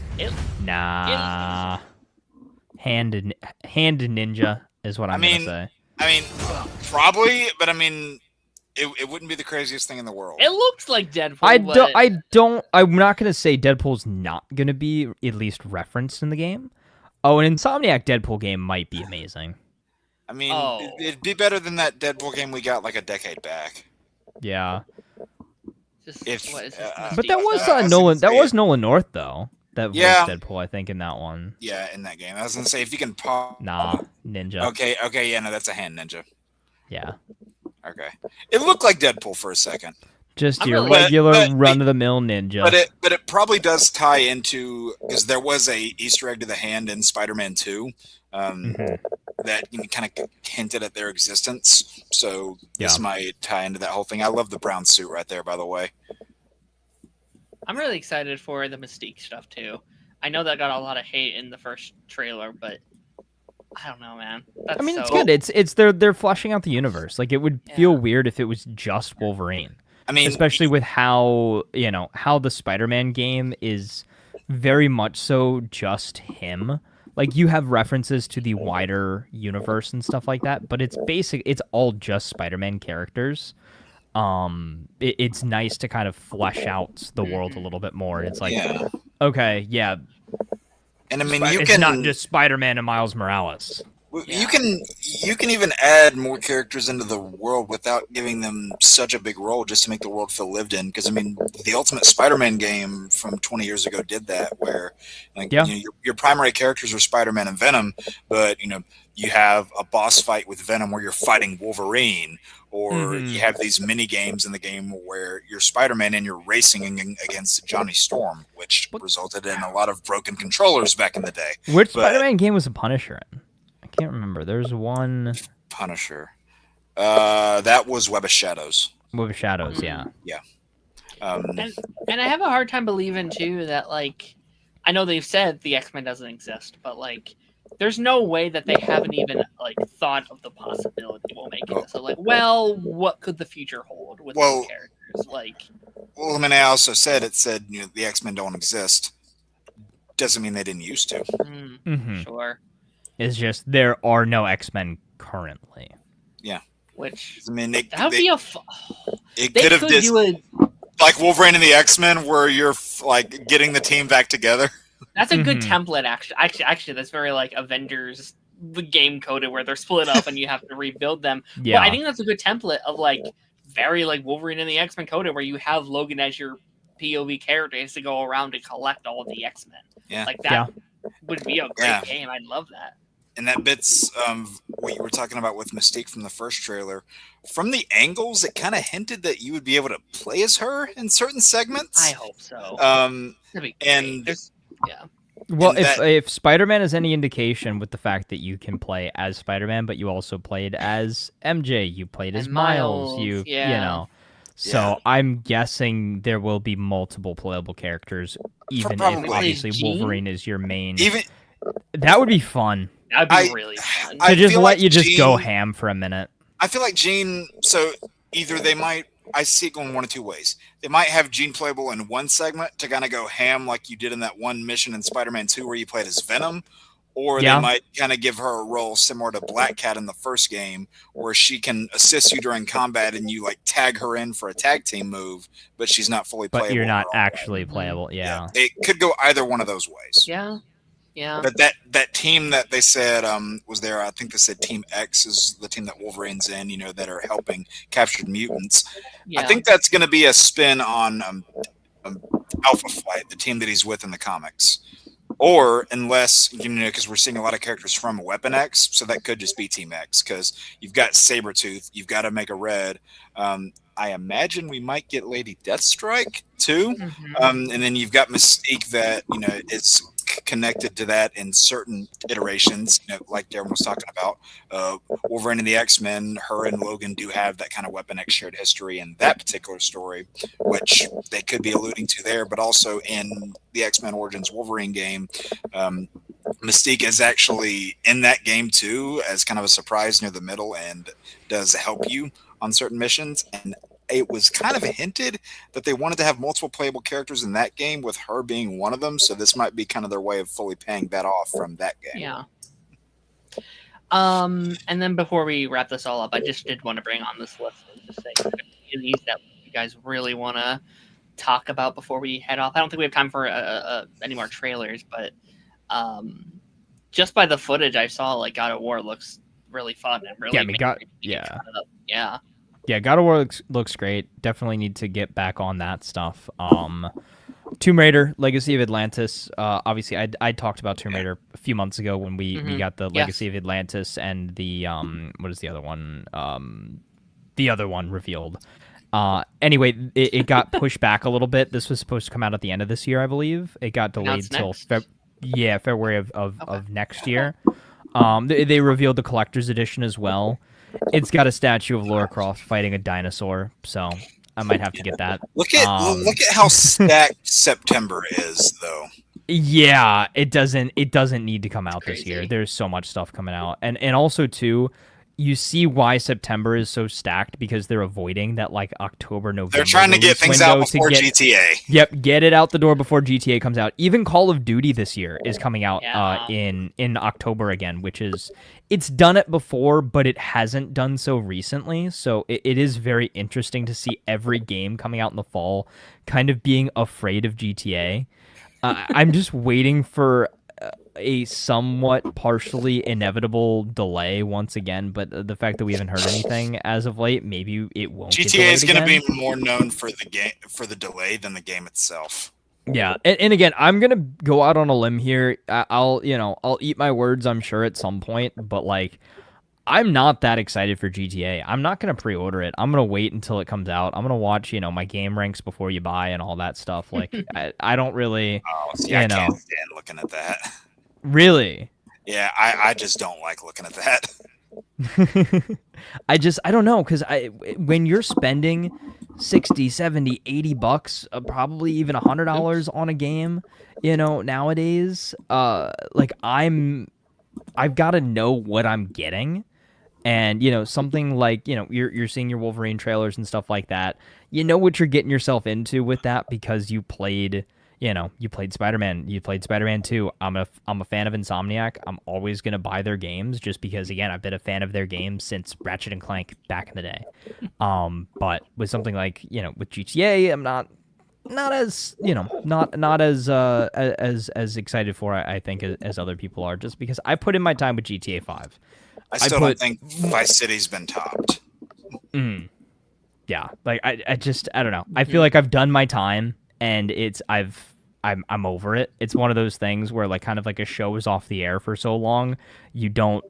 Nah. Hand ninja is what I'm gonna say. I mean, probably, but I mean, it wouldn't be the craziest thing in the world. It looks like Deadpool. I'm not gonna say Deadpool's not gonna be at least referenced in the game. Oh, an Insomniac Deadpool game might be amazing. I mean, it'd be better than that Deadpool game we got like a decade back. Yeah. But that was Nolan. That was Nolan North though. That was Deadpool, I think, in that one. Yeah, in that game. I was gonna say if you can pop. Nah, ninja. Okay, yeah, no, that's a hand ninja. Yeah. Okay. It looked like Deadpool for a second. Just your regular run-of-the-mill ninja. But it probably does tie into because there was a Easter egg to the hand in Spider-Man 2 that kind of hinted at their existence. So this might tie into that whole thing. I love the brown suit right there, by the way. I'm really excited for the Mystique stuff too. I know that got a lot of hate in the first trailer, but I don't know, man. It's good. It's they're fleshing out the universe. Like it would feel weird if it was just Wolverine. I mean, especially with how the Spider-Man game is very much so just him. Like you have references to the wider universe and stuff like that, but it's all just Spider-Man characters. It's nice to kind of flesh out the world a little bit more. It's like, okay, yeah. And I mean, it's not just Spider-Man and Miles Morales. You can even add more characters into the world without giving them such a big role, just to make the world feel lived in. Because I mean, the Ultimate Spider-Man game from 20 years ago did that, where like your primary characters are Spider-Man and Venom, but you have a boss fight with Venom where you're fighting Wolverine, or you have these mini games in the game where you're Spider-Man and you're racing against Johnny Storm, which resulted in a lot of broken controllers back in the day. Which Spider-Man game was a Punisher in? I can't remember. There's one Punisher. That was Web of Shadows. Web of Shadows, yeah. And I have a hard time believing too that like I know they've said the X-Men doesn't exist, but like there's no way that they haven't even like thought of the possibility while making this. So like, well, what could the future hold with these characters? Like, I mean, I also said the X-Men don't exist. Doesn't mean they didn't used to. Sure. It's just there are no X-Men currently. Yeah. Which I mean, that would be it could have like Wolverine and the X-Men, where you're like getting the team back together. That's a good template, actually. That's very like Avengers, the game coded, where they're split up and you have to rebuild them. Yeah, well, I think that's a good template of like very like Wolverine and the X-Men coded, where you have Logan as your POV character has to go around and collect all of the X-Men. Yeah, like that would be a great game. I'd love that. And that bits what you were talking about with Mystique from the first trailer. From the angles, it kind of hinted that you would be able to play as her in certain segments. I hope so. Well, if Spider-Man is any indication, with the fact that you can play as Spider-Man, but you also played as MJ, you played as Miles, you know. So I'm guessing there will be multiple playable characters, even if obviously Wolverine is your main. That would be fun. That'd be really fun. To just let you just go ham for a minute. I feel like Jean. So either they might. I see it going one of two ways. They might have Jean playable in one segment to kind of go ham like you did in that one mission in Spider-Man 2 where you played as Venom, or they might kind of give her a role similar to Black Cat in the first game where she can assist you during combat and you like tag her in for a tag team move, but she's not fully playable. But you're not actually playable, yeah. It could go either one of those ways. Yeah. But that team that they said was there, I think they said Team X is the team that Wolverine's in, that are helping captured mutants. Yeah. I think that's going to be a spin on Alpha Flight, the team that he's with in the comics. Or unless, because we're seeing a lot of characters from Weapon X, so that could just be Team X, because you've got Sabretooth, you've got Omega Red. I imagine we might get Lady Deathstrike too. And then you've got Mystique that, it's connected to that in certain iterations, like Darren was talking about. Wolverine and the X-Men, her and Logan do have that kind of Weapon X shared history in that particular story, which they could be alluding to there, but also in the X-Men Origins Wolverine game, Mystique is actually in that game too as kind of a surprise near the middle and does help you on certain missions. And it was kind of hinted that they wanted to have multiple playable characters in that game, with her being one of them. So this might be kind of their way of fully paying that off from that game. Yeah. And then before we wrap this all up, I just did want to bring on this list and just say these that you guys really want to talk about before we head off. I don't think we have time for any more trailers, but just by the footage I saw, like God of War looks really fun and really Yeah, God of War looks great. Definitely need to get back on that stuff. Tomb Raider, Legacy of Atlantis. Obviously, I talked about Tomb Raider a few months ago when we got the Legacy of Atlantis and the what is the other one? The other one revealed. Anyway, it got pushed back a little bit. This was supposed to come out at the end of this year, I believe. It got delayed till February of next year. They revealed the collector's edition as well. It's got a statue of Lara Croft fighting a dinosaur, so I might have to get that. Look at how stacked September is, though. Yeah, it doesn't need to come out this year. There's so much stuff coming out, and also too, you see why September is so stacked, because they're avoiding that like October, November. They're trying to get things out before GTA. Yep, get it out the door before GTA comes out. Even Call of Duty this year is coming out in October again, which is, it's done it before, but it hasn't done so recently. So it is very interesting to see every game coming out in the fall kind of being afraid of GTA. I'm just waiting for a somewhat partially inevitable delay once again, but the fact that we haven't heard anything as of late, maybe it won't. GTA is going to be more known for the delay than the game itself. Yeah, and again, I'm gonna go out on a limb here. I'll eat my words, I'm sure, at some point, but like, I'm not that excited for GTA. I'm not gonna pre-order it. I'm gonna wait until it comes out. I'm gonna watch, my game ranks before you buy and all that stuff. Like, I don't really. Oh, see, I can't stand looking at that. Really? Yeah, I just don't like looking at that. I don't know, because when you're spending 60, 70, 80 bucks, probably even $100 on a game, nowadays, like I've got to know what I'm getting. And, something like, you're seeing your Wolverine trailers and stuff like that. You know what you're getting yourself into with that because you played Spider-Man. You played Spider-Man 2. I'm a fan of Insomniac. I'm always going to buy their games just because, again, I've been a fan of their games since Ratchet and Clank back in the day. But with something like, with GTA, I'm not as, not as excited for it, I think, as other people are, just because I put in my time with GTA 5. I still don't think Vice City's been topped. Yeah, like I don't know. I feel like I've done my time, and I'm over it. It's one of those things where, like, kind of like a show is off the air for so long, you don't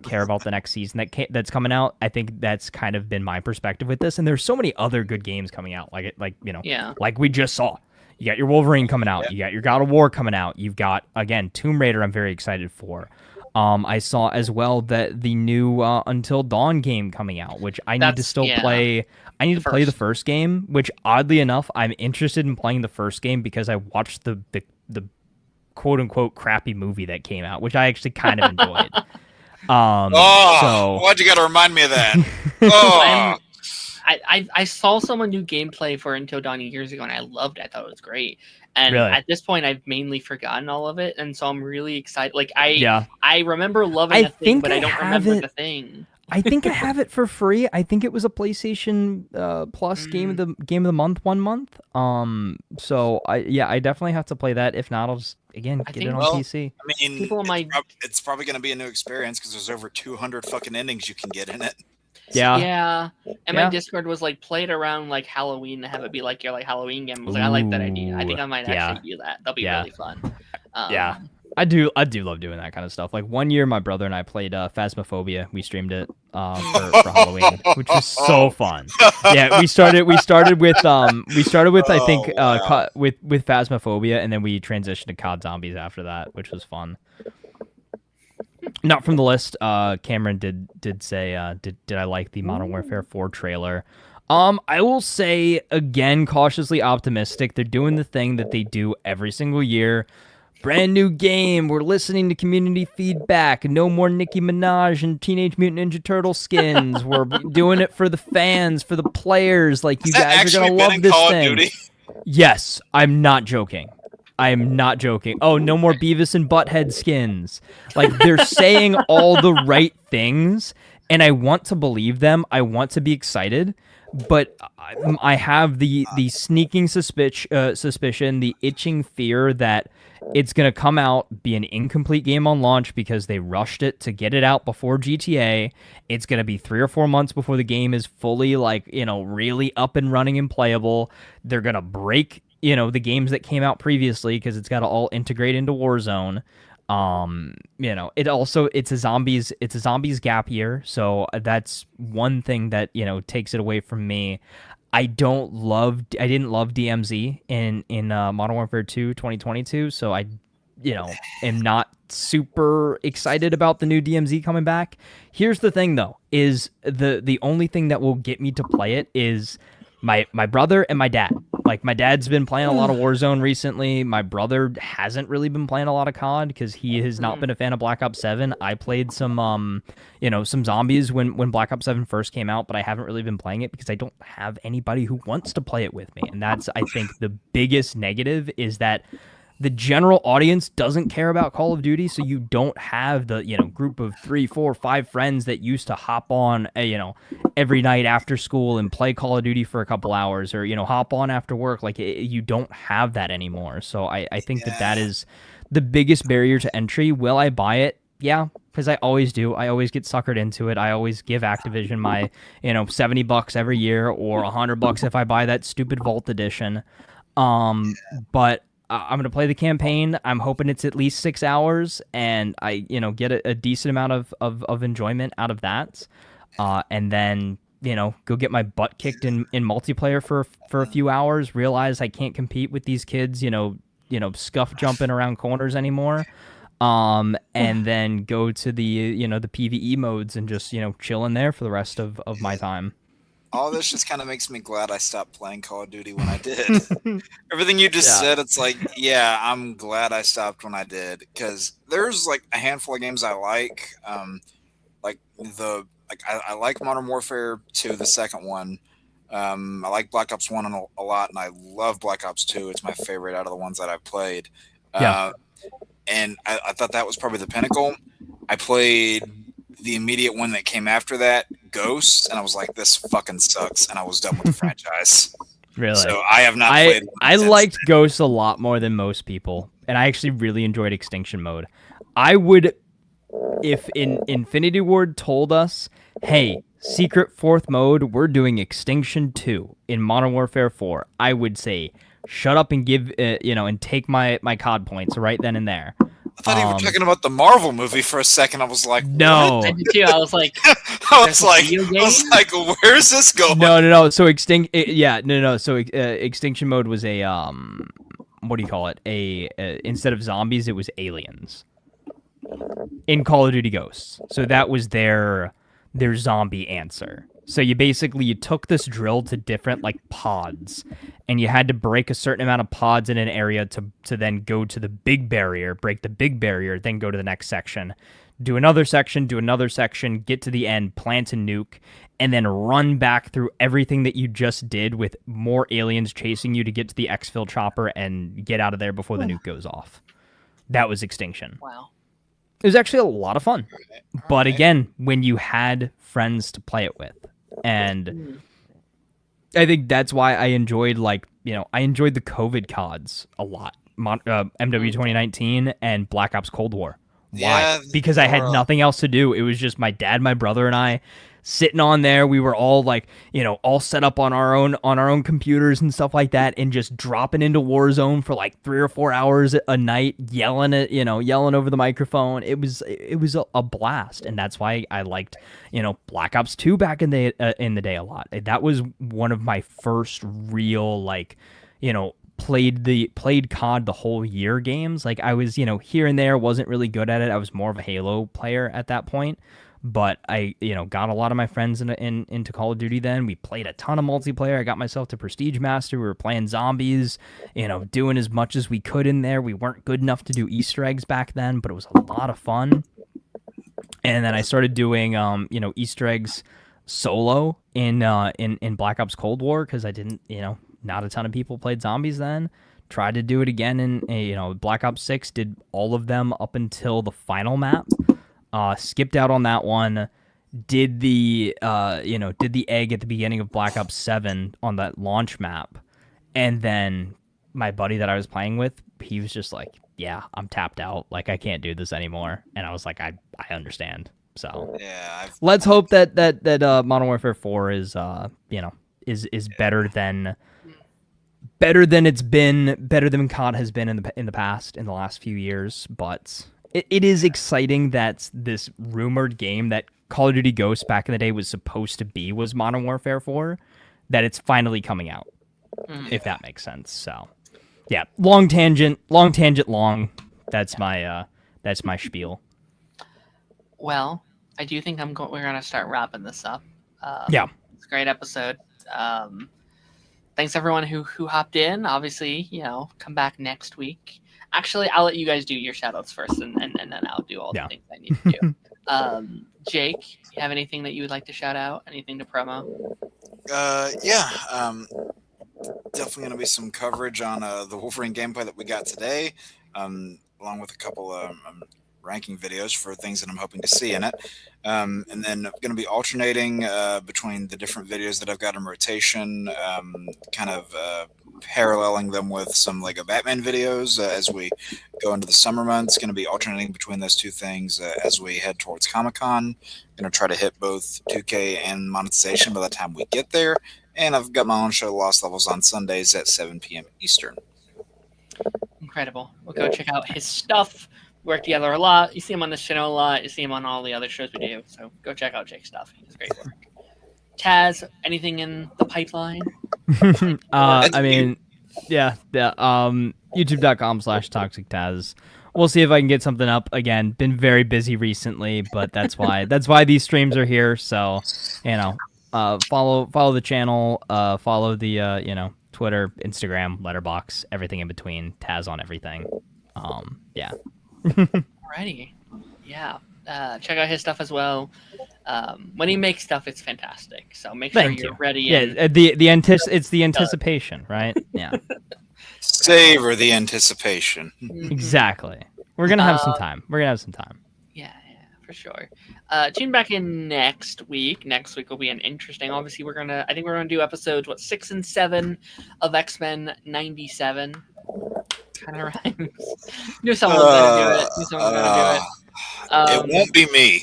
care about the next season that's coming out. I think that's kind of been my perspective with this. And there's so many other good games coming out, like we just saw. You got your Wolverine coming out. You got your God of War coming out. You've got, again, Tomb Raider. I'm very excited for. I saw as well that the new Until Dawn game coming out, which I need to still play. I need to play the first game, which oddly enough, I'm interested in playing the first game because I watched the quote unquote crappy movie that came out, which I actually kind of enjoyed. So why'd you got to remind me of that? Oh. I saw someone do gameplay for Until Dawn years ago, and I loved it. I thought it was great. And really? At this point, I've mainly forgotten all of it, and so I'm really excited. Like I remember loving a thing, but I don't remember the thing. I think I have it for free. I think it was a PlayStation Plus game of the month 1 month. So I definitely have to play that. If not, I'll just get it on PC. I mean, it's probably going to be a new experience because there's over 200 fucking endings you can get in it. Yeah. And my Discord was like, play it around like Halloween and have it be like your Halloween game. I was like, I like that idea. I think I might actually do that. That'll be really fun. I do love doing that kind of stuff. Like, one year, my brother and I played Phasmophobia. We streamed it for Halloween, which was so fun. Yeah, we started with I think with Phasmophobia, and then we transitioned to COD Zombies after that, which was fun. Not from the list. Cameron did say, did I like the Modern Warfare 4 trailer? I will say, again, cautiously optimistic. They're doing the thing that they do every single year. Brand new game. We're listening to community feedback. No more Nicki Minaj and Teenage Mutant Ninja Turtle skins. We're doing it for the fans, for the players. Like, you guys are gonna love this thing. Yes, I'm not joking. I am not joking. Oh, no more Beavis and Butthead skins. Like, they're saying all the right things, and I want to believe them. I want to be excited, but I have the sneaking suspicion, the itching fear that it's going to come out, be an incomplete game on launch because they rushed it to get it out before GTA. It's going to be 3 or 4 months before the game is fully, really up and running and playable. They're going to break the games that came out previously because it's got to all integrate into Warzone. It's a zombies gap year, so that's one thing that takes it away from me. I didn't love DMZ in Modern Warfare 2 2022, so I am not super excited about the new DMZ coming back. Here's the thing though, is the only thing that will get me to play it is my brother and my dad. Like, my dad's been playing a lot of Warzone recently. My brother hasn't really been playing a lot of COD because he has not been a fan of Black Ops 7. I played some zombies when Black Ops 7 first came out, but I haven't really been playing it because I don't have anybody who wants to play it with me. And that's, I think, the biggest negative is that the general audience doesn't care about Call of Duty, so you don't have the group of 3, 4, 5 friends that used to hop on every night after school and play Call of Duty for a couple hours, or hop on after work. Like you don't have that anymore. So I think that is the biggest barrier to entry. Will I buy it? Yeah, because I always do. I always get suckered into it. I always give Activision my $70 every year, or $100 if I buy that stupid Vault edition. But I'm going to play the campaign. I'm hoping it's at least 6 hours, and I get a decent amount of enjoyment out of that. And then go get my butt kicked in multiplayer for a few hours, realize I can't compete with these kids scuff jumping around corners anymore. And then go to the the PvE modes and just chill in there for the rest of my time. All this just kind of makes me glad I stopped playing Call of Duty when I did. Everything you just said, it's like, yeah, I'm glad I stopped when I did, because there's like a handful of games I like. I like Modern Warfare 2, the second one. I like Black Ops 1 a lot, and I love Black Ops 2. It's my favorite out of the ones that I've played. And I thought that was probably the pinnacle. I played the immediate one that came after that, Ghosts, and I was like, this fucking sucks, and I was done with the franchise. Really? So I have not played. I liked Ghosts a lot more than most people, and I actually really enjoyed Extinction Mode. I would, if Infinity Ward told us, hey, secret 4th mode, we're doing Extinction 2 in Modern Warfare 4, I would say, shut up and give, and take my COD points right then and there. I thought you were talking about the Marvel movie for a second. I was like, no. What? I did too. I was like, where's this going? No. So So Extinction Mode was a what do you call it? Instead of zombies, it was aliens in Call of Duty Ghosts. So that was their zombie answer. So you took this drill to different like pods, and you had to break a certain amount of pods in an area to then go to the big barrier, break the big barrier, then go to the next section, do another section, get to the end, plant a nuke, and then run back through everything that you just did with more aliens chasing you to get to the exfil chopper and get out of there before the nuke goes off. That was Extinction. Wow. It was actually a lot of fun. But again, when you had friends to play it with. And I think that's why I enjoyed I enjoyed the COVID CODs a lot. MW 2019 and Black Ops Cold War. Why? Yeah, because I had nothing else to do. It was just my dad, my brother, and I sitting on there. We were all all set up on our own computers and stuff like that, and just dropping into Warzone for like 3 or 4 hours a night, yelling over the microphone. It was a blast, and that's why I liked Black Ops 2 back in the day a lot. That was one of my first real played COD the whole year games. Like I was here and there, wasn't really good at it. I was more of a Halo player at that point. But I, got a lot of my friends into Call of Duty then. We played a ton of multiplayer. I got myself to Prestige Master. We were playing zombies, doing as much as we could in there. We weren't good enough to do Easter eggs back then, but it was a lot of fun. And then I started doing, Easter eggs solo in Black Ops Cold War because I didn't, not a ton of people played zombies then. Tried to do it again in, Black Ops 6, did all of them up until the final map. Skipped out on that one. Did the egg at the beginning of Black Ops 7 on that launch map, and then my buddy that I was playing with, he was just like, "Yeah, I'm tapped out. Like I can't do this anymore." And I was like, "I understand." So yeah, let's hope that Modern Warfare 4 is better than it's been, better than COD has been in the past in the last few years, but. It is exciting that this rumored game that Call of Duty Ghosts back in the day was supposed to be was Modern Warfare 4, that it's finally coming out, if that makes sense. So, yeah, long tangent. That's my spiel. Well, I do think we're gonna start wrapping this up. Yeah, it's a great episode. Thanks everyone who hopped in. Obviously, come back next week. Actually, I'll let you guys do your shoutouts first, and then I'll do all the things I need to do. Jake, you have anything that you would like to shout out? Anything to promo? definitely going to be some coverage on the Wolverine gameplay that we got today, along with a couple ranking videos for things that I'm hoping to see in it. And then I'm going to be alternating between the different videos that I've got in rotation, kind of paralleling them with some Lego Batman videos as we go into the summer months. Going to be alternating between those two things as we head towards Comic-Con. Going to try to hit both 2K and monetization by the time we get there. And I've got my own show, Lost Levels, on Sundays at 7 p.m. Eastern. Incredible. We'll go check out his stuff. We work together a lot. You see him on this channel a lot. You see him on all the other shows we do. So go check out Jake's stuff. He does great work. Taz, anything in the pipeline? I mean, yeah. YouTube.com/Toxic Taz. We'll see if I can get something up again. Been very busy recently, but that's why these streams are here. So, follow the channel, follow the Twitter, Instagram, Letterboxd, everything in between. Taz on everything. Yeah. Alrighty. Yeah. Check out his stuff as well. When he makes stuff, it's fantastic. So make sure you're ready. Yeah, it's the anticipation, right? Yeah. Savor the anticipation. Exactly. We're gonna have some time. Yeah, for sure. Tune back in next week. Next week will be an interesting. Obviously, I think we're gonna do episodes 6 and 7 of X-Men 97. Kind of rhymes. Knew someone was gonna do it. It won't be me.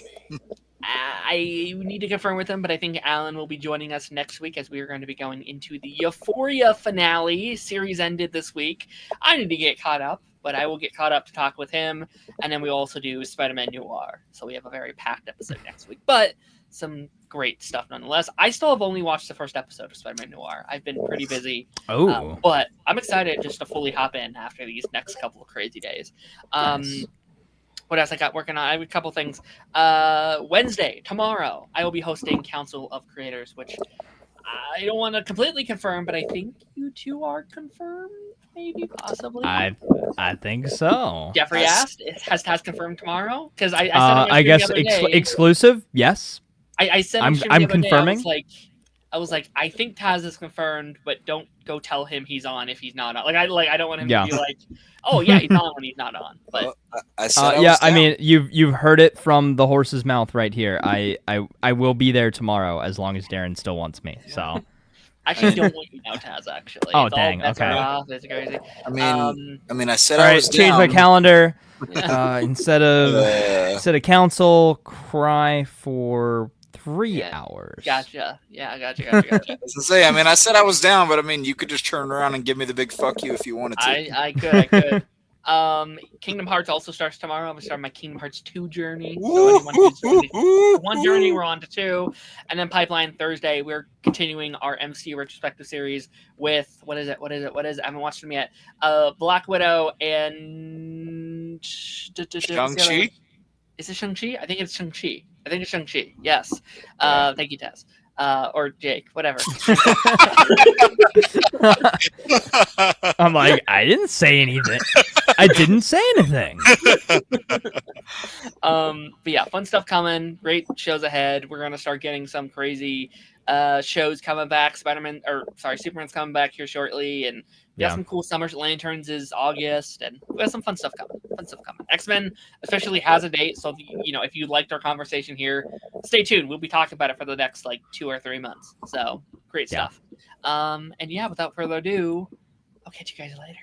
I need to confirm with him, but I think Alan will be joining us next week as we are going to be going into the Euphoria finale. Series ended this week. I need to get caught up, but I will get caught up to talk with him. And then we also do Spider-Man Noir. So we have a very packed episode next week, but some great stuff nonetheless. I still have only watched the first episode of Spider-Man Noir. I've been pretty busy. But I'm excited just to fully hop in after these next couple of crazy days. Nice. What else I got working on? I have a couple things. Wednesday, tomorrow, I will be hosting Council of Creators, which I don't want to completely confirm, but I think you two are confirmed, maybe, possibly. I think so. Jeffrey asked, has confirmed tomorrow? Because I said I guess exclusive. Yes. I said I'm confirming. I was like, I think Taz is confirmed, but don't go tell him he's on if he's not on. I don't want him to be like, oh yeah, he's on when he's not on. But I mean, you've heard it from the horse's mouth right here. I will be there tomorrow as long as Darren still wants me. So actually, don't want you now, Taz. Actually, oh dang, okay. It's crazy. I mean, I said all I right, was change down. my calendar. Instead of council, cry for 3 hours. Gotcha. Yeah, gotcha. As I say, I mean, I said I was down, but I mean, you could just turn around and give me the big fuck you if you wanted to. I could. Kingdom Hearts also starts tomorrow. I'm starting my Kingdom Hearts 2 journey. So anyone who's one journey, we're on to 2. And then Pipeline Thursday, we're continuing our MC retrospective series with what is it? I haven't watched them yet. Black Widow and Shang-Chi? Is it Shang-Chi? I think it's Shang-Chi. Yes. Thank you, Tess. Or Jake, whatever. I'm like, I didn't say anything. But yeah, fun stuff coming. Great shows ahead. We're gonna start getting some crazy shows coming back. Superman's coming back here shortly, and we got some cool Summer Lanterns is August, and we got some fun stuff coming. X-Men especially has a date, so if you liked our conversation here, stay tuned. We'll be talking about it for the next 2 or 3 months. So great stuff. And yeah, without further ado, I'll catch you guys later.